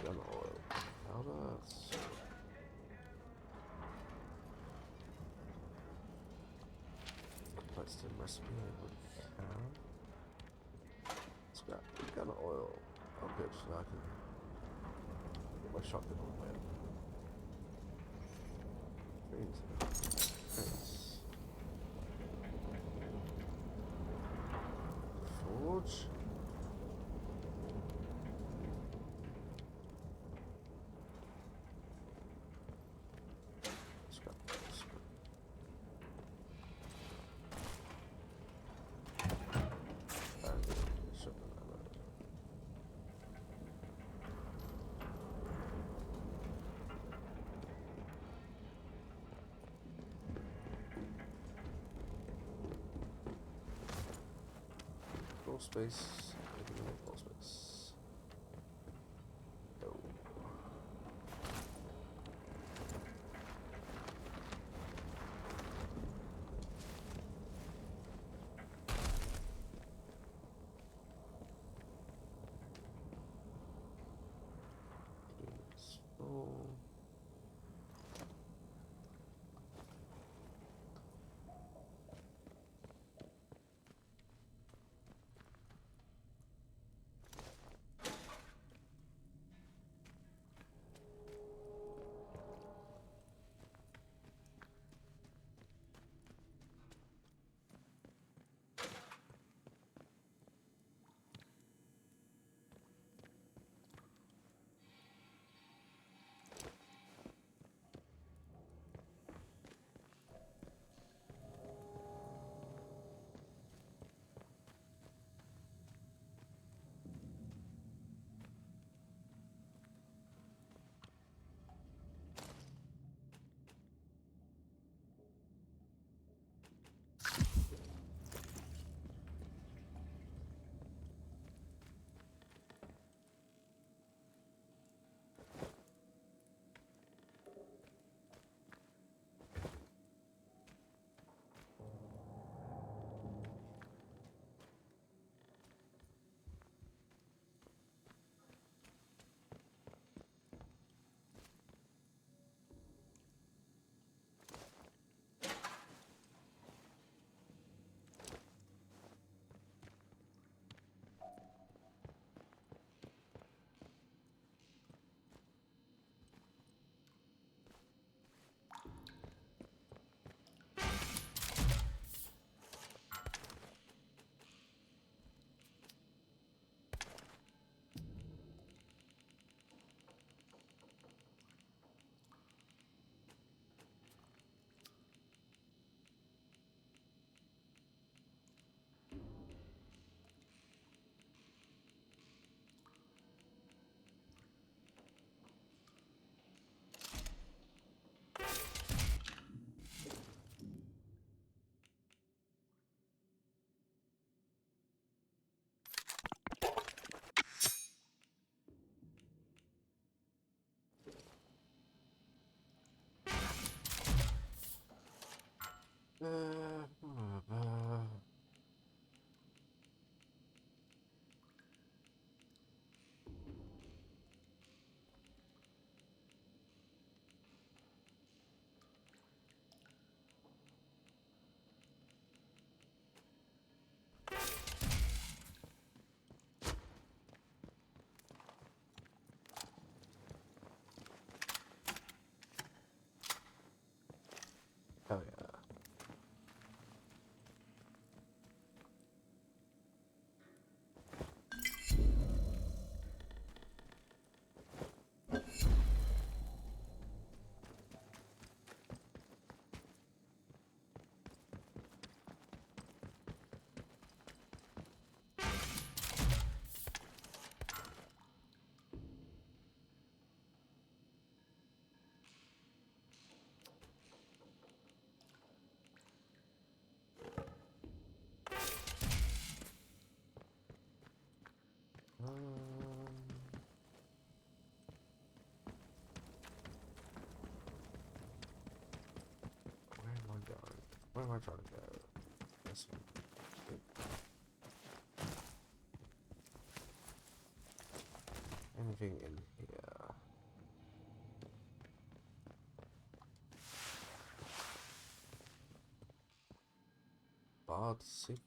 Gun oil powder. Complex the recipe with cow. Scrap gun oil. Oh good, now I can get my shotgun on the way up. Thanks. Forge. Space, floor space. Oh. It's full. Where am I trying to go? This one. Anything in here? Bard City.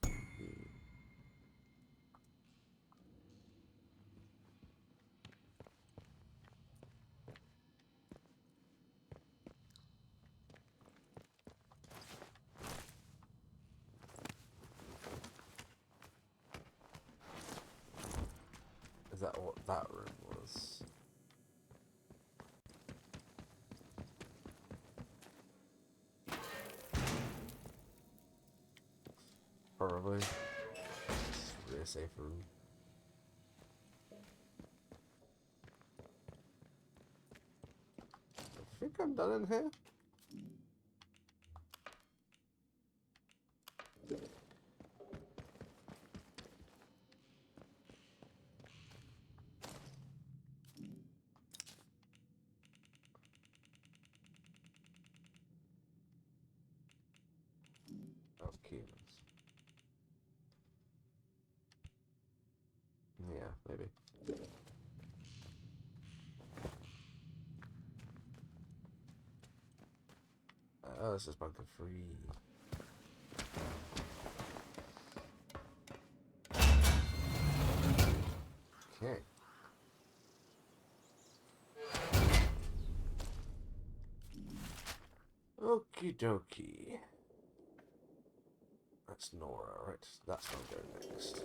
Is that what that room was? Probably. It's really a safe room. I think I'm done in here. Okay. Yeah, maybe. Oh, this is bunker 3. Okay. Okie dokie. That's Nora, right? That's where I'm going next.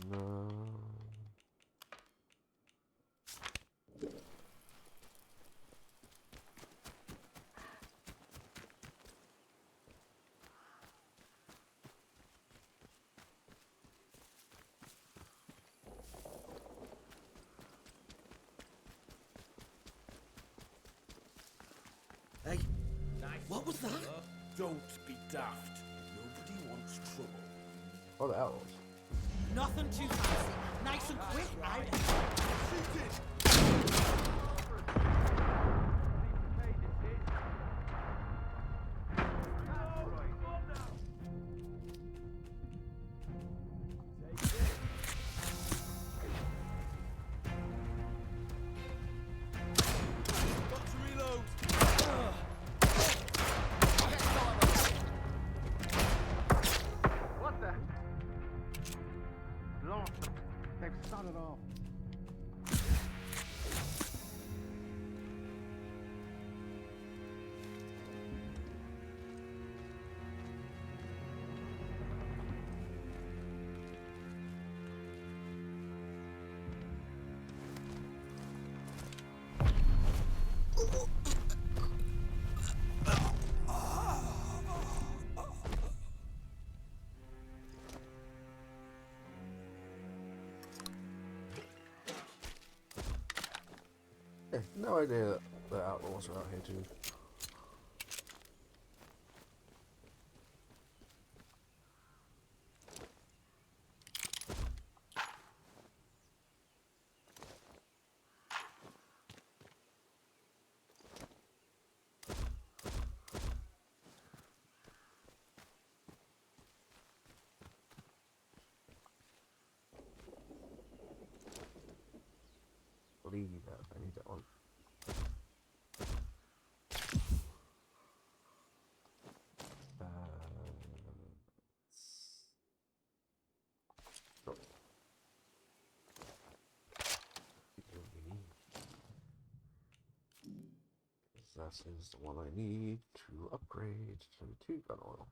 No. Hey, what was that? Don't be daft. Nobody wants trouble. What the hell? Nothing too fancy. Nice and quick, out. They've started off. No idea that the outlaws are out here too. Leave that. I need that one. versus the one I need to upgrade to 2 gun oil.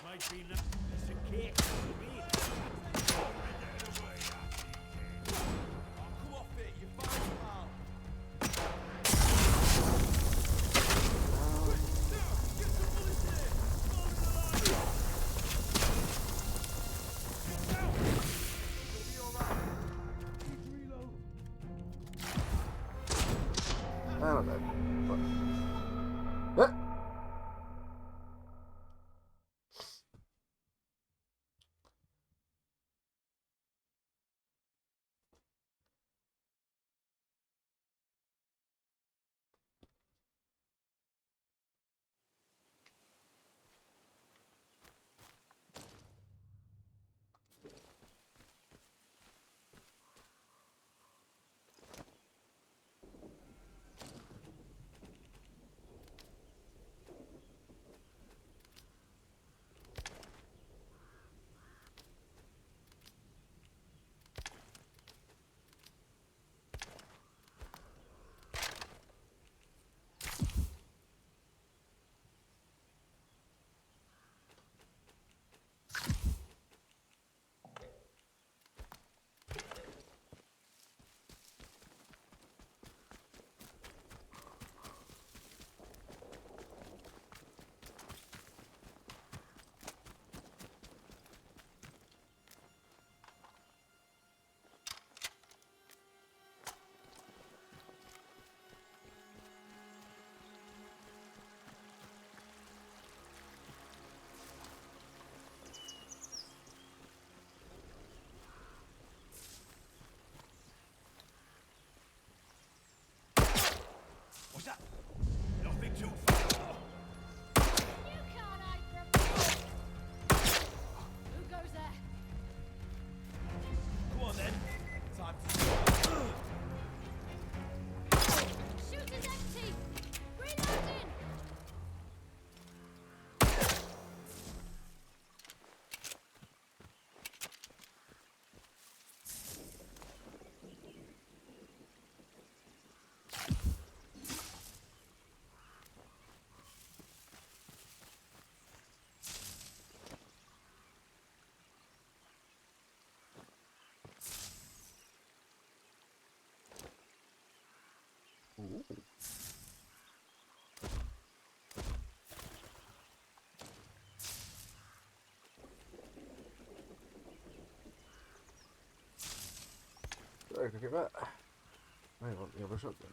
Might be nice as a cake for me. Come off it, you're fine, pal. Get some bullets here! Get down! You'll be alright. Need to reload. I don't know. But... Was that? Nothing too far. You can't hide from me. Who goes there? Come on then. Time to Shoot is empty. Reloading. Ooh. Sorry, look at that. I want the other shotgun.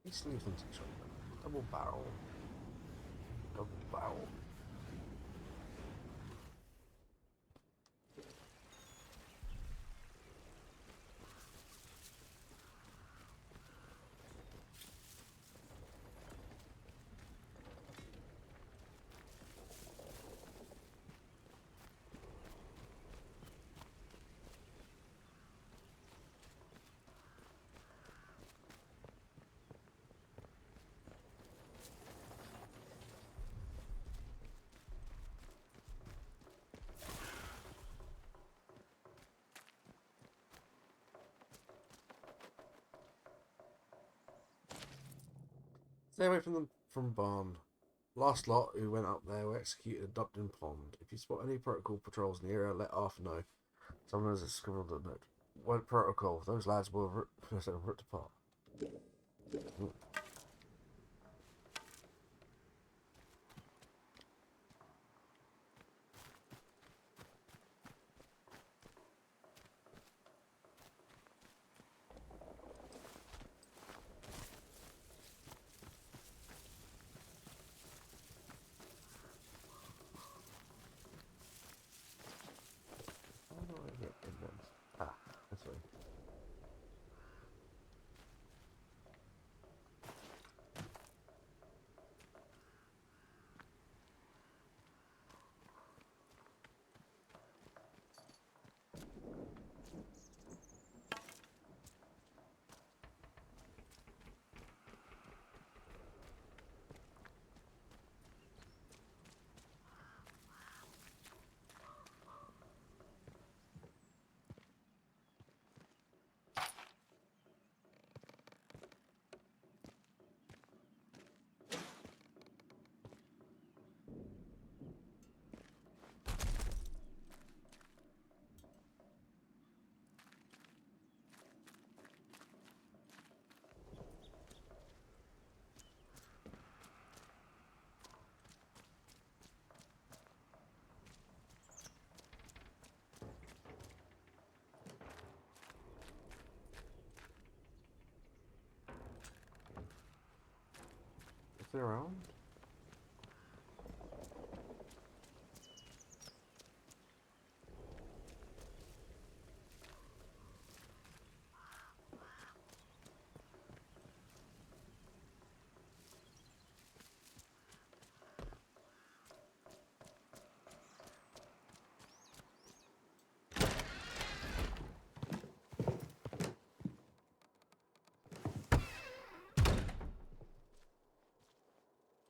Let's leave them to each other. Double barrel. Double barrel. Stay away from them from barn. Last lot who went up there were executed at Dupton Pond. If you spot any protocol patrols in the area, let Arthur know. Someone has scribbled a note. What protocol? Those lads were ripped apart. That's right. Is they around?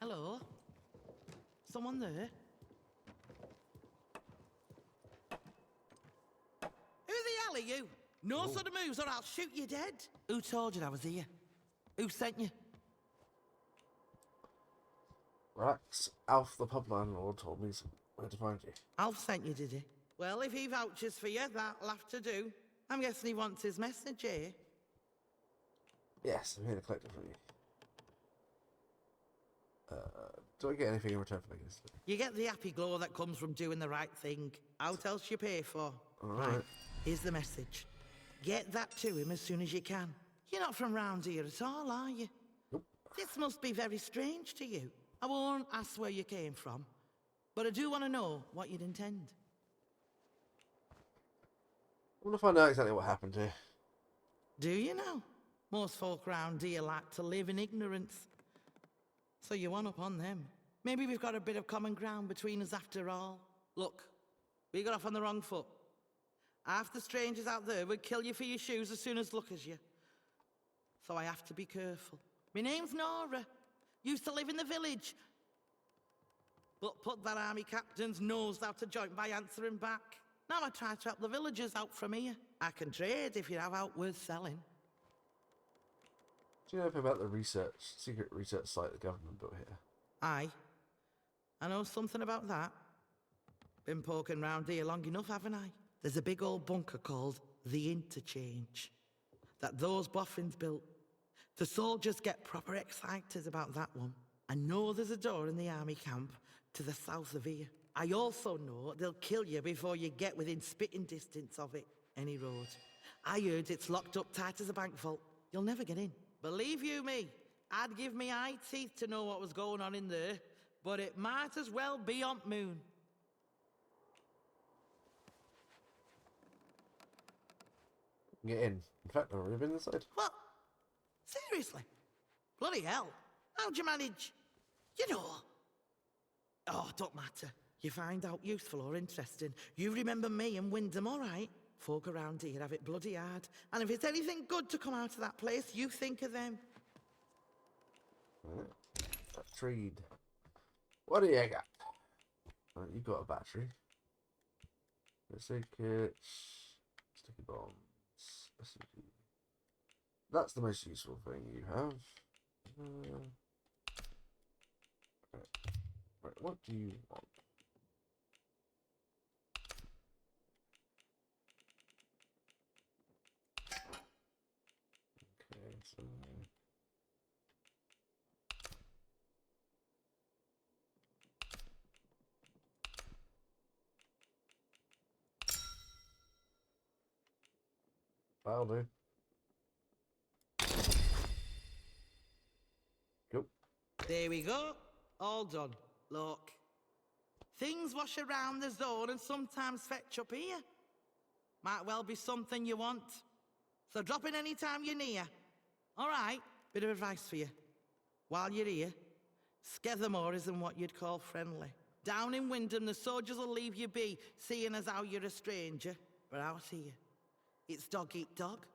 Hello? Someone there? Who the hell are you? No sort of moves or I'll shoot you dead. Who told you I was here? Who sent you? Relax. Alf, the pub landlord, told me where to find you. Alf sent you, did he? Well, if he vouches for you, that'll have to do. I'm guessing he wants his message, eh? Yes, I'm here to collect it from you. Do I get anything in return for this? You get the happy glow that comes from doing the right thing. How else you pay for? Alright. Here's the message. Get that to him as soon as you can. You're not from round here at all, are you? Nope. This must be very strange to you. I won't ask where you came from, but I do want to know what you'd intend. I want to find out exactly what happened here. Do you know? Most folk round here like to live in ignorance. So you one up on them. Maybe we've got a bit of common ground between us after all. Look, we got off on the wrong foot. Half the strangers out there would kill you for your shoes as soon as look as you. So I have to be careful. My name's Nora. Used to live in the village. But put that army captain's nose out of joint by answering back. Now I try to help the villagers out from here. I can trade if you have out worth selling. Do you know anything about the secret research site the government built here? Aye. I know something about that. Been poking round here long enough, haven't I? There's a big old bunker called the Interchange that those boffins built. The soldiers get proper excited about that one. I know there's a door in the army camp to the south of here. I also know they'll kill you before you get within spitting distance of it. Any road. I heard it's locked up tight as a bank vault. You'll never get in. Believe you me, I'd give me eye teeth to know what was going on in there, but it might as well be on moon. Get in. In fact, I've already been inside. What? Seriously? Bloody hell. How'd you manage? You know. Oh, don't matter. You find out useful or interesting. You remember me and Wyndham, all right? Folk around here have it bloody hard. And if it's anything good to come out of that place, you think of them. Battery. What do you got? You got a battery. Kits. Sticky bombs. SMG. That's the most useful thing you have. Right, what do you want? Okay, so that'll do. Go. There we go. All done. Look. Things wash around the zone and sometimes fetch up here. Might well be something you want. So drop in any time you're near. All right, bit of advice for you. While you're here, Scathamore isn't what you'd call friendly. Down in Wyndham, the soldiers will leave you be, seeing as how you're a stranger. But out here, it's dog eat dog.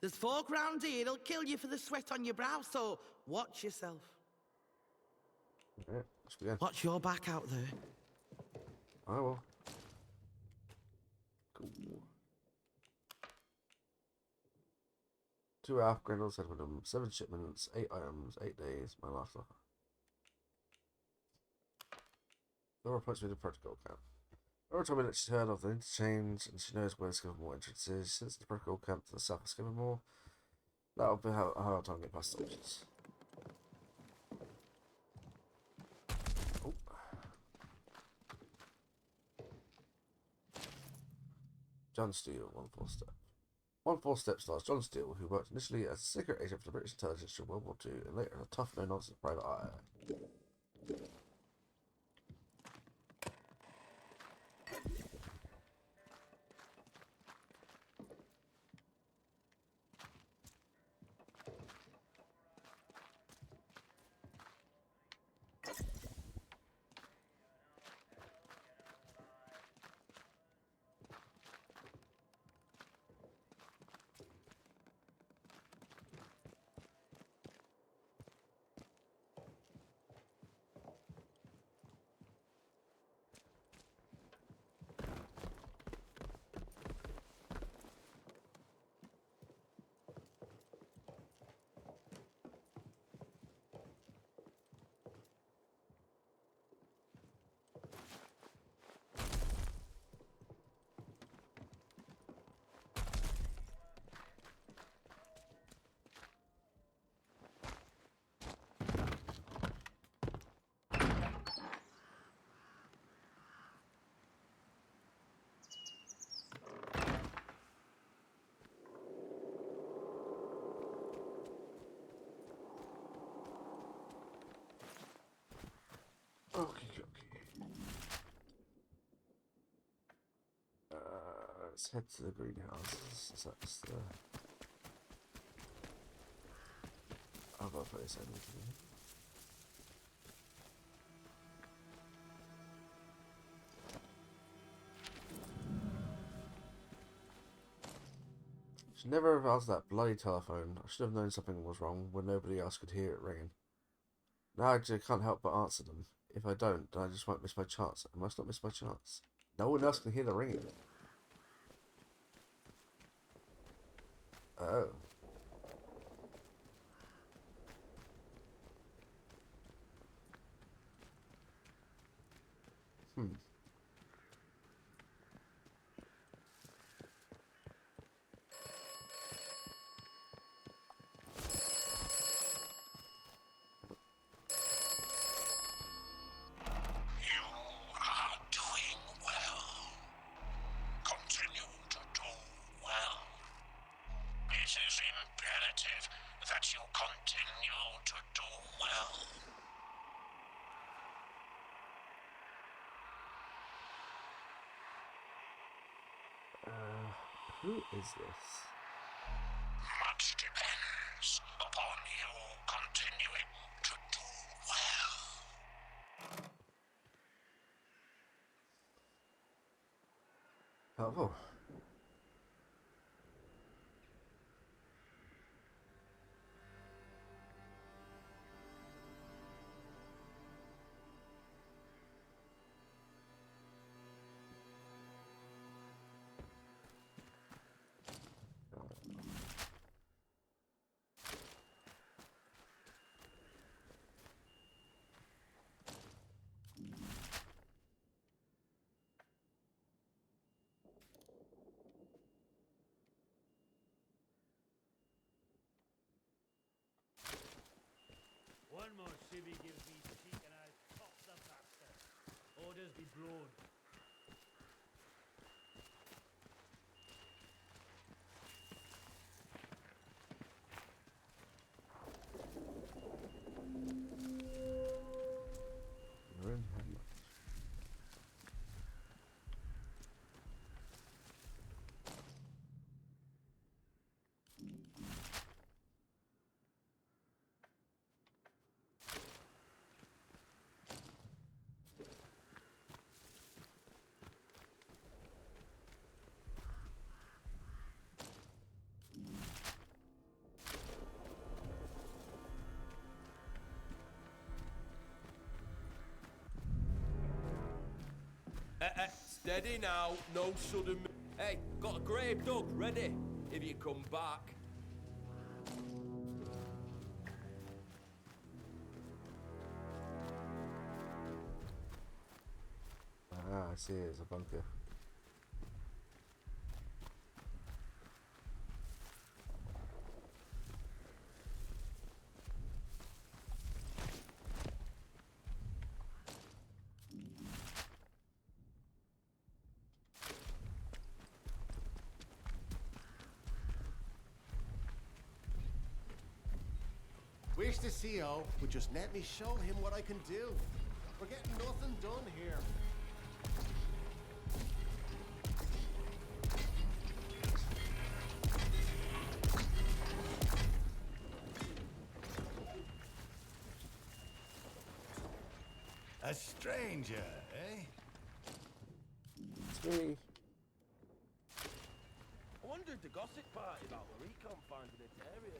There's folk round here that'll kill you for the sweat on your brow, so watch yourself. Alright, let's begin. Watch your back out there. I will. Cool. 2 half Grendel said with them, 7 shipments, 8 items, 8 days, my last offer. Laura points me to the protocol camp. Laura told me that she's heard of the interchange and she knows where Scavenge entrance is. Since the protocol camp to the south of Scavenge, that'll be how I'll try and get past soldiers. Oh. John Steele, 1-4 step. 1-4 step stars John Steele, who worked initially as a secret agent for the British intelligence during World War II and later as a tough, no-nonsense private eye. Okay. Let's head to the greenhouses. So that's the other place I need to be. Should never have answered that bloody telephone. I should have known something was wrong when nobody else could hear it ringing. Now I just can't help but answer them. If I don't, then I just won't miss my chance. I must not miss my chance. No one else can hear the ringing. Oh. It is imperative that you continue to Who is this? Much depends upon you continuing to do well. Oh. One more civvy gives me cheek and I'll pop the bastard. Orders be blown. You're in heaven. Steady now, no sudden. Hey, got a grave dug ready if you come back. Ah, I see. It's a bunker. Wish the CEO would just let me show him what I can do. We're getting nothing done here. A stranger, eh? It's me. I wondered the gossip party about the recon finding its area.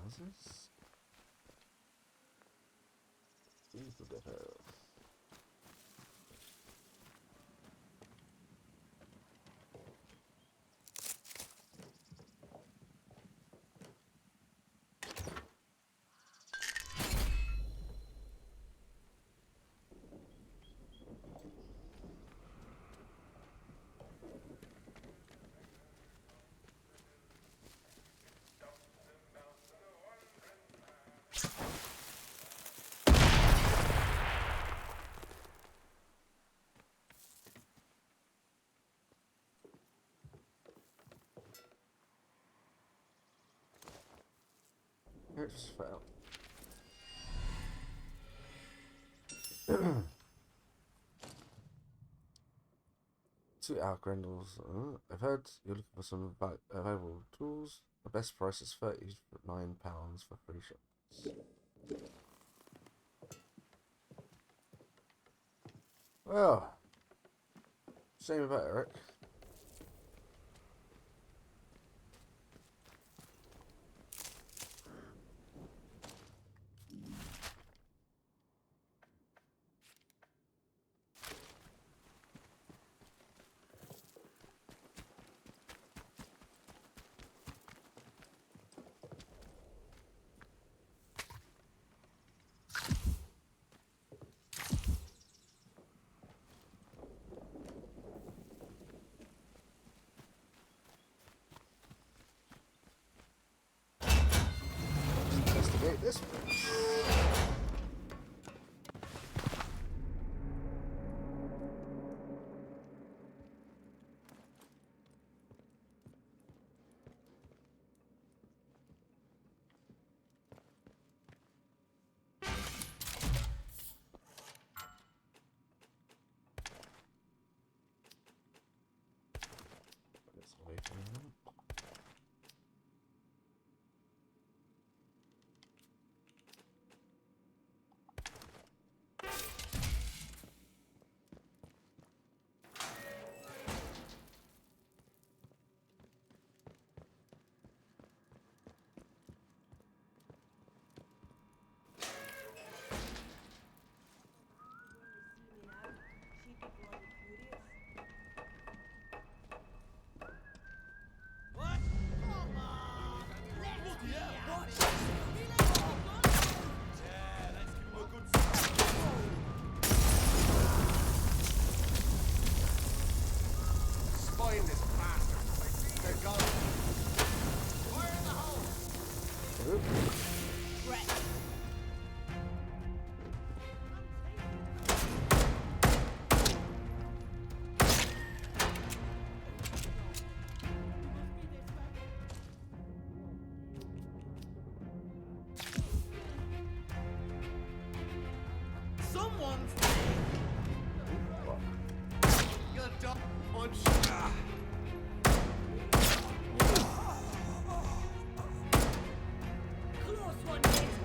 Houses? Into the hell. It just fell. Two Grendels. I've heard you're looking for some available tools. The best price is £39 for 3 shots. Well, shame about Eric. Someone's You're done. Close one, mate.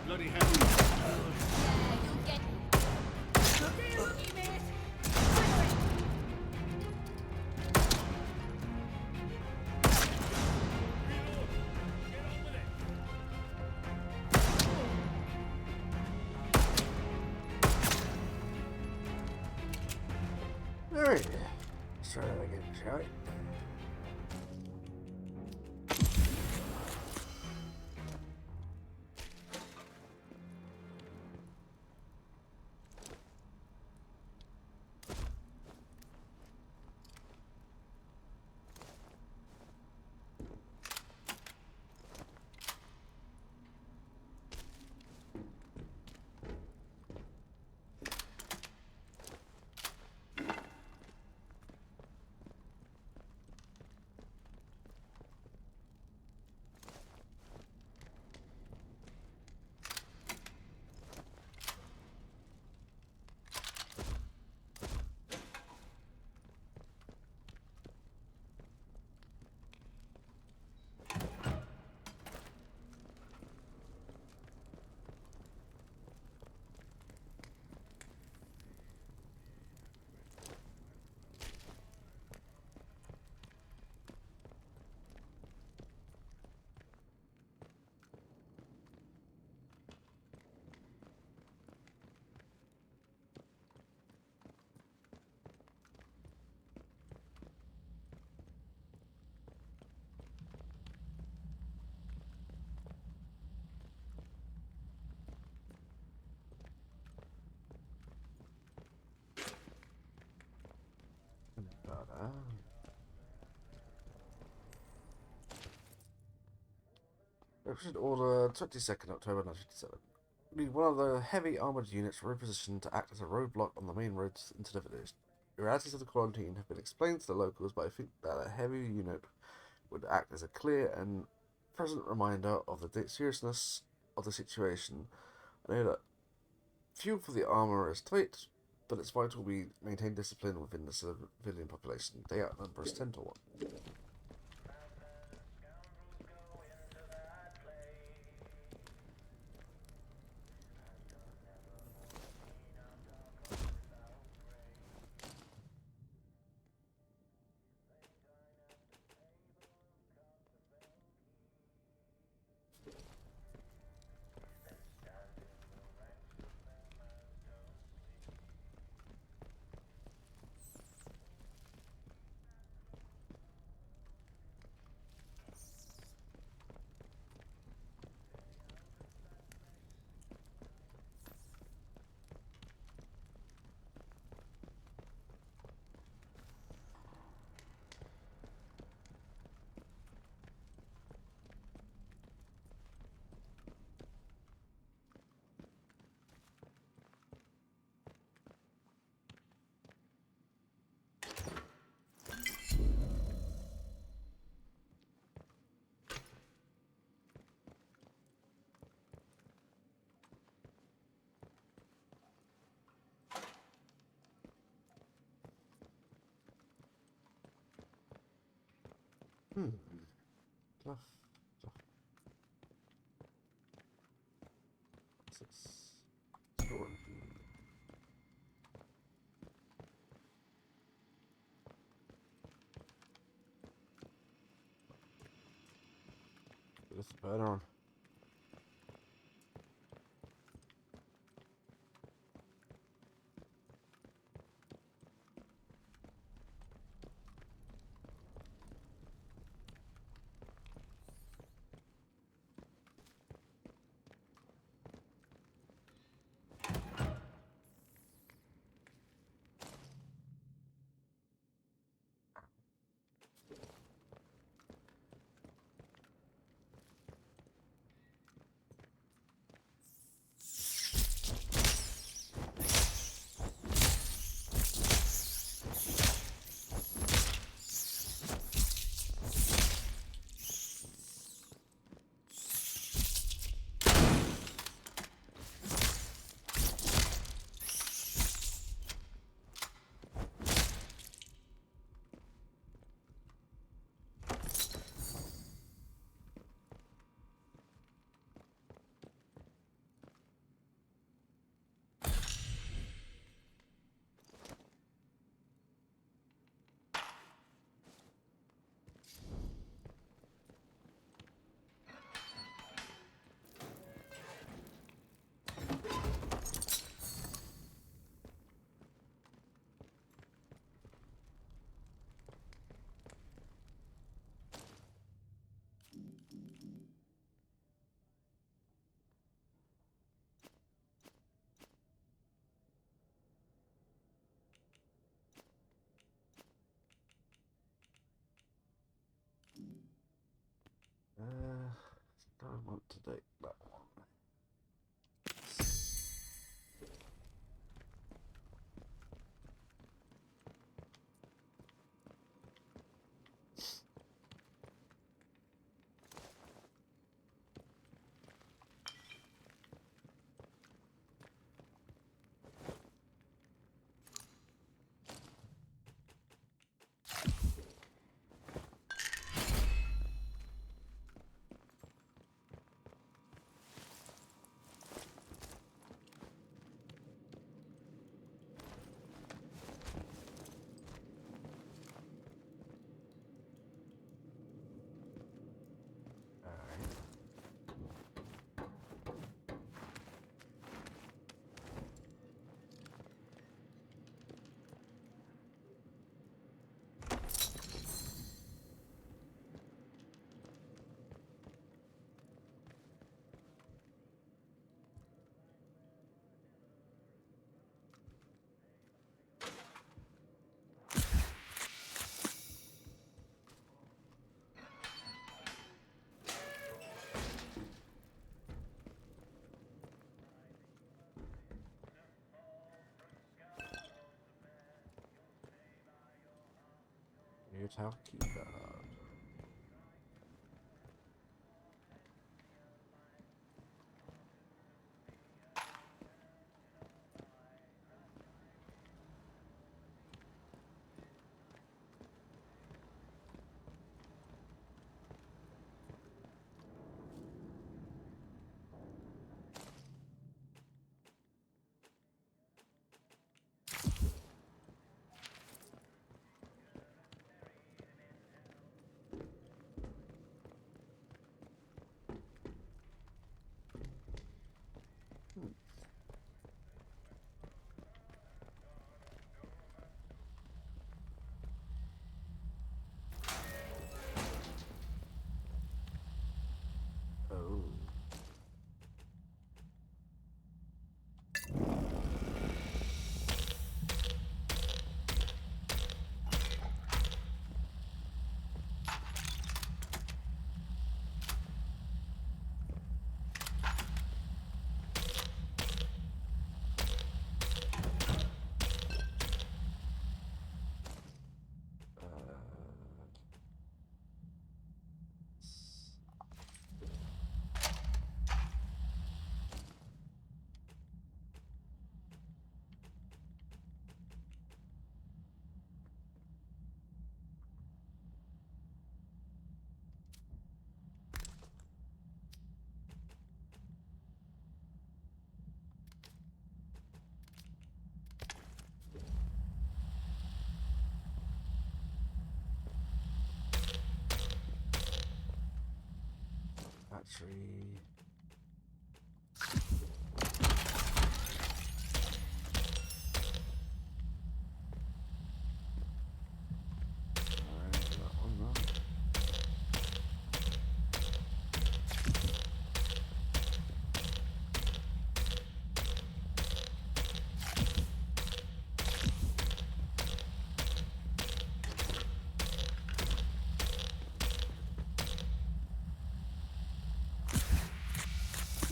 Bloody hell. You get Looky, mate. Alright. Let's try that again, shall we? Requisition Order 22nd October 1957. Need one of the heavy armoured units repositioned to act as a roadblock on the main roads into the village. The realities of the quarantine have been explained to the locals, but I think that a heavy unit would act as a clear and present reminder of the seriousness of the situation. I know that fuel for the armour is tight, but it's vital we maintain discipline within the civilian population. They outnumber us 10 to 1. Tough. Store. Put this better on. tower keycard. Oh. Battery. Alright, that one now.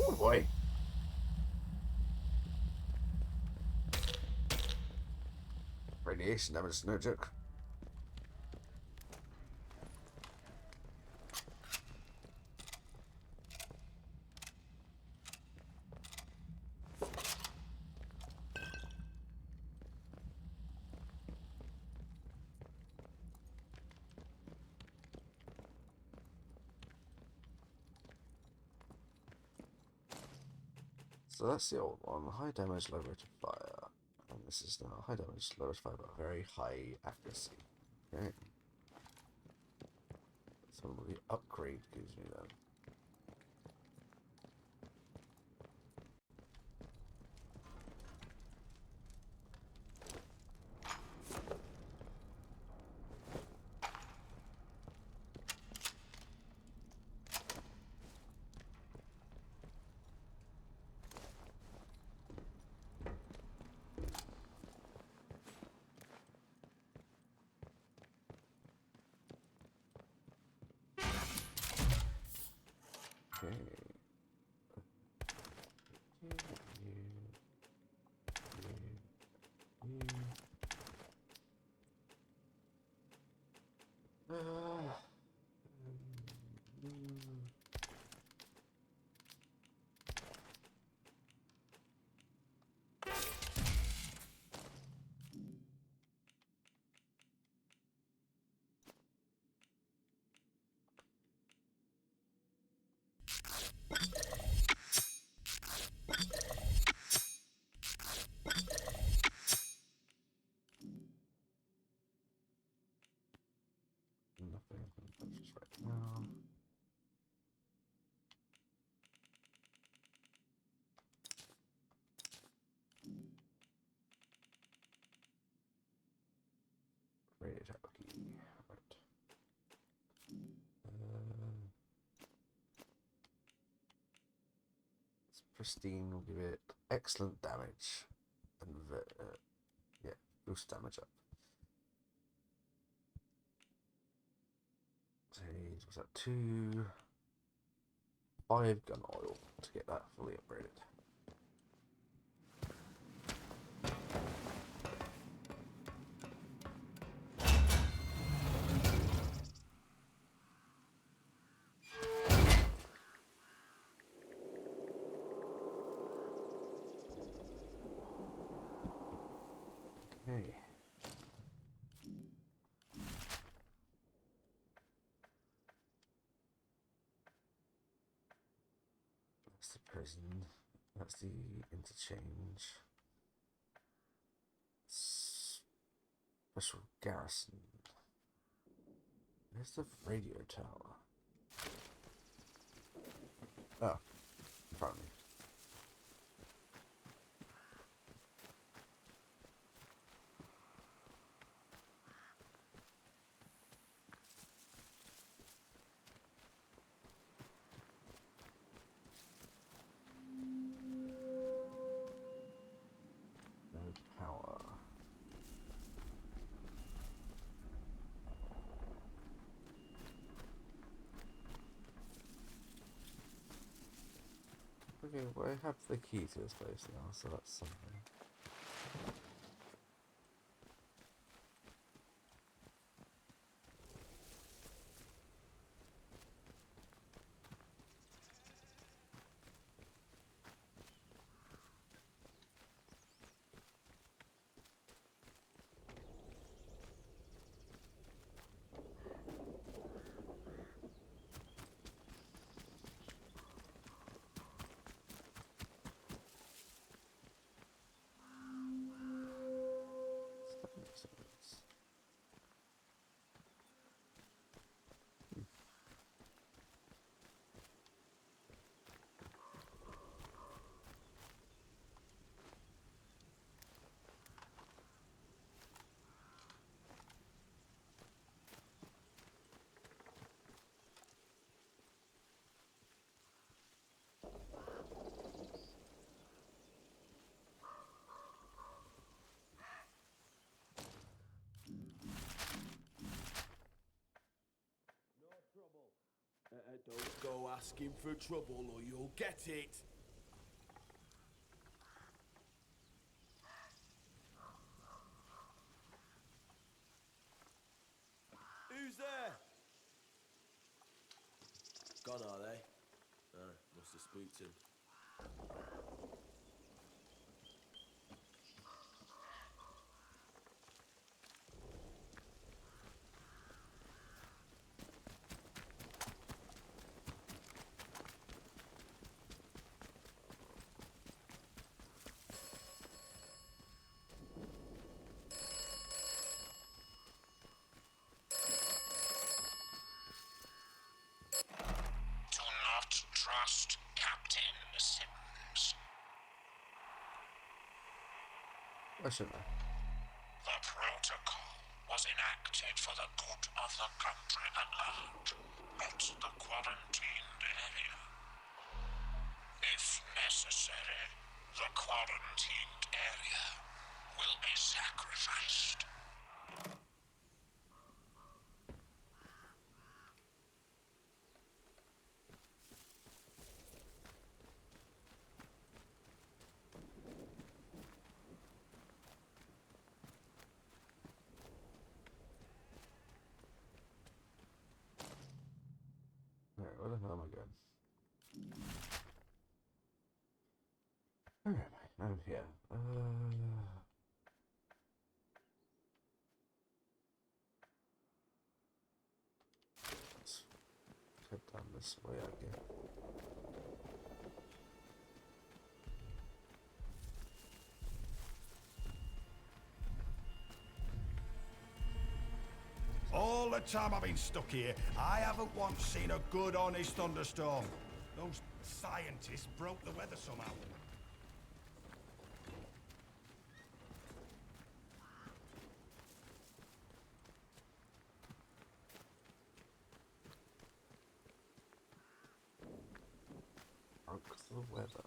Oh boy. Radiation damage is no joke. So that's the old one, high damage, low rate of fire. And this is now high damage, low rate of fire, but very high accuracy. Okay. So what the upgrade gives me then. Okay. Nothing just right now. Radio tower key. Right. It's pristine will give it excellent damage and yeah, boost damage up. Was that 2, 5 gun oil to get that fully upgraded. That's the prison. That's the interchange. Special garrison. Where's the radio tower? Oh, in front of me. No power. Okay, well, I have the key to this place now, so that's something. Don't go asking for trouble or you'll get it. Who's there? Gone, are they? Ah, must have spooked him. Do not trust Captain Sims. Why shouldn't I? The protocol was enacted for the good of the country at large, not the quarantined area. If necessary, the quarantined area will be sacrificed. Alright, where the hell am I going? Where am I? I'm here. Let's head down this way again. All the time I've been stuck here, I haven't once seen a good, honest thunderstorm. Those scientists broke the weather somehow. Broke the weather.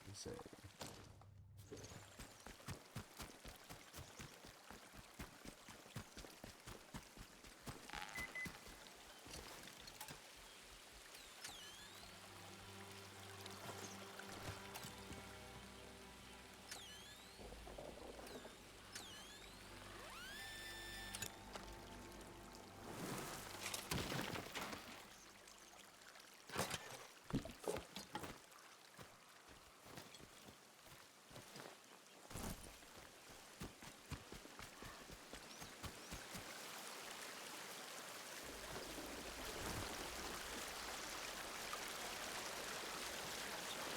You say.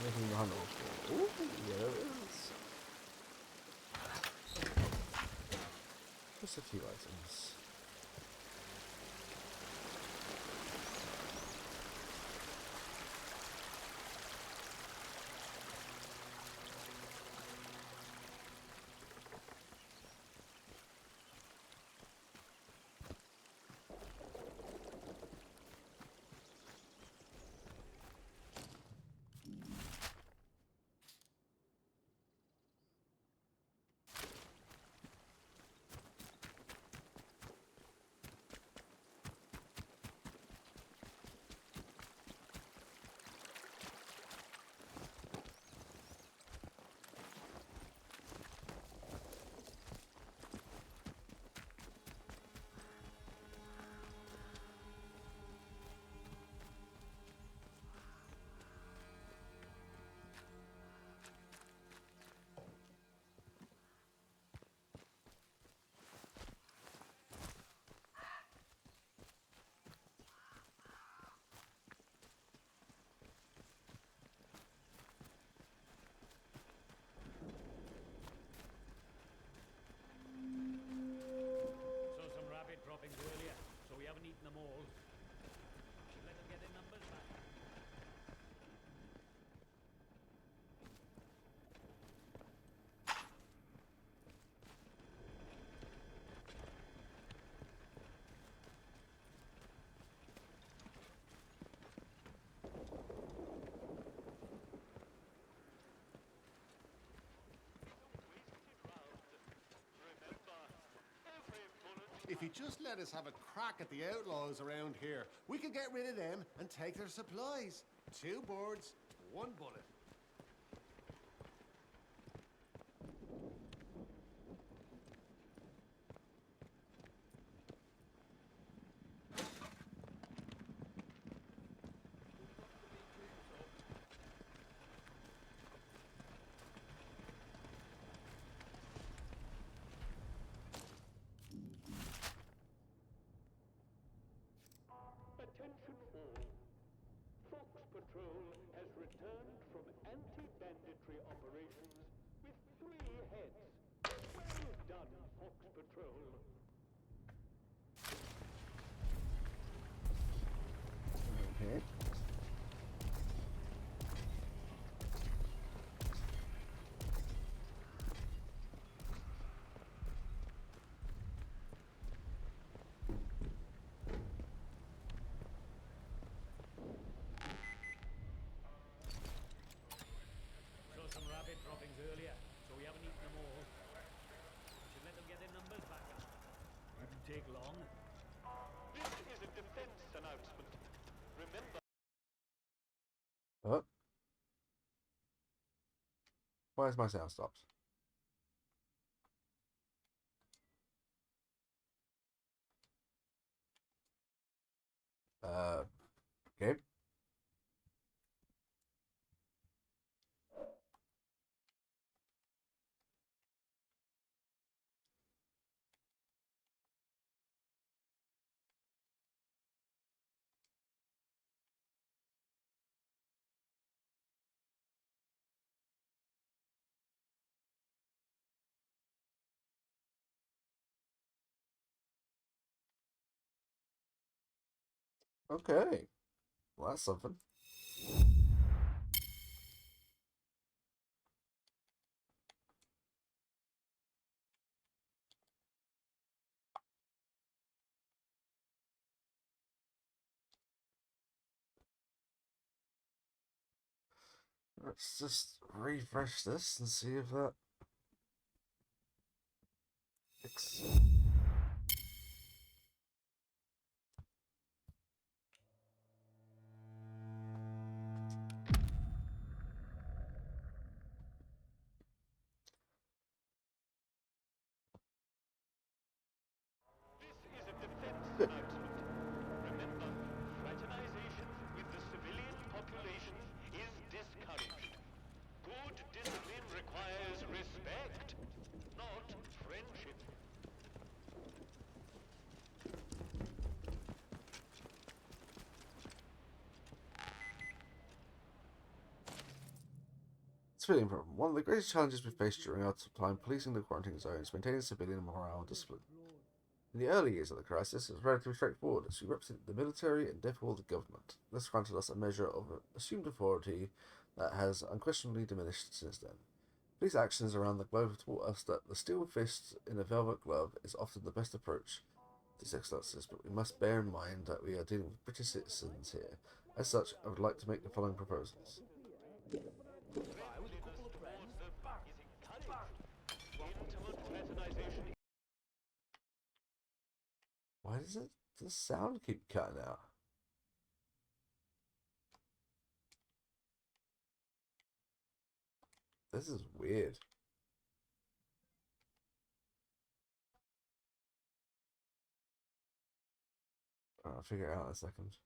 Anything behind the wall? Ooh, yeah, there is. Just a few items. Earlier, so we haven't eaten them all. Should let them get their numbers back. If you just let us have a crack at the outlaws around here, we could get rid of them and take their supplies. 2 birds, 1 bullet. Attention all. Fox Patrol has returned from anti-banditry operations with 3 heads. Well done, Fox Patrol. Okay. Droppings earlier, so we haven't eaten them all. Should let them get their numbers back up. Wouldn't take long. This is a defense announcement. Remember. What? Why is my sound stopped? Okay. Okay. Well, that's something. Let's just refresh this and see if that fixes. Good. Remember, fraternization with the civilian population is discouraged. Good discipline requires respect, not friendship. Civilian problem. One of the greatest challenges we faced during our time policing the quarantine zone is maintaining civilian morale and discipline. In the early years of the crisis, it was relatively straightforward, as we represented the military and therefore the government. This granted us a measure of assumed authority that has unquestionably diminished since then. Police actions around the globe have taught us that the steel fist in a velvet glove is often the best approach to these excellences, but we must bear in mind that we are dealing with British citizens here. As such, I would like to make the following proposals. Why does the sound keep cutting out? This is weird. I'll figure it out in a second.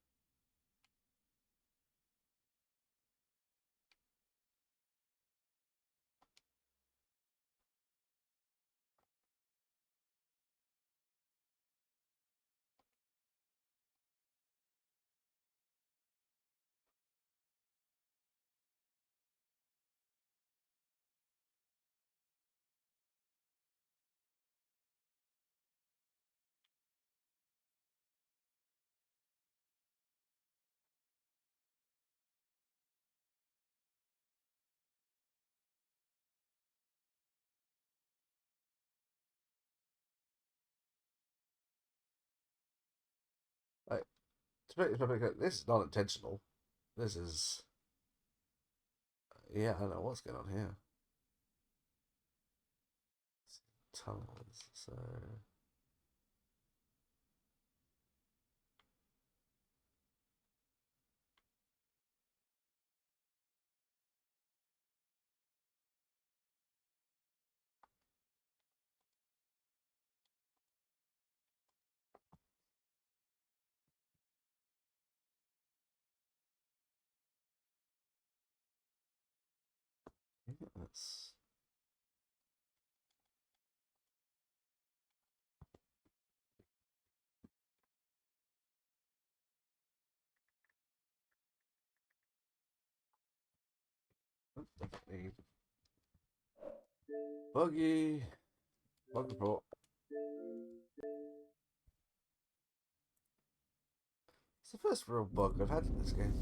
Like, to make this perfectly clear, this is not intentional. This is... Yeah, I don't know what's going on here. Tunnels, so... Let's... Definitely... Buggy! Bug report. It's the first real bug I've had in this game.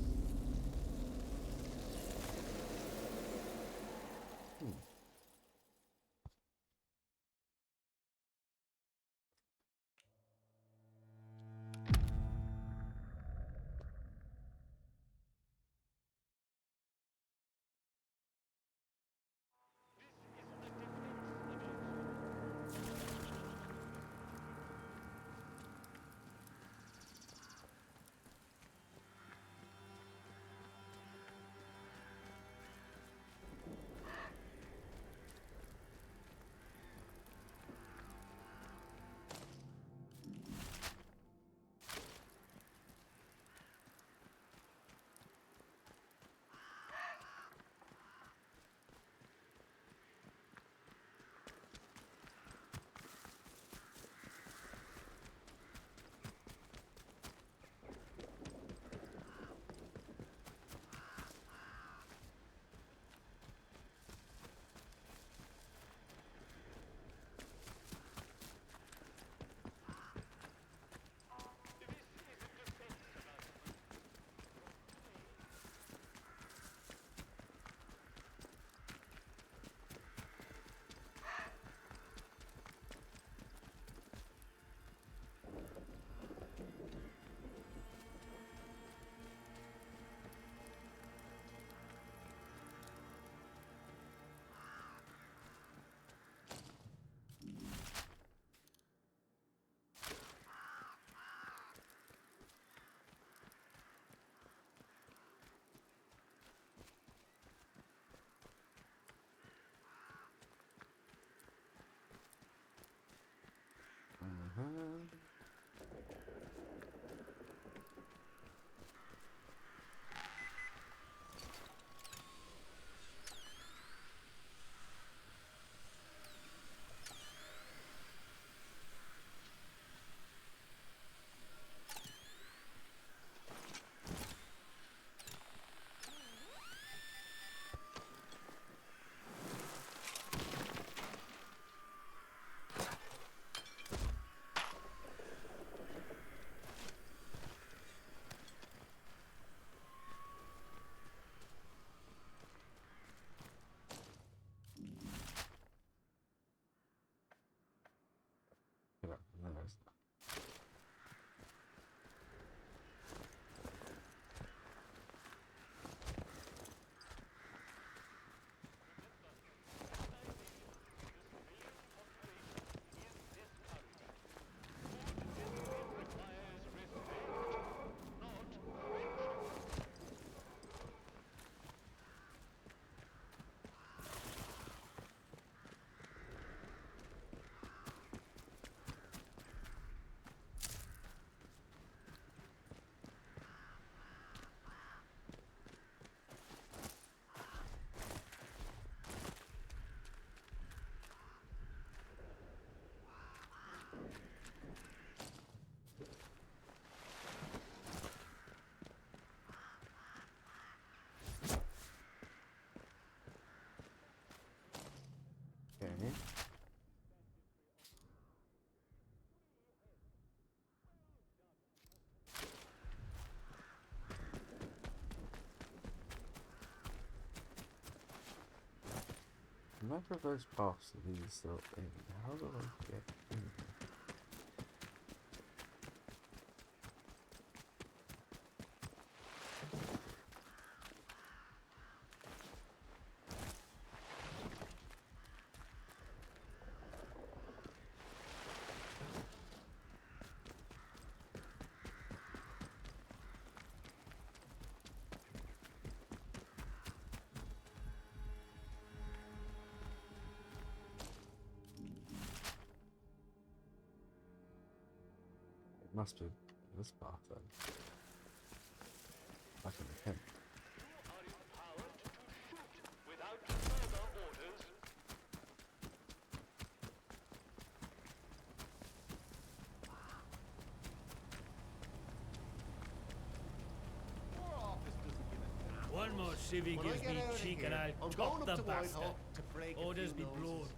Neither of those paths are these still in. How do I get in here? Must be this path then. Back in the camp. Without further orders. One more civvy When I gives get me out of cheek here, and I'm I'll going top up the to bastard. Whitehall to break a Orders few be noses. blown.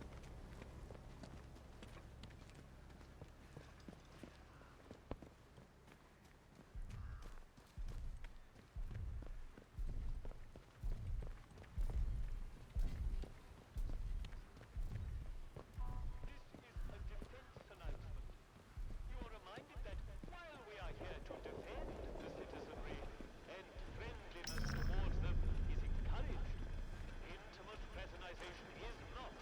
You are reminded that while we are here to defend the citizenry, and friendliness towards them is encouraged, intimate fraternization is not,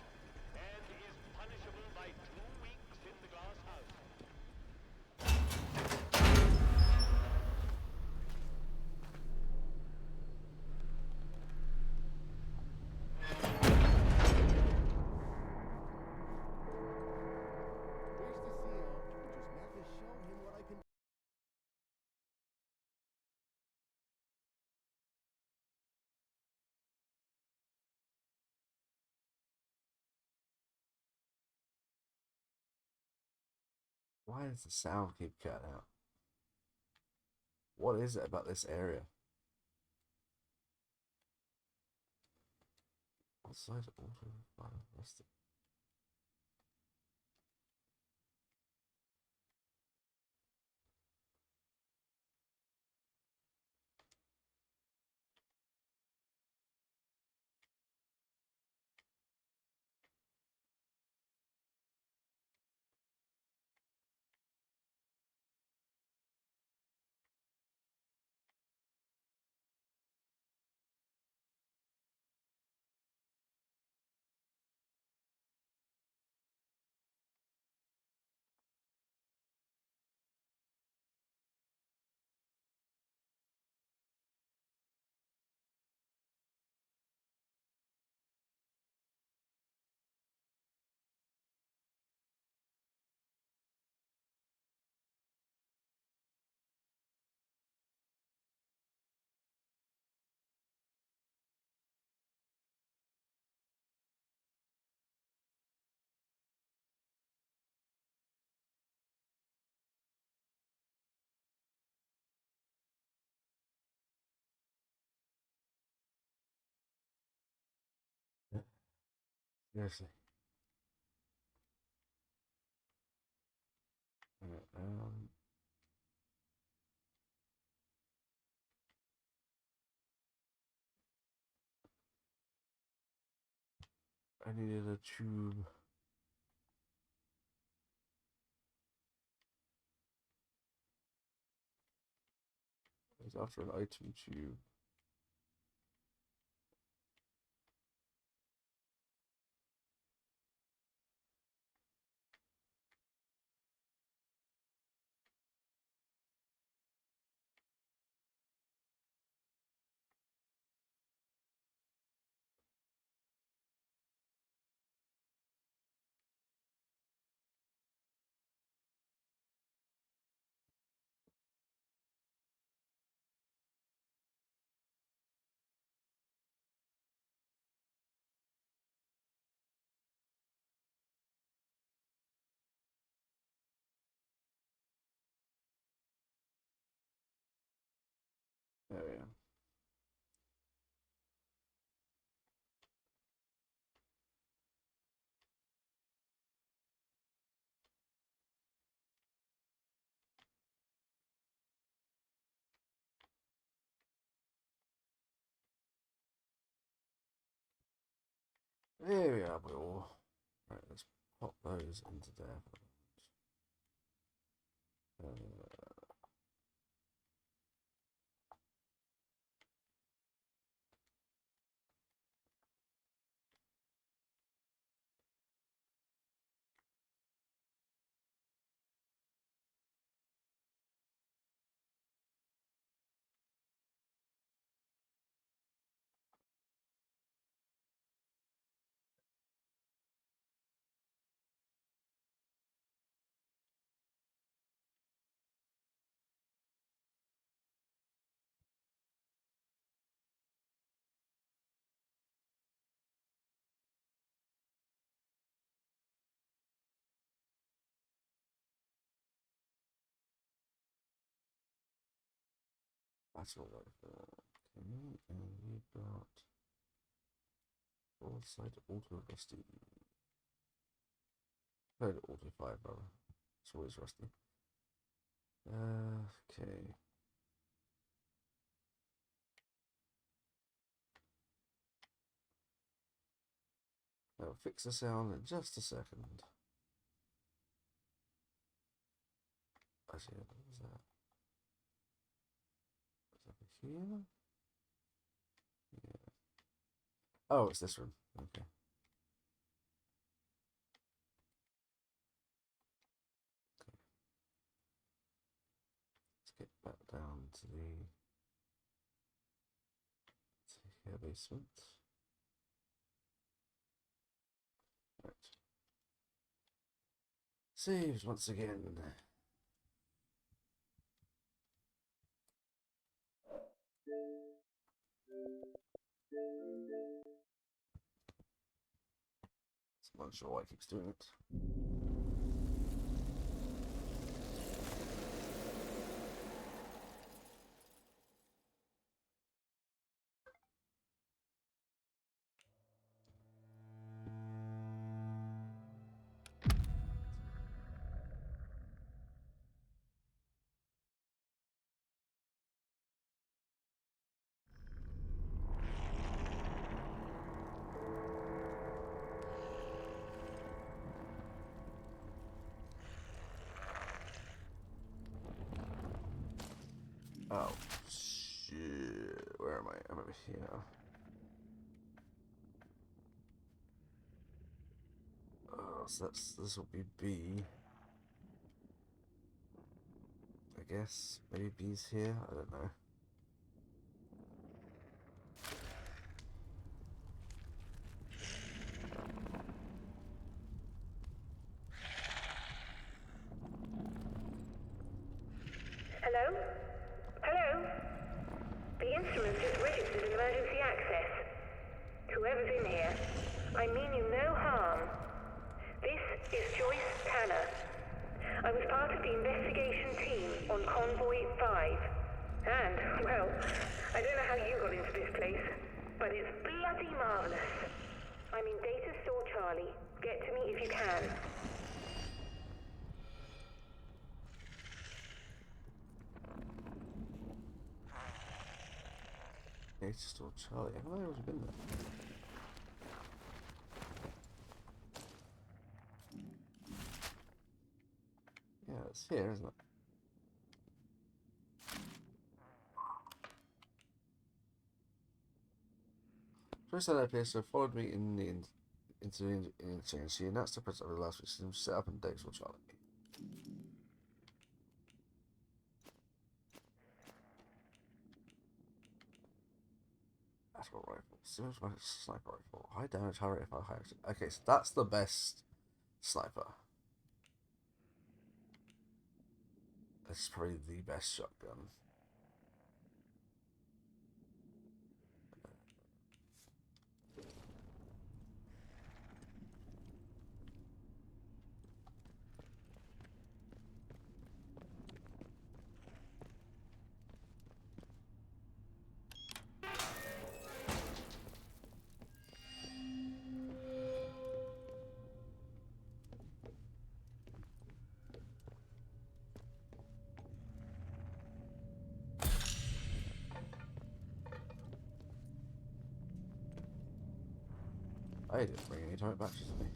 and is punishable by 2 weeks in the glass house. Where's the CO? We just need to show him what I can. Why does the sound keep cutting out? What is it about this area? Outside also rusted. Seriously. I needed a tube. It's after an item tube. Here we are, Will. Right, let's pop those into there. That's all right. Okay, and we've got Broadside Auto Rusty. No, Auto 5, rather. It's always rusty. Okay. I'll fix the sound in just a second. Actually, what was that? Was that here? Yeah. Oh, it's this room. Okay. Let's get back down to the here basement. Right. Saves once again. I'm not sure why it keeps doing it. Oh, shit. Where am I? I'm over here. Oh, so this will be B. I guess. Maybe B's here? I don't know. Hello? Hello? The instrument just registered an emergency access. Whoever's in here, I mean you no harm. This is Joyce Tanner. I was part of the investigation team on Convoy 5. And, well, I don't know how you got into this place, but it's bloody marvelous. I'm in Data Store Charlie. Get to me if you can. Data Store Charlie. Have I already been there? Yeah, it's here, isn't it? First that appears to have followed me into the exchange. She announced the presence of the last week's system set up in Data Store Charlie. Assault rifle. Semi-automatic sniper rifle. High damage, high rate of fire, high. Okay, so that's the best sniper. This is probably the best shotgun. I didn't bring any time batches with me.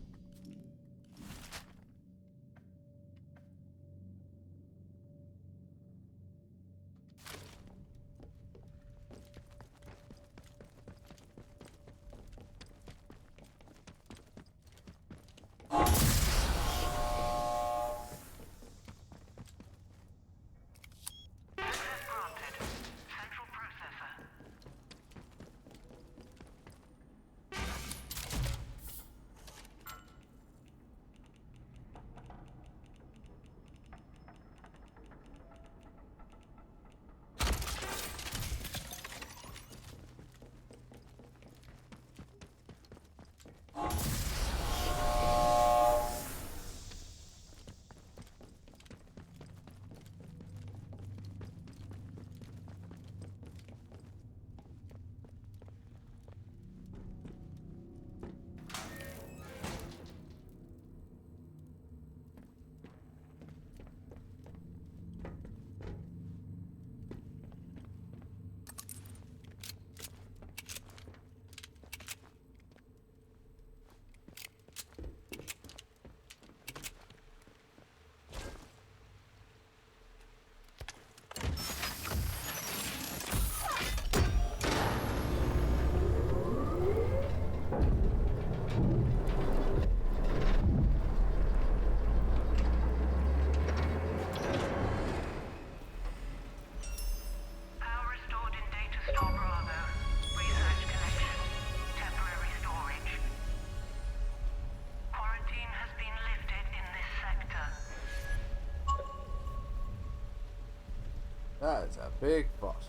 That's a big bot.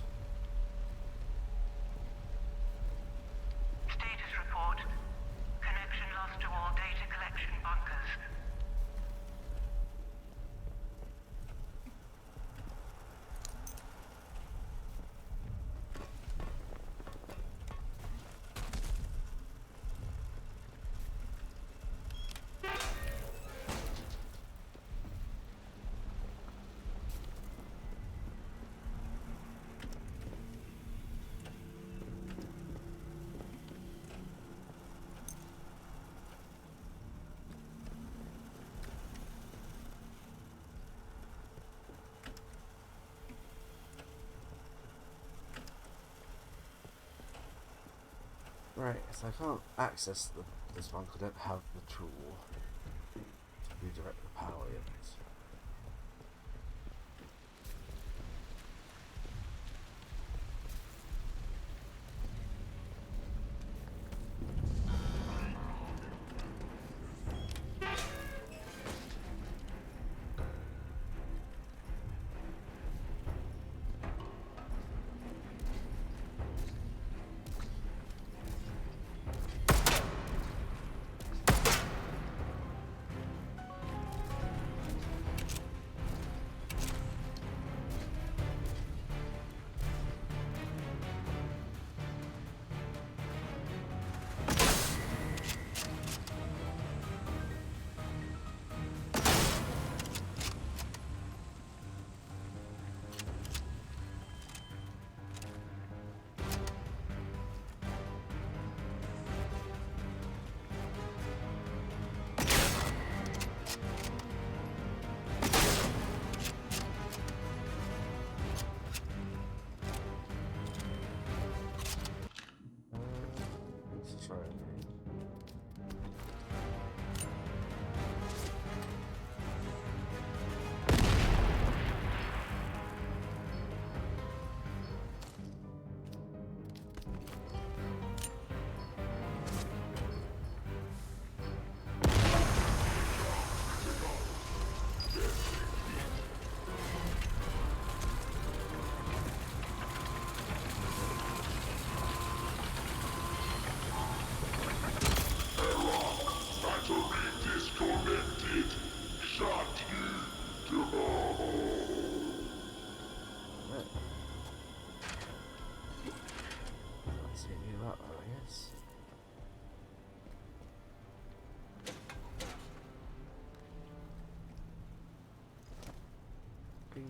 Status report. Connection lost to all data collection bunkers. Right, so I can't access this one because I don't have the tool to redirect the power yet.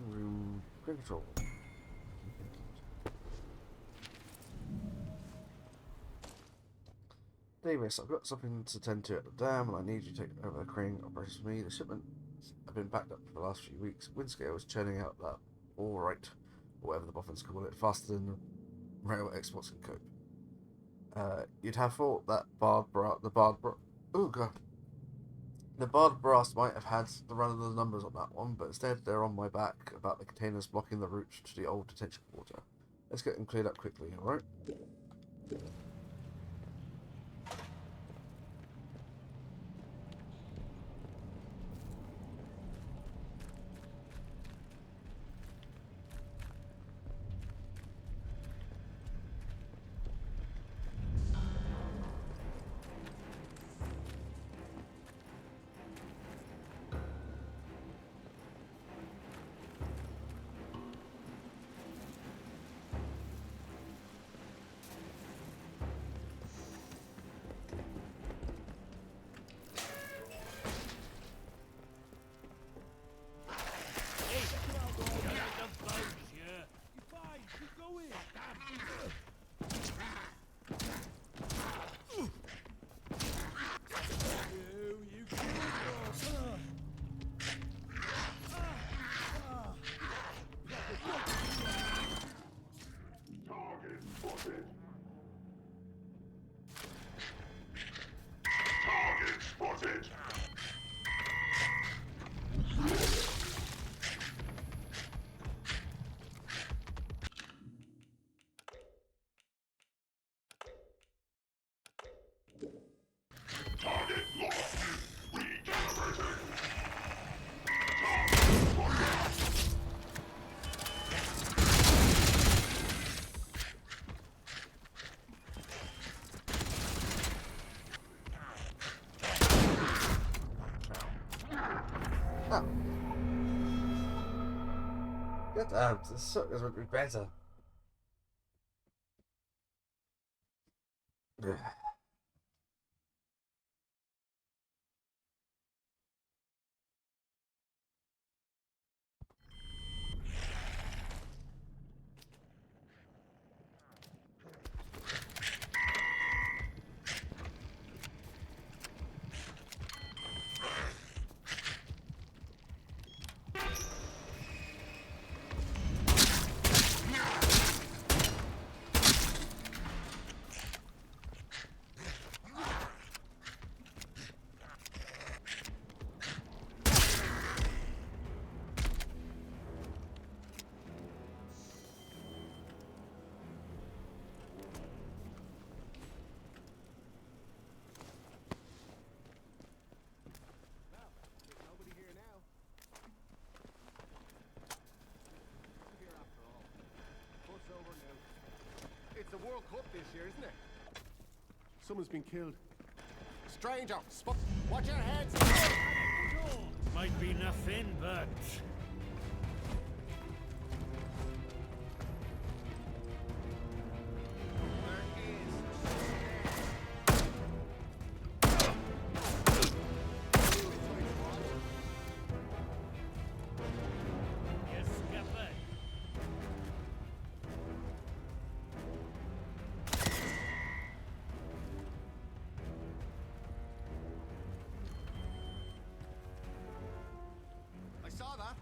Room control. Davis, I've got something to tend to at the dam, and I need you to take over the crane operations for me. The shipments have been backed up for the last few weeks. Windscale is churning out that all-right, whatever the boffins call it, faster than rail exports can cope. You'd have thought that the Bard Brass might have had the run of the numbers on that one, but instead they're on my back about the containers blocking the route to the old detention quarter. Let's get them cleared up quickly, alright? God damn, this suckers would be better. Ugh. It's the World Cup this year, isn't it? Someone's been killed. Stranger, watch your heads! Might be nothing, but... I saw that.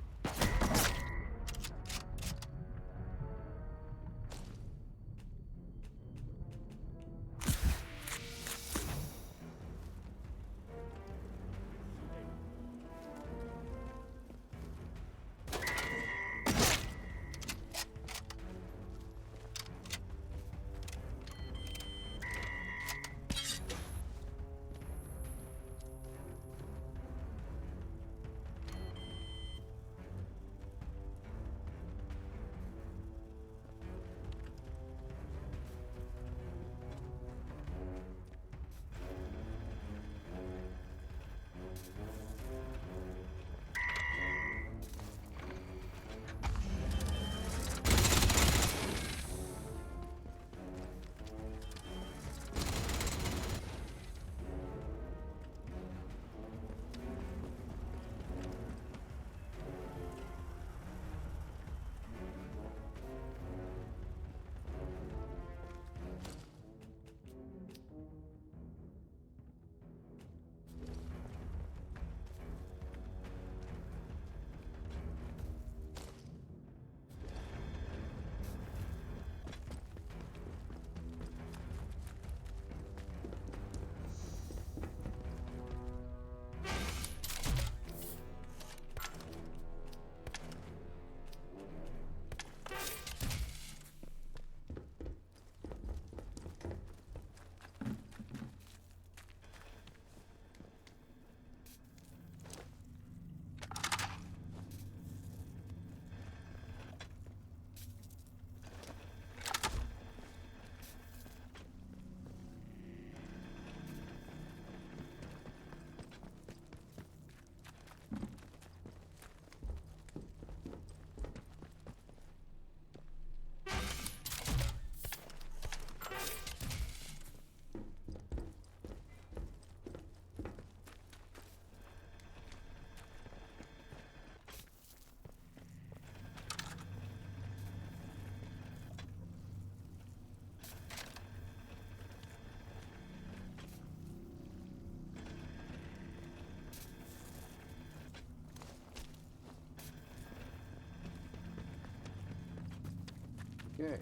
Okay.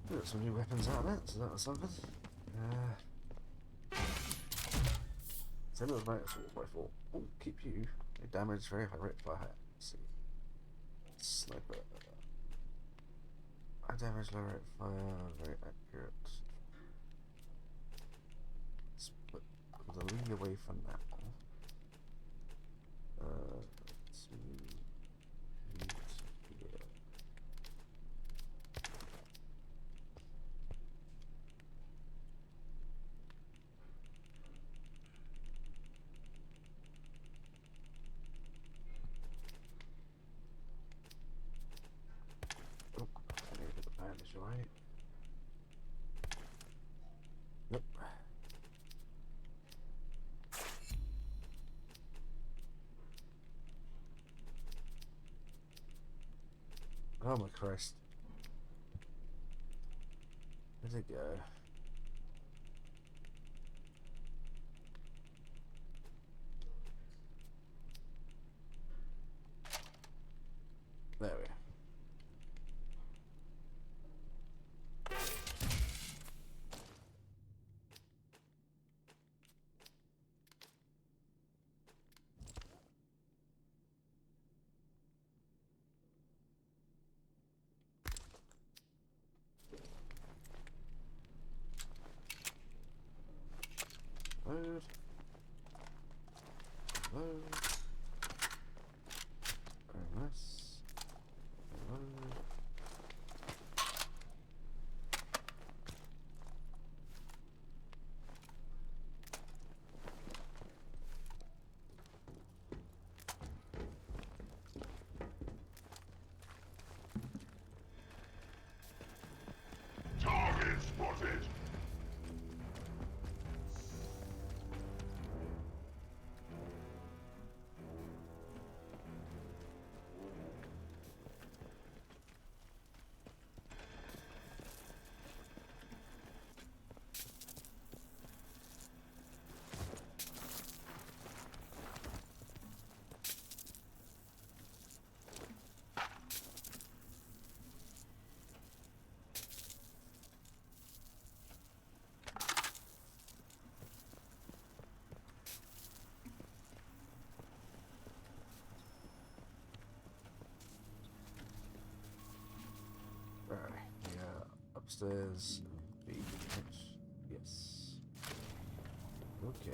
We got some new weapons out of it, so that was something. Same as my assault rifle. Oh, keep you. They damage very high rate fire. Let's see. Sniper. High damage, low rate fire, very accurate. Let's put the lead away for now. Let's move here. Oh, I need to put the bandage right. Nope. Oh my Christ. Where'd it go? There we go. Load. Load. Very nice. Load. Target spotted. Right, yeah, upstairs. B. Yes. Okay.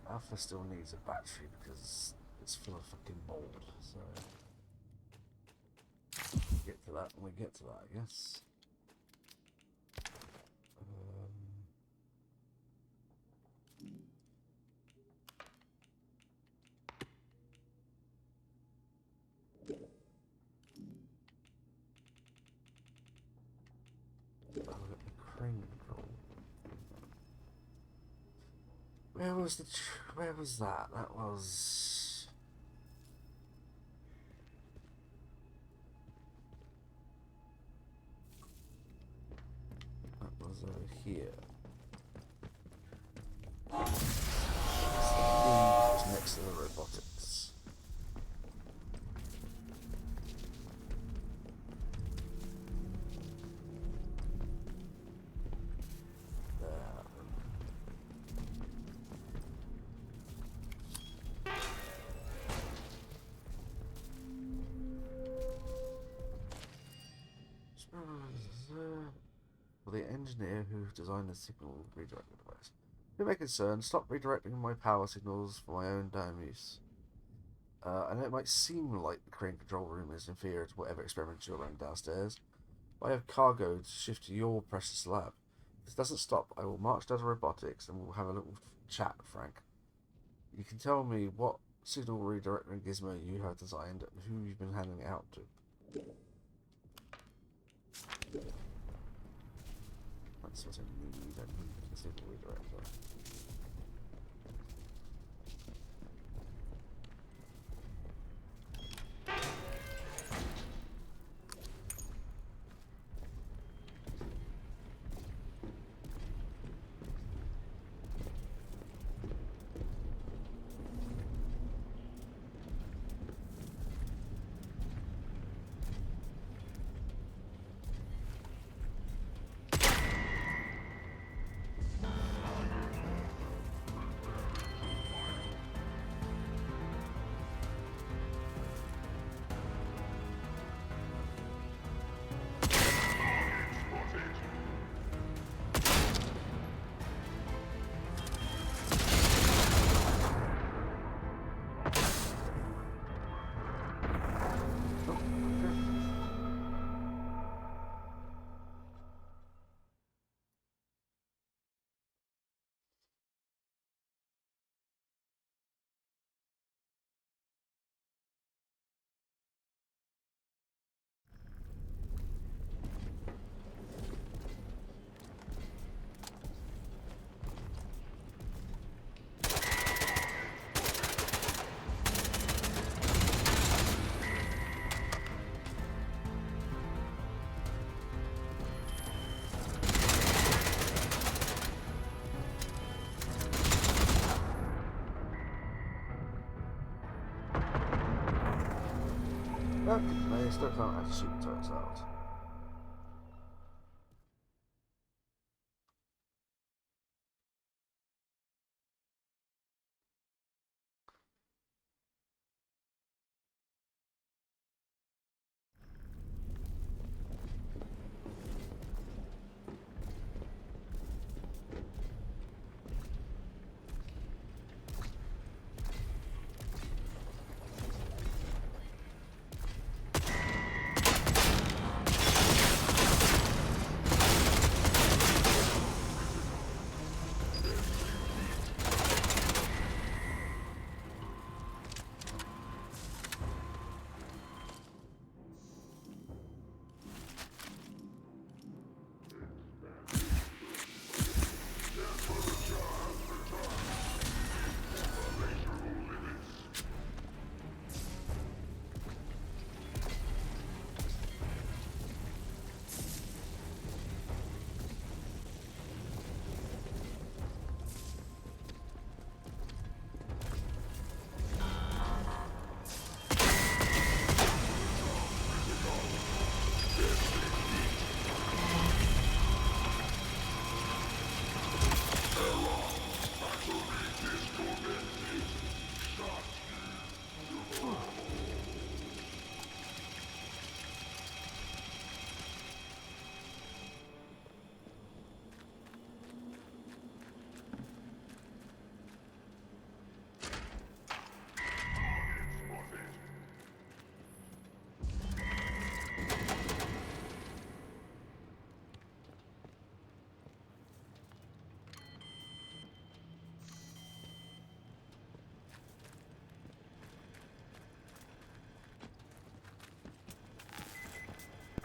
Alpha still needs a battery because it's full of fucking mold, so get to that when we get to that, I guess. Oh, the crane control. Where was the? Where was that? That was. That was over here. It's next to the robotics. Well, the engineer who designed the signal redirecting device. To my concern, stop redirecting my power signals for my own damn use. I know it might seem like the crane control room is inferior to whatever experiments you're running downstairs, but I have cargo to shift to your precious lab. If this doesn't stop, I will march down to robotics and we'll have a little chat, Frank. You can tell me what signal redirecting gizmo you have designed and who you've been handing it out to. That's what I need. I need the signal redirector. Okay, they still can't actually shoot the turrets out.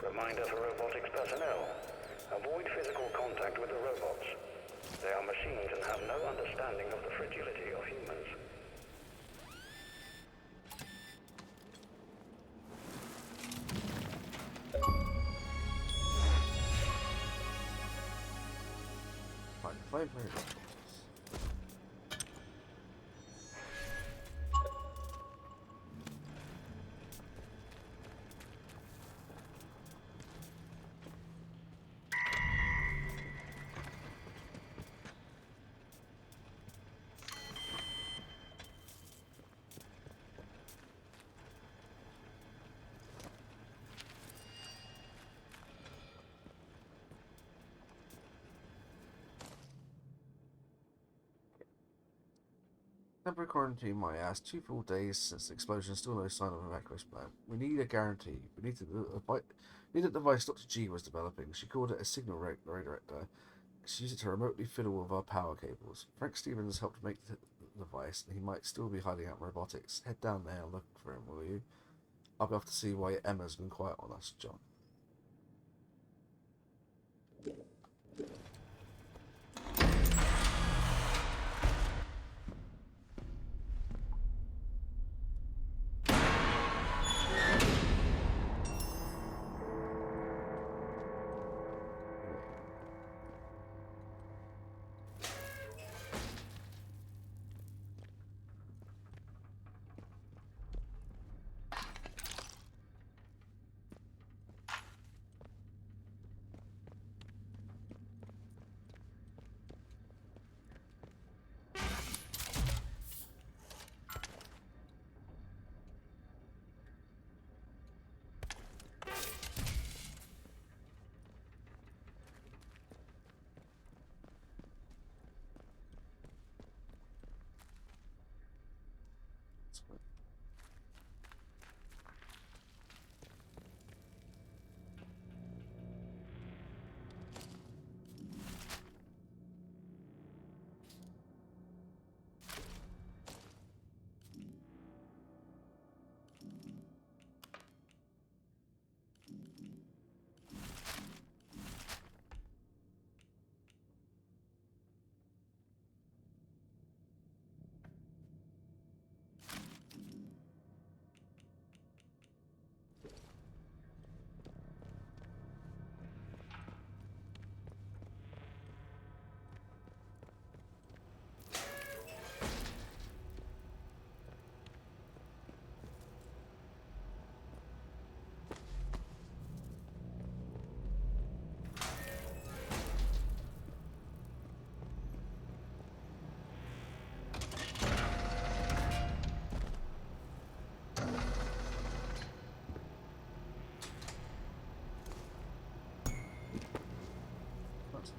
Reminder for robotics personnel. Avoid physical contact with the robots. They are machines and have no understanding of the fragility of humans. Fine, very good. Temporary quarantine, my ass. 2 full days since the explosion, still no sign of an evacuation plan. We need a guarantee. We need a device Dr. G was developing. She called it a signal redirector. She used it to remotely fiddle with our power cables. Frank Stevens helped make the device, and he might still be hiding out in robotics. Head down there and look for him, will you? I'll be off to see why Emma's been quiet on us, John.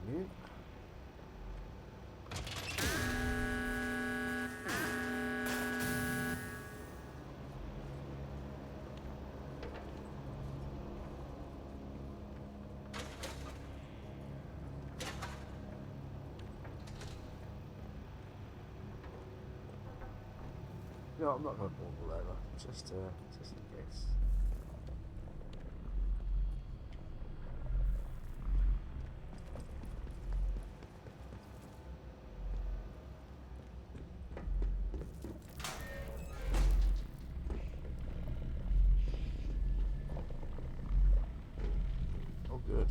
Convenient. No, I'm not going to pull over. Just in case. Oh, good.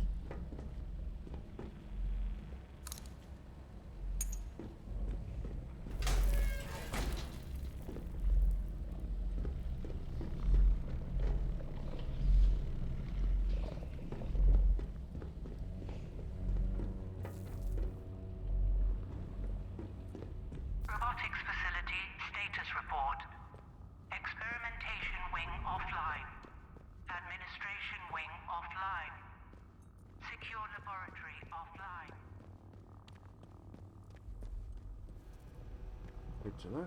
Robotics facility status report. Experimentation wing offline. Administration wing offline. Secure laboratory offline. Good to know.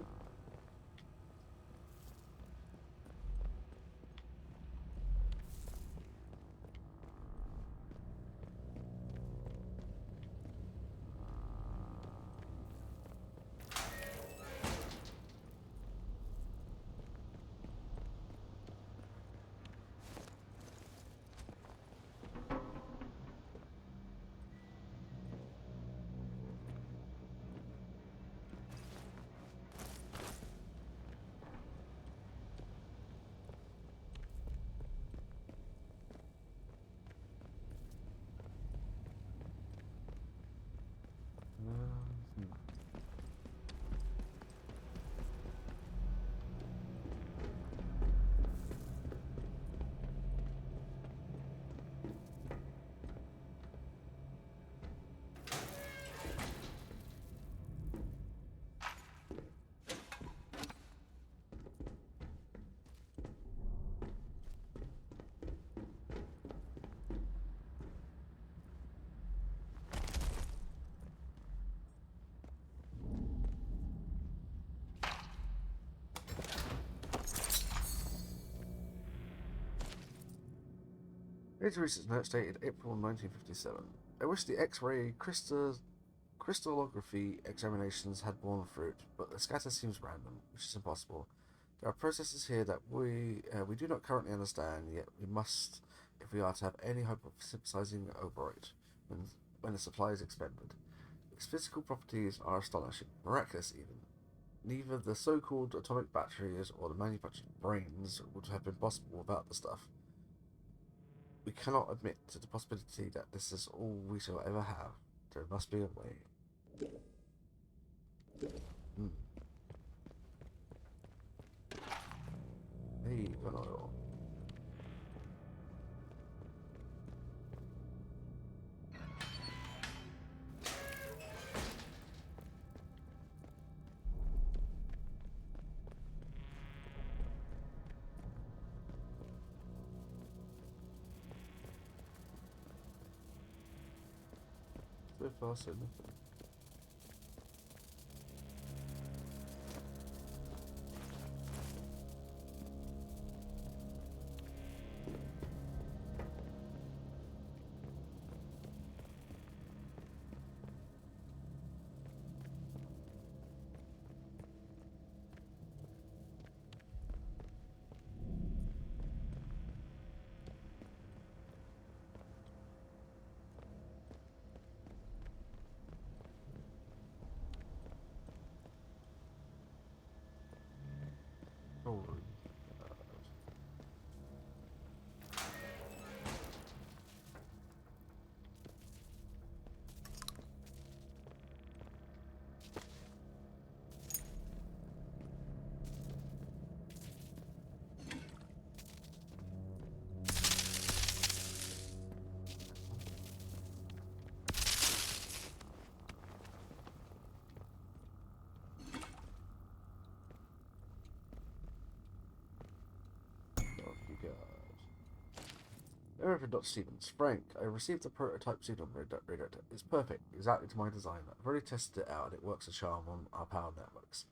Later research notes dated April 1957. I wish the X-ray crystallography examinations had borne fruit, but the scatter seems random, which is impossible. There are processes here that we do not currently understand, yet we must if we are to have any hope of synthesizing oborate when the supply is expended. Its physical properties are astonishing, miraculous even. Neither the so-called atomic batteries or the manufactured brains would have been possible without the stuff. We cannot admit to the possibility that this is all we shall ever have. There must be a way. Hey, gun oil. So far, so nothing. Holy God. from Dr. Stevens. Frank, I received a prototype signal radar. It's perfect, exactly to my design. I've already tested it out and it works a charm on our power networks.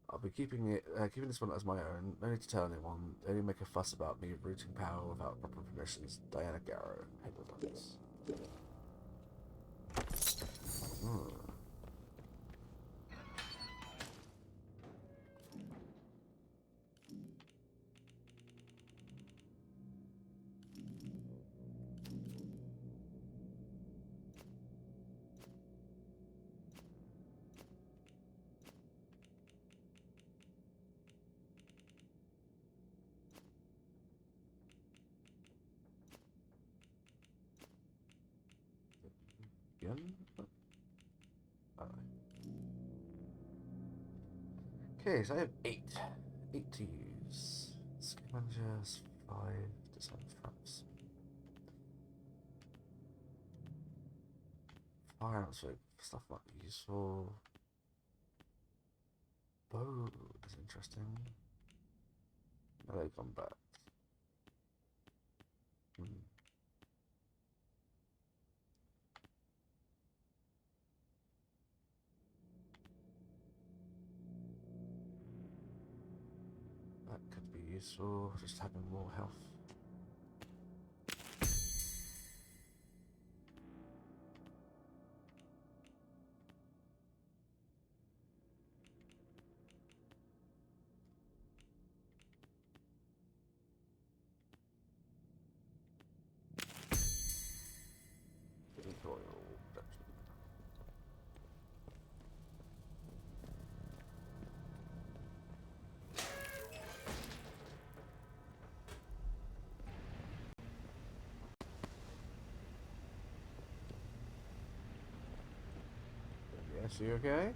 I'll be keeping this one as my own. No need to tell anyone. Only make a fuss about me routing power without proper permissions. Diana Garrow, head of us. Okay, so I have 8 to use. Scavengers, 5 design traps. Fire out, so stuff might be useful. Bow is interesting. Melee combat. That could be useful, just having more health. Yes, you okay?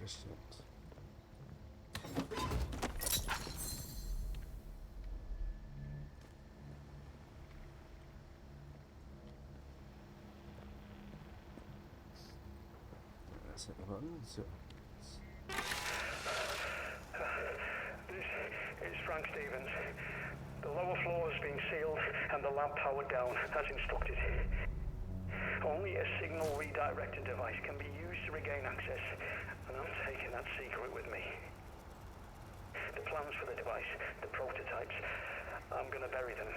Distant. Let's hit the button. So This is Frank Stevens. The lower floor has been sealed and the lab powered down, as instructed. Only a signal redirecting device can be used to regain access, and I'm taking that secret with me. The plans for the device, the prototypes, I'm gonna bury them.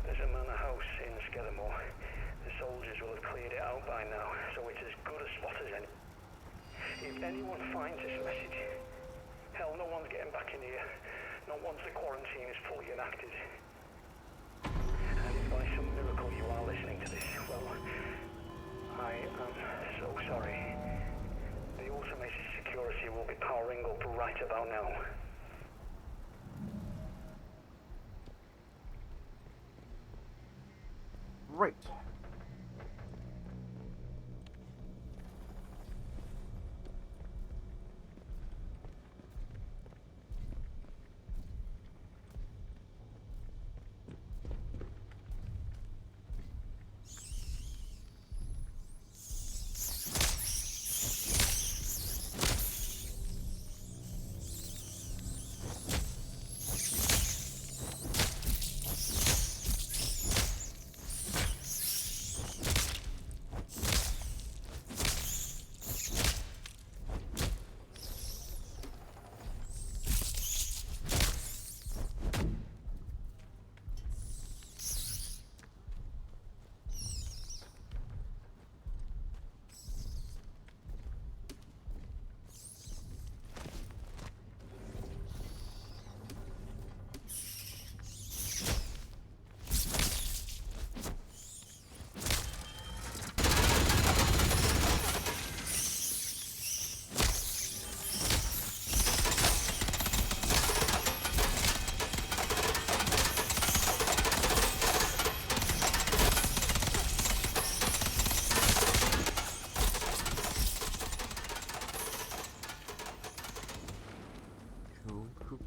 There's a manor house in Scudamore. The soldiers will have cleared it out by now, so it's as good a spot as any. If anyone finds this message, hell, no one's getting back in here. Not once the quarantine is fully enacted. And if by some miracle you are listening to this, well, I am so sorry. The automated security will be powering up right about now. Right. Cool.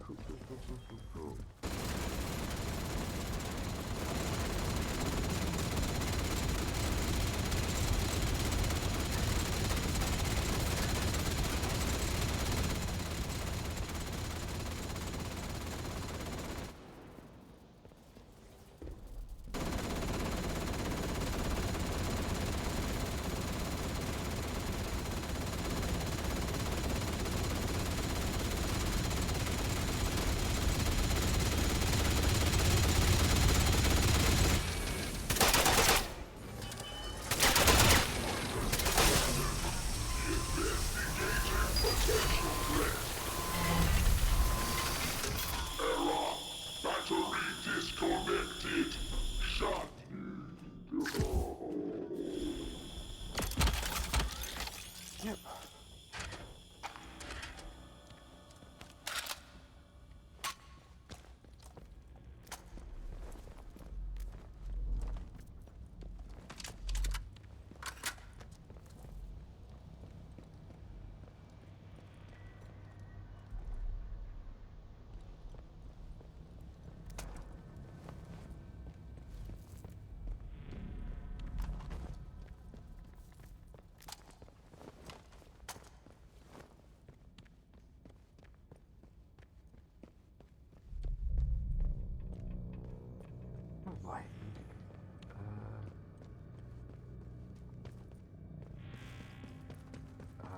Right.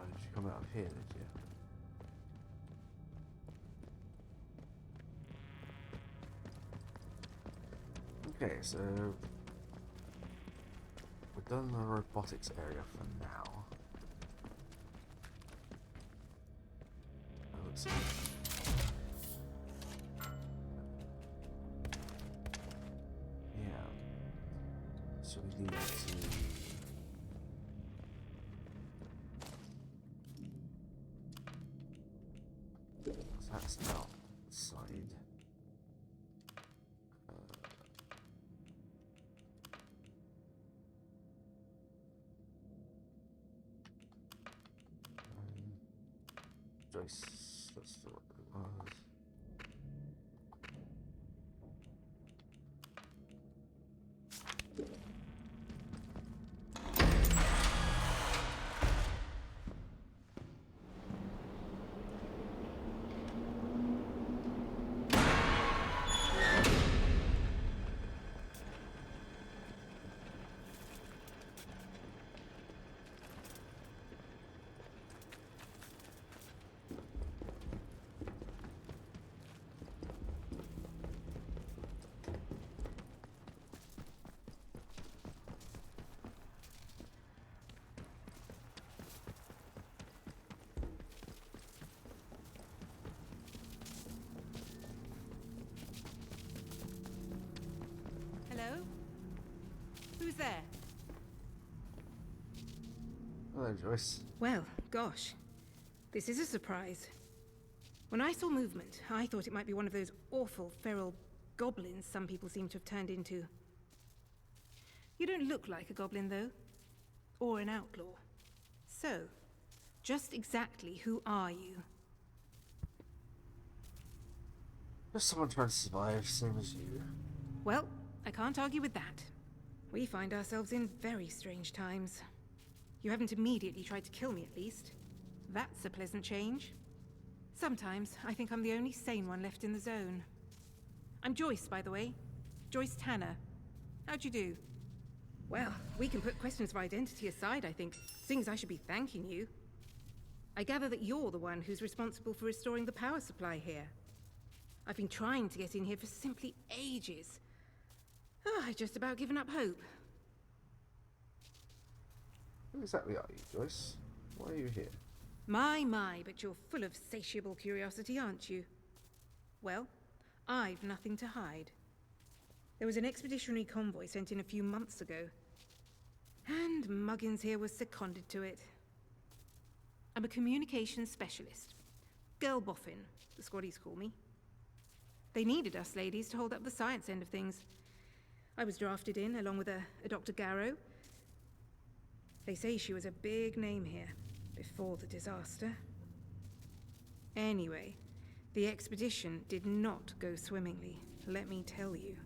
Did you come out of here, did you? Okay, so we've done the robotics area for now. Let's see. Yeah. So we need to. So that's outside. Joyce, that's what it was. Hello? Who's there? Hello, Joyce. Well, gosh. This is a surprise. When I saw movement, I thought it might be one of those awful feral goblins some people seem to have turned into. You don't look like a goblin, though. Or an outlaw. So, just exactly who are you? Just someone trying to survive, same as you. Well, I can't argue with that. We find ourselves in very strange times. You haven't immediately tried to kill me, at least. That's a pleasant change. Sometimes I think I'm the only sane one left in the zone. I'm Joyce, by the way. Joyce Tanner. How'd you do? Well, we can put questions of identity aside, I think, seeing as I should be thanking you. I gather that you're the one who's responsible for restoring the power supply here. I've been trying to get in here for simply ages. I've just about given up hope. Who exactly are you, Joyce? Why are you here? My, but you're full of satiable curiosity, aren't you? Well, I've nothing to hide. There was an expeditionary convoy sent in a few months ago. And Muggins here was seconded to it. I'm a communications specialist. Girl Boffin, the squaddies call me. They needed us ladies to hold up the science end of things. I was drafted in, along with a Dr. Garrow. They say she was a big name here, before the disaster. Anyway, The expedition did not go swimmingly, let me tell you.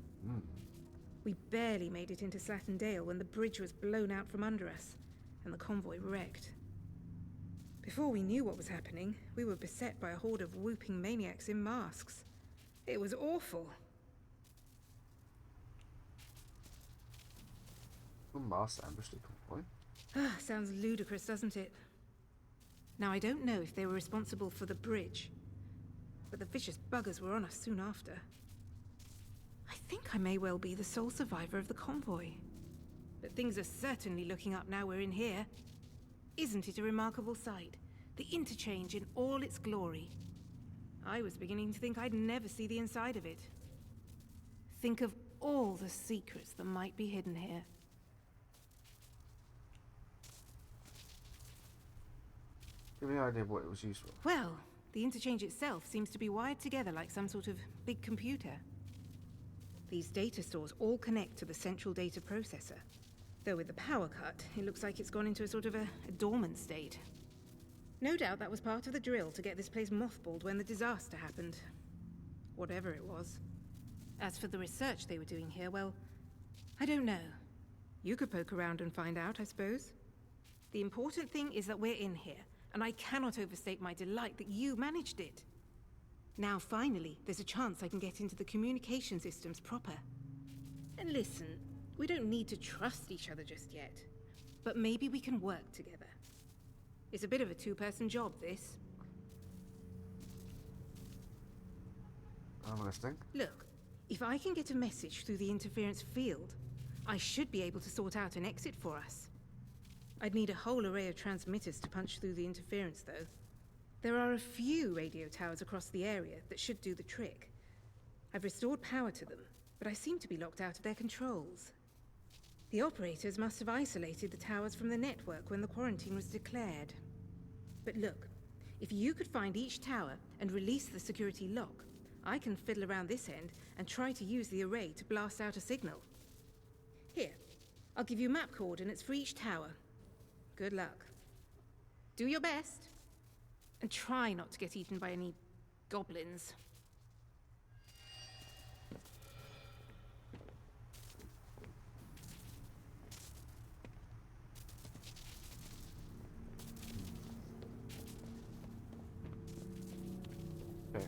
We barely made it into Slatendale when the bridge was blown out from under us, and the convoy wrecked. Before we knew what was happening, we were beset by a horde of whooping maniacs in masks. It was awful. Mass ambushed the convoy. Sounds ludicrous, doesn't it? Now, I don't know if they were responsible for the bridge, but the vicious buggers were on us soon after. I think I may well be the sole survivor of the convoy. But things are certainly looking up now we're in here. Isn't it a remarkable sight? The interchange in all its glory. I was beginning to think I'd never see the inside of it. Think of all the secrets that might be hidden here. Give me an idea of what it was used for. Well, the interchange itself seems to be wired together like some sort of big computer. These data stores all connect to the central data processor. Though with the power cut, it looks like it's gone into a sort of a dormant state. No doubt that was part of the drill to get this place mothballed when the disaster happened. Whatever it was. As for the research they were doing here, well, I don't know. You could poke around and find out, I suppose. The important thing is that we're in here, and I cannot overstate my delight that you managed it. Now, finally, there's a chance I can get into the communication systems proper. And listen, we don't need to trust each other just yet, but maybe we can work together. It's a bit of a two-person job, this. I'm listening. Look, if I can get a message through the interference field, I should be able to sort out an exit for us. I'd need a whole array of transmitters to punch through the interference, though. There are a few radio towers across the area that should do the trick. I've restored power to them, but I seem to be locked out of their controls. The operators must have isolated the towers from the network when the quarantine was declared. But look, if you could find each tower and release the security lock, I can fiddle around this end and try to use the array to blast out a signal. Here, I'll give you map coordinates for each tower. Good luck. Do your best. And try not to get eaten by any goblins. Okay.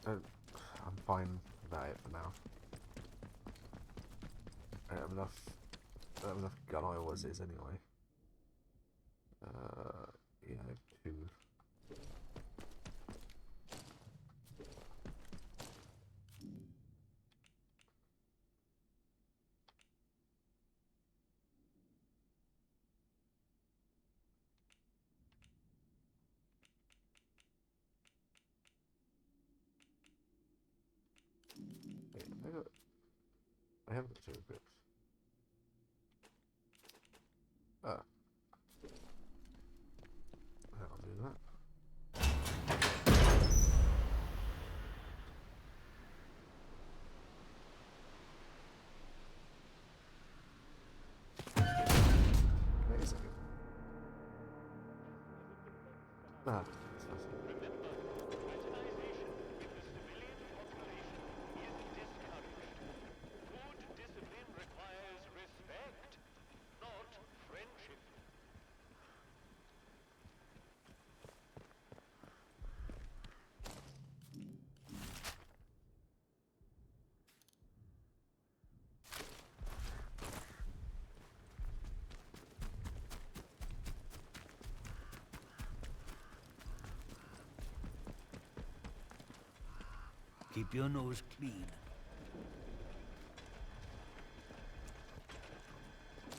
I'm fine without it for now. I don't have enough gun oil as is anyway. Yeah, I have 2. I haven't got 2 equipped. Ah. I'll do that. Wait a second. Ah, that's nice. Keep your nose clean.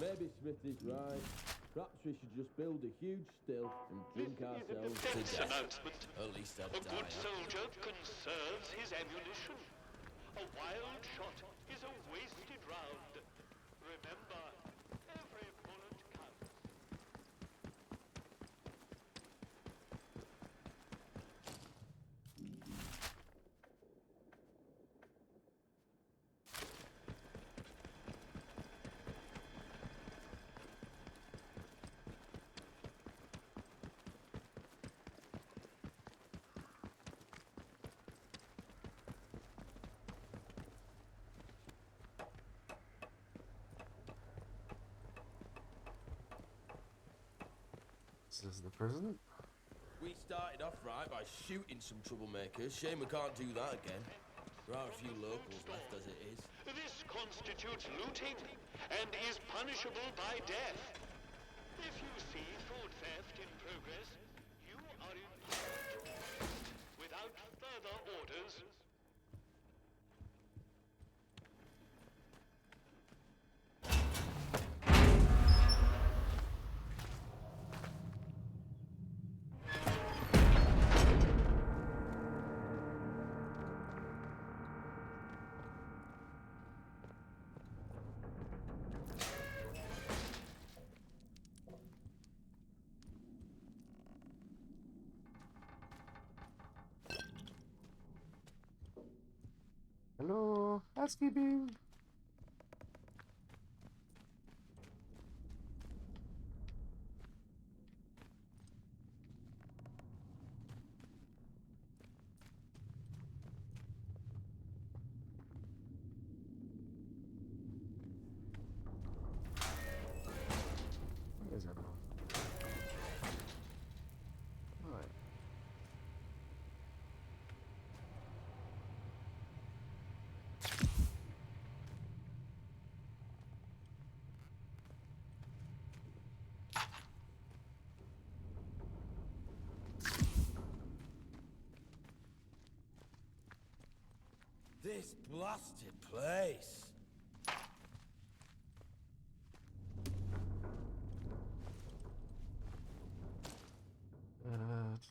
Maybe Smith is right. Perhaps we should just build a huge still and drink ourselves to death. Announcement. At least I'd A die. good soldier conserves his ammunition. A wild shot is a wasted round. Remember, every bullet counts. This is the prison. We started off right by shooting some troublemakers. Shame we can't do that again. There are a few locals left as it is. This constitutes looting and is punishable by death. If you see food theft in progress, you are empowered to arrest without further orders. Hello, housekeeping. Where is everyone? Alright. This blasted place. That's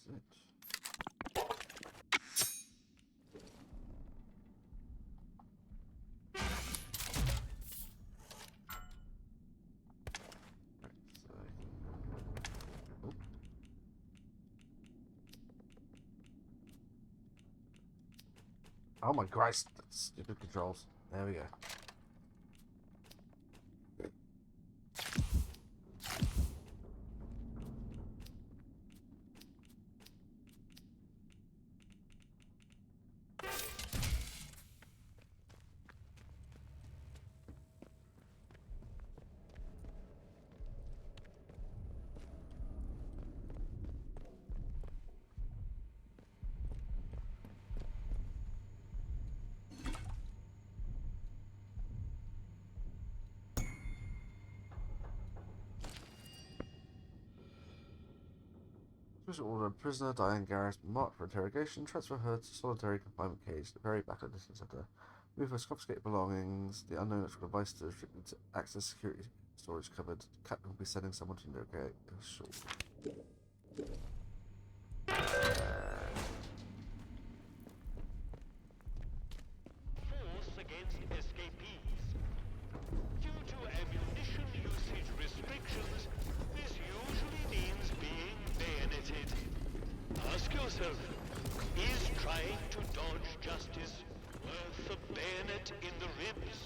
it. Oh my Christ, that's stupid controls. There we go. Special order prisoner Diane Garris marked for interrogation, transfer her to solitary confinement cage, the very back of the detention center. Move her confiscated belongings, the unknown electrical device to restricted to access security storage cupboard. Captain will be sending someone to interrogate her shortly. Force against escapees. Due to ammunition usage restrictions, this usually means being bayoneted. Ask yourself, is trying to dodge justice worth a bayonet in the ribs?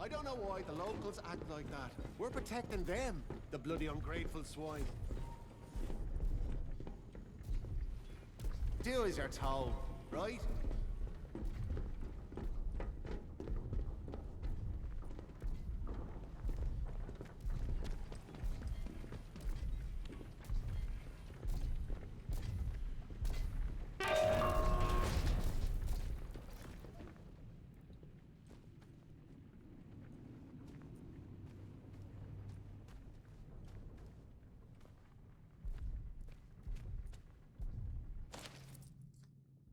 I don't know why the locals act like that. We're protecting them, the bloody ungrateful swine. Do as you're told, right?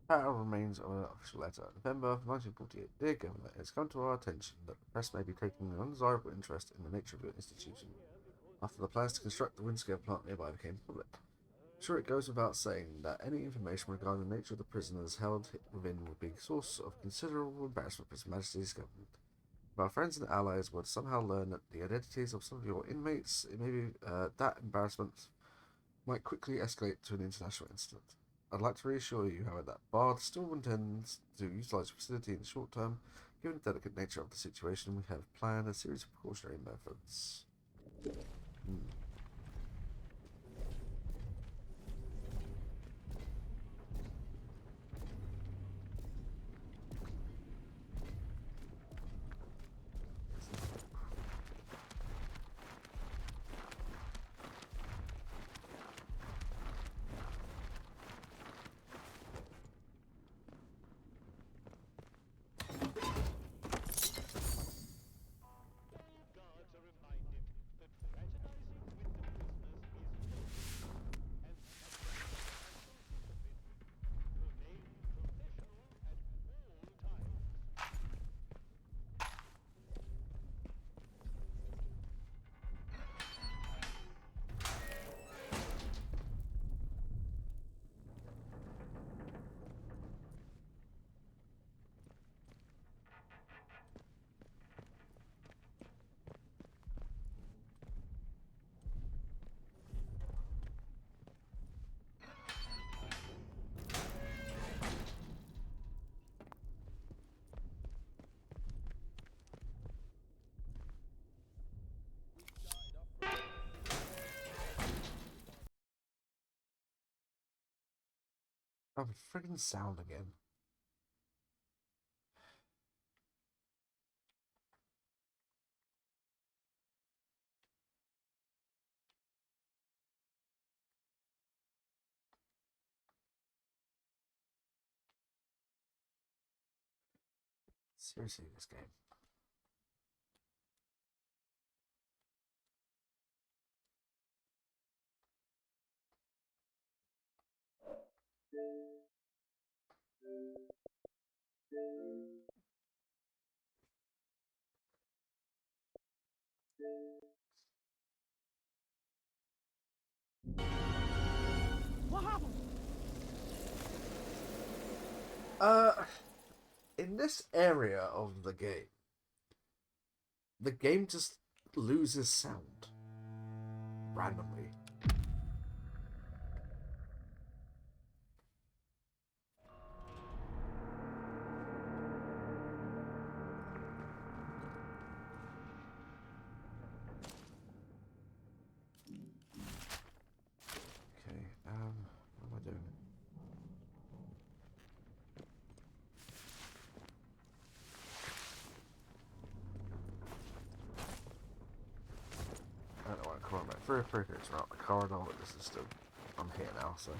Title remains of an official letter. November 1948. Dear Governor, it's come to our attention that the press may be taking an undesirable interest in the nature of your institution after the plans to construct the Windscale plant nearby became public. I'm sure it goes without saying that any information regarding the nature of the prisoners held within would be a source of considerable embarrassment for His Majesty's government. If our friends and allies would somehow learn that the identities of some of your inmates, it may be that embarrassment might quickly escalate to an international incident. I'd like to reassure you, however, that BARD still intends to utilise the facility in the short term. Given the delicate nature of the situation, we have planned a series of precautionary methods. Oh, the friggin' sound again. Seriously, this game. What happened? In this area of the game just loses sound randomly. through a previous route, the corridor with the system. I'm here now, so.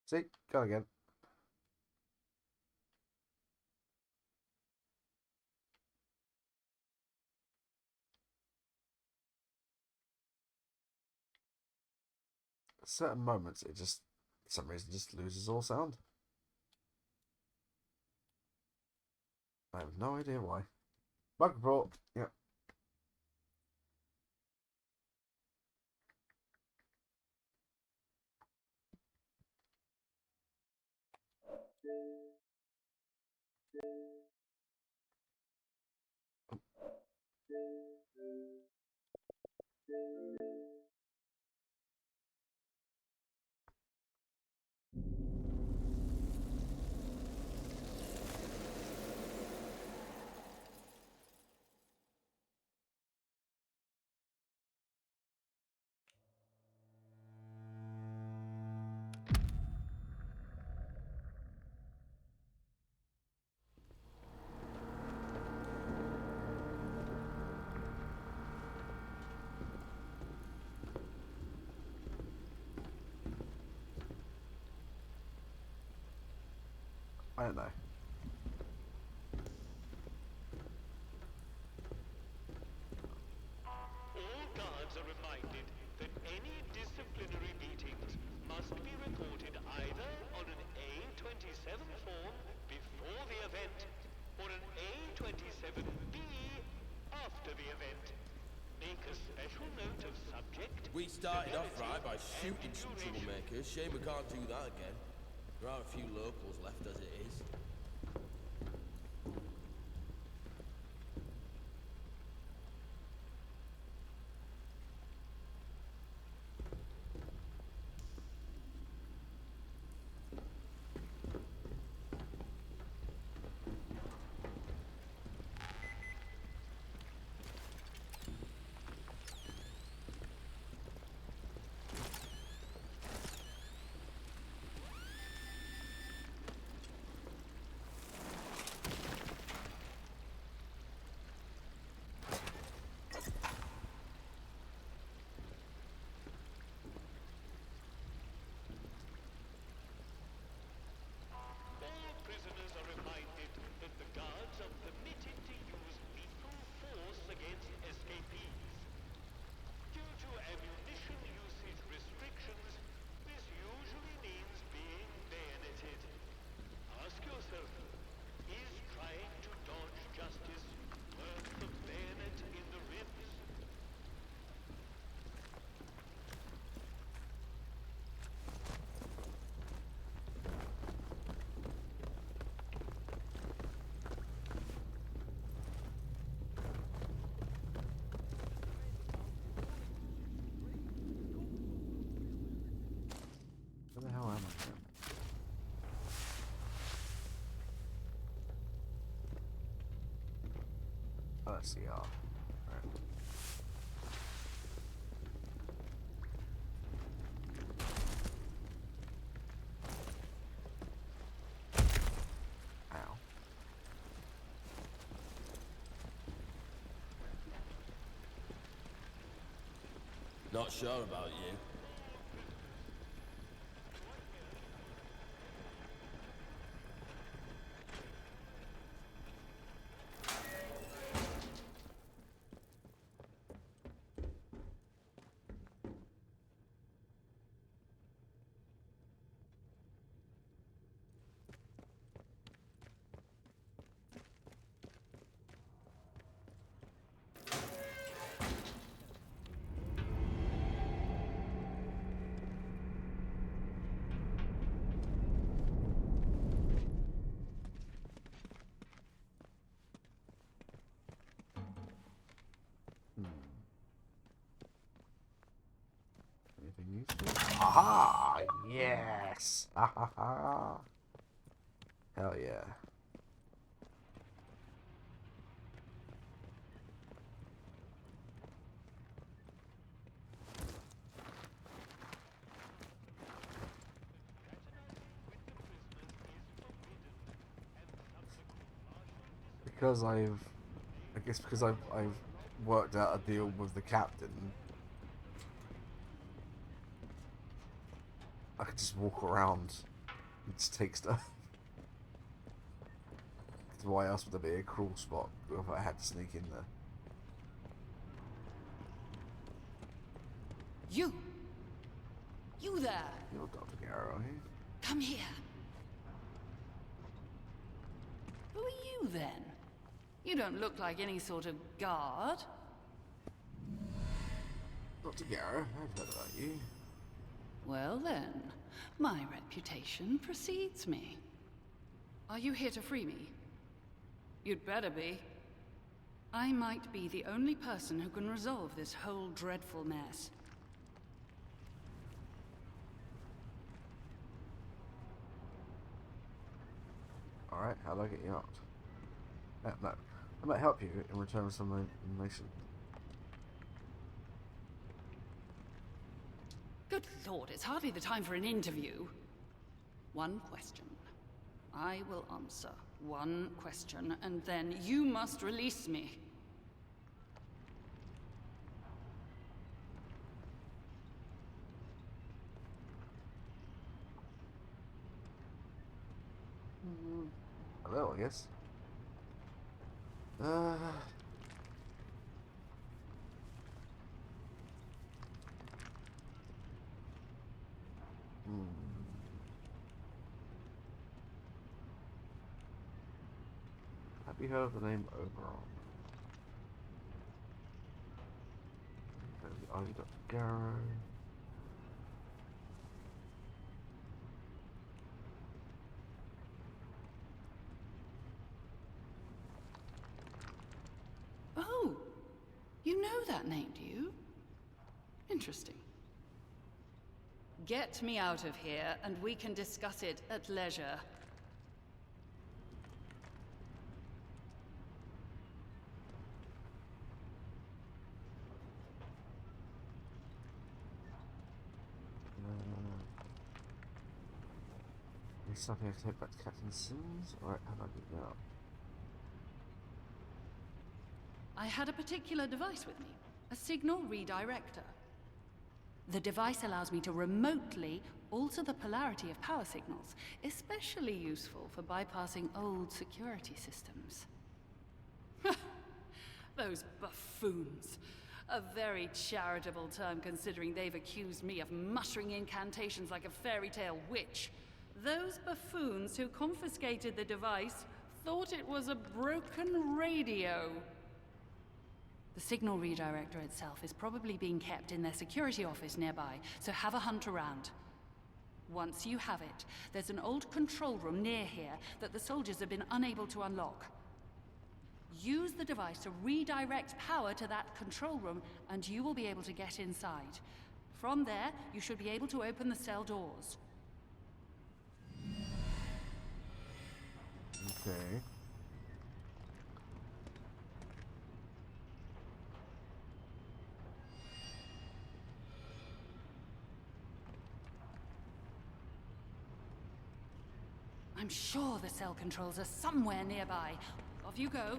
See, go again. At certain moments, it just, for some reason, just loses all sound. I have no idea why. Bug report. Yep. I don't know. All guards are reminded that any disciplinary beatings must be reported either on an A27 form before the event or an A27B after the event. Make a special note of subject. We started off right by shooting some troublemakers. Shame we can't do that again. There are a few locals left as it is. Where the hell am I? Oh, let's see. Right. Ow. Not sure about you. ha! Yes! Ha ha ha! Hell yeah. Because I guess because I've worked out a deal with the captain, I could just walk around and just take stuff. Because why else would there be a crawl spot if I had to sneak in there? You there! You're Dr. Garrow, are you? Come here. Who are you then? You don't look like any sort of guard. Dr. Garrow, I've heard about you. Well then, my reputation precedes me. Are you here to free me? You'd better be. I might be the only person who can resolve this whole dreadful mess. Alright, how do I get you out? No, I might help you in return for some information. Good lord, it's hardly the time for an interview. One question. I will answer one question, and then you must release me. Hello, I guess. Have you heard of the name Oberon? Are you Dr. Garrow? Oh, you know that name, do you? Interesting. Get me out of here, and we can discuss it at leisure. Is something I can take back to Captain Sims? Alright, how do I get you out? I had a particular device with me, a signal redirector. The device allows me to remotely alter the polarity of power signals, especially useful for bypassing old security systems. Those buffoons. A very charitable term considering they've accused me of muttering incantations like a fairy tale witch. Those buffoons who confiscated the device thought it was a broken radio. The signal redirector itself is probably being kept in their security office nearby, so have a hunt around. Once you have it, there's an old control room near here that the soldiers have been unable to unlock. Use the device to redirect power to that control room, and you will be able to get inside. From there, you should be able to open the cell doors. Okay. I'm sure the cell controls are somewhere nearby. Off you go.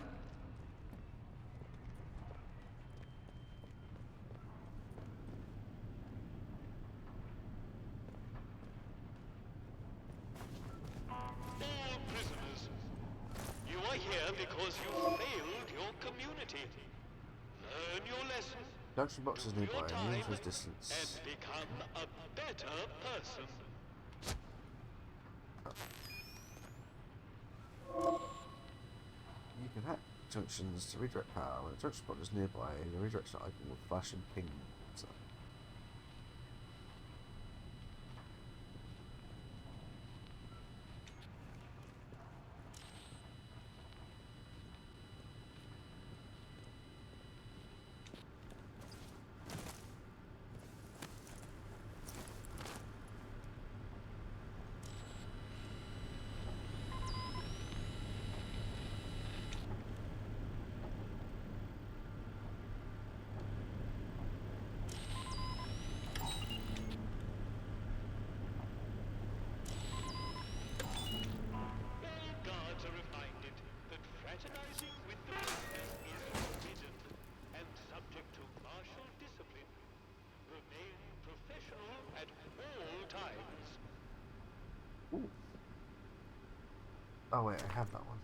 All prisoners, you are here because you failed your community. Learn your lesson, Junction box is nearby, your time, move his distance. and become a better person. You can hack junctions to redirect power. When a junction box is nearby, the redirection icon will flash and ping. So. Oh wait, I have that one.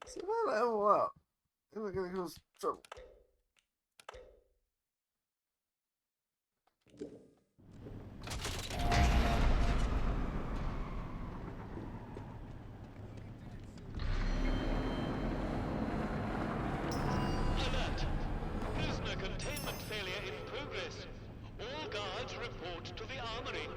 See, man, that all up. Look at it, trouble. Alert! Prisoner containment failure in progress. All guards report to the armory.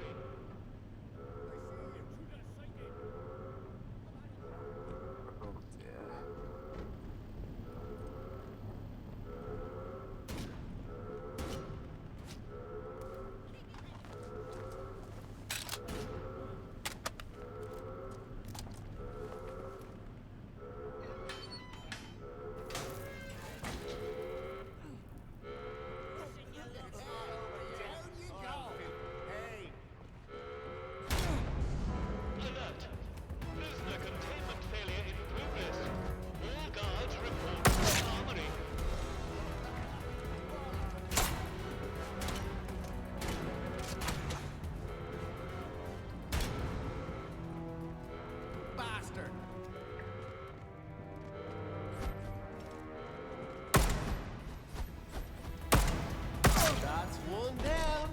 That's one down.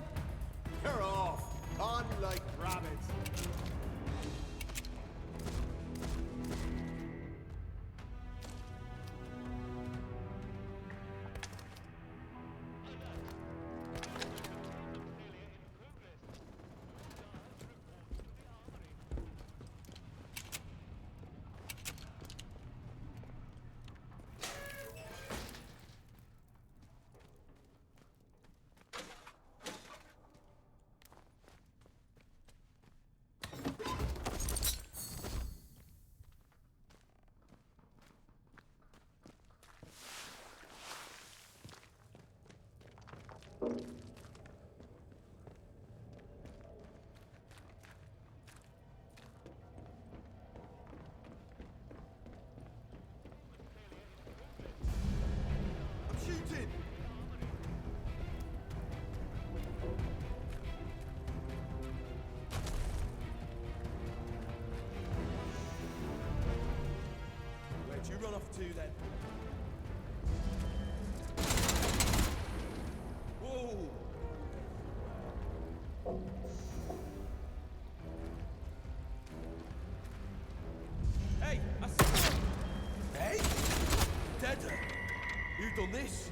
You're off. On like rabbits. Shooting! Where'd you run off to then? Whoa! Hey, I see. Hey! Dead. You done this?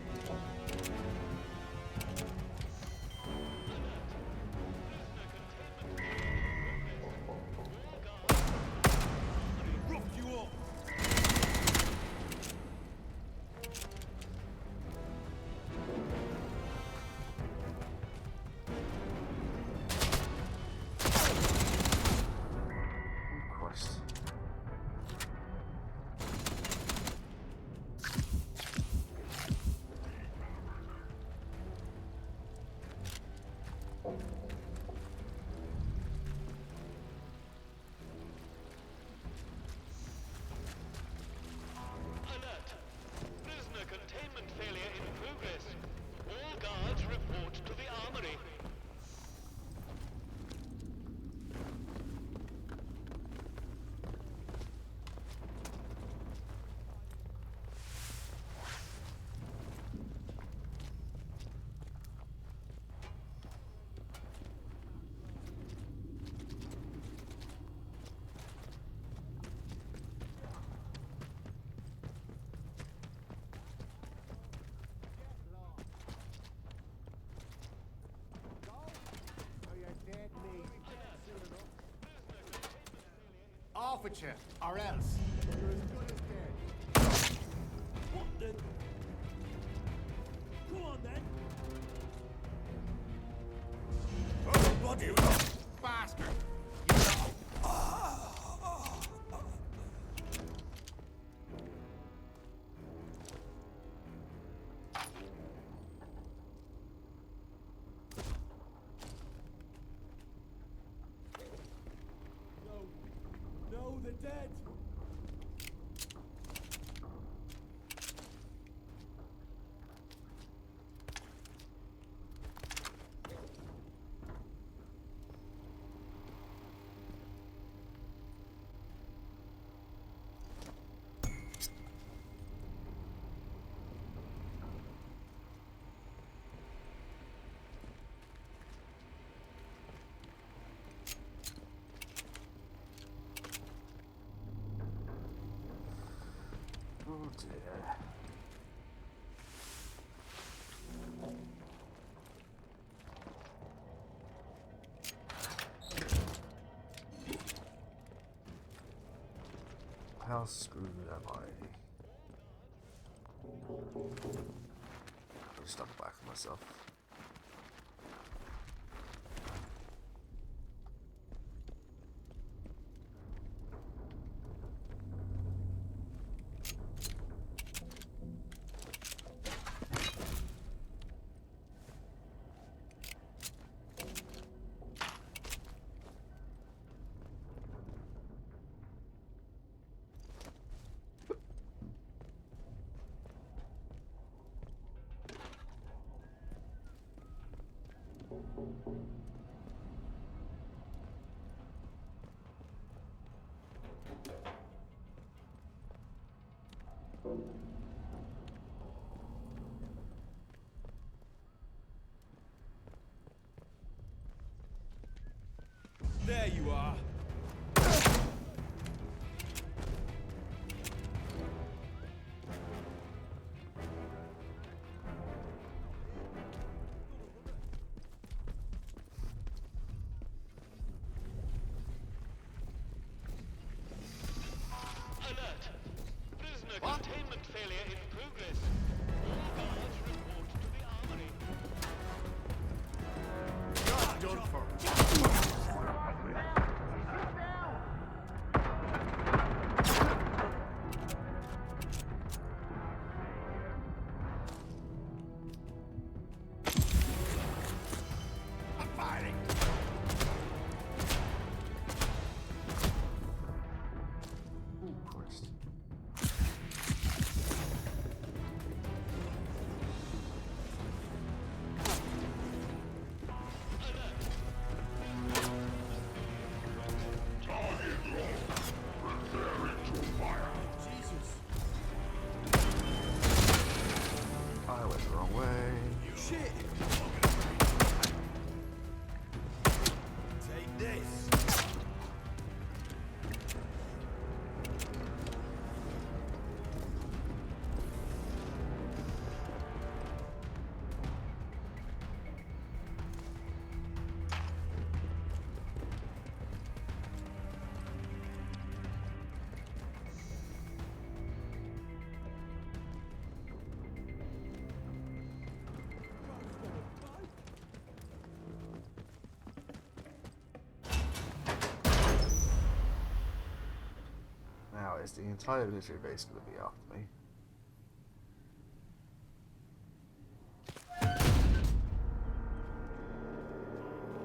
Rough you up. Christ. Alert! Prisoner containment failure in progress. All guards report to the armory. Off with you, or else. You're as good as dead. What the? Go on then. bloody bastard! No, they're dead. Oh dear. How screwed am I? I'm just double back on myself. There you are. Alert! Prisoner containment failure in progress. All guards report to the armory. You're done for. I'm firing. Oh Christ. I went the wrong way. Shit! Take this. Now, is the entire military base going to be after me?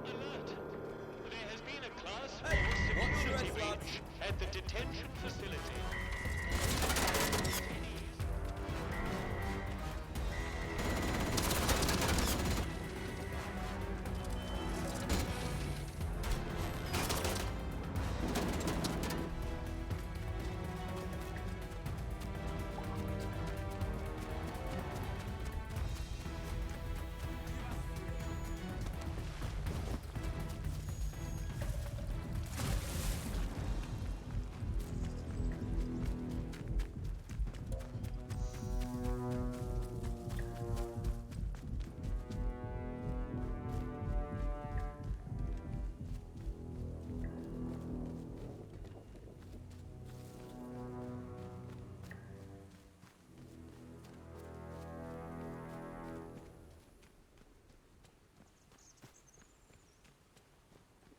Alert! There has been a class 4 security breach at the detention facility.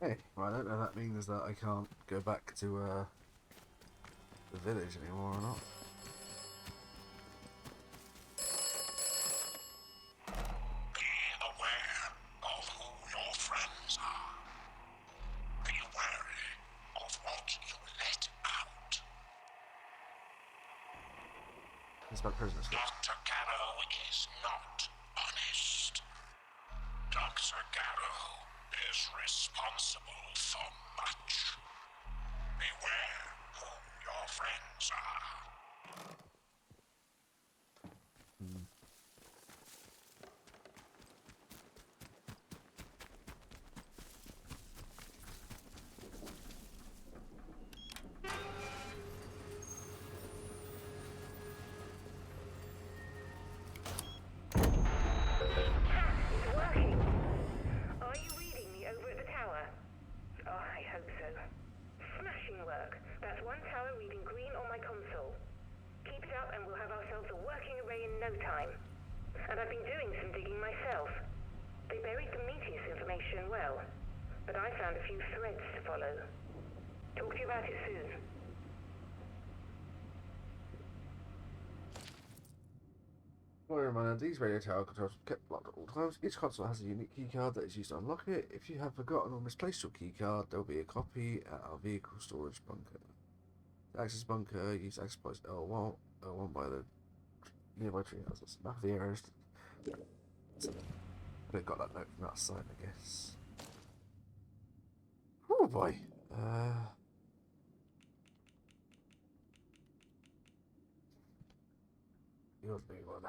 Hey, well, I don't know if that means that I can't go back to the village anymore or not. Be aware of who your friends are. Be wary of what you let out. It's about prisoners. Dr. Garrow is not honest. Dr. Garrow is responsible for much. Beware who your friends are. Are you reading me over at the tower? Oh, I hope so. Smashing work. That's one tower reading green on my console. Keep it up and we'll have ourselves a working array in no time. And I've been doing some digging myself. They buried the Meteus information well, but I found a few threads to follow. Talk to you about it soon. For a reminder, these radio tower controls are kept locked at all times. Each console has a unique keycard that is used to unlock it. If you have forgotten or misplaced your keycard, there will be a copy at our vehicle storage bunker. The access bunker, use access points L1 by the nearby tree houses. Map of the areas. I got that note from outside, I guess. Oh boy. You're the big one.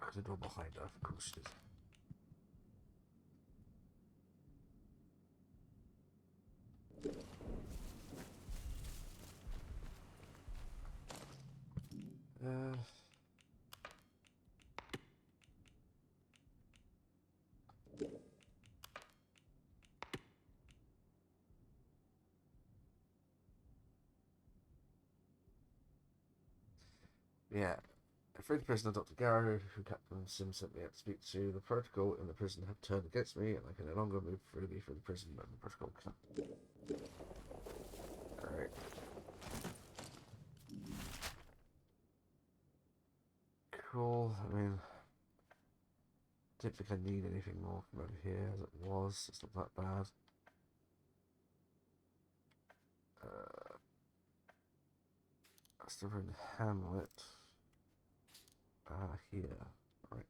There's a door behind her, of course it is. Yeah. A freed prisoner, Dr. Garrow, who Captain Sim sent me out to speak to. The protocol in the prison have turned against me, and I can no longer move freely through the prison, and the protocol can't. Great. Cool. I mean, don't think I need anything more from over here as it was. It's not that bad. Still in Hamlet. Here. Right.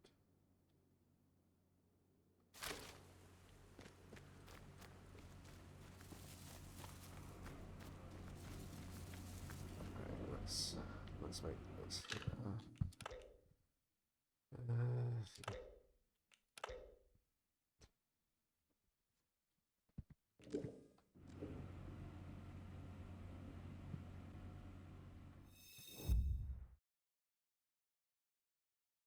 Let's make this here.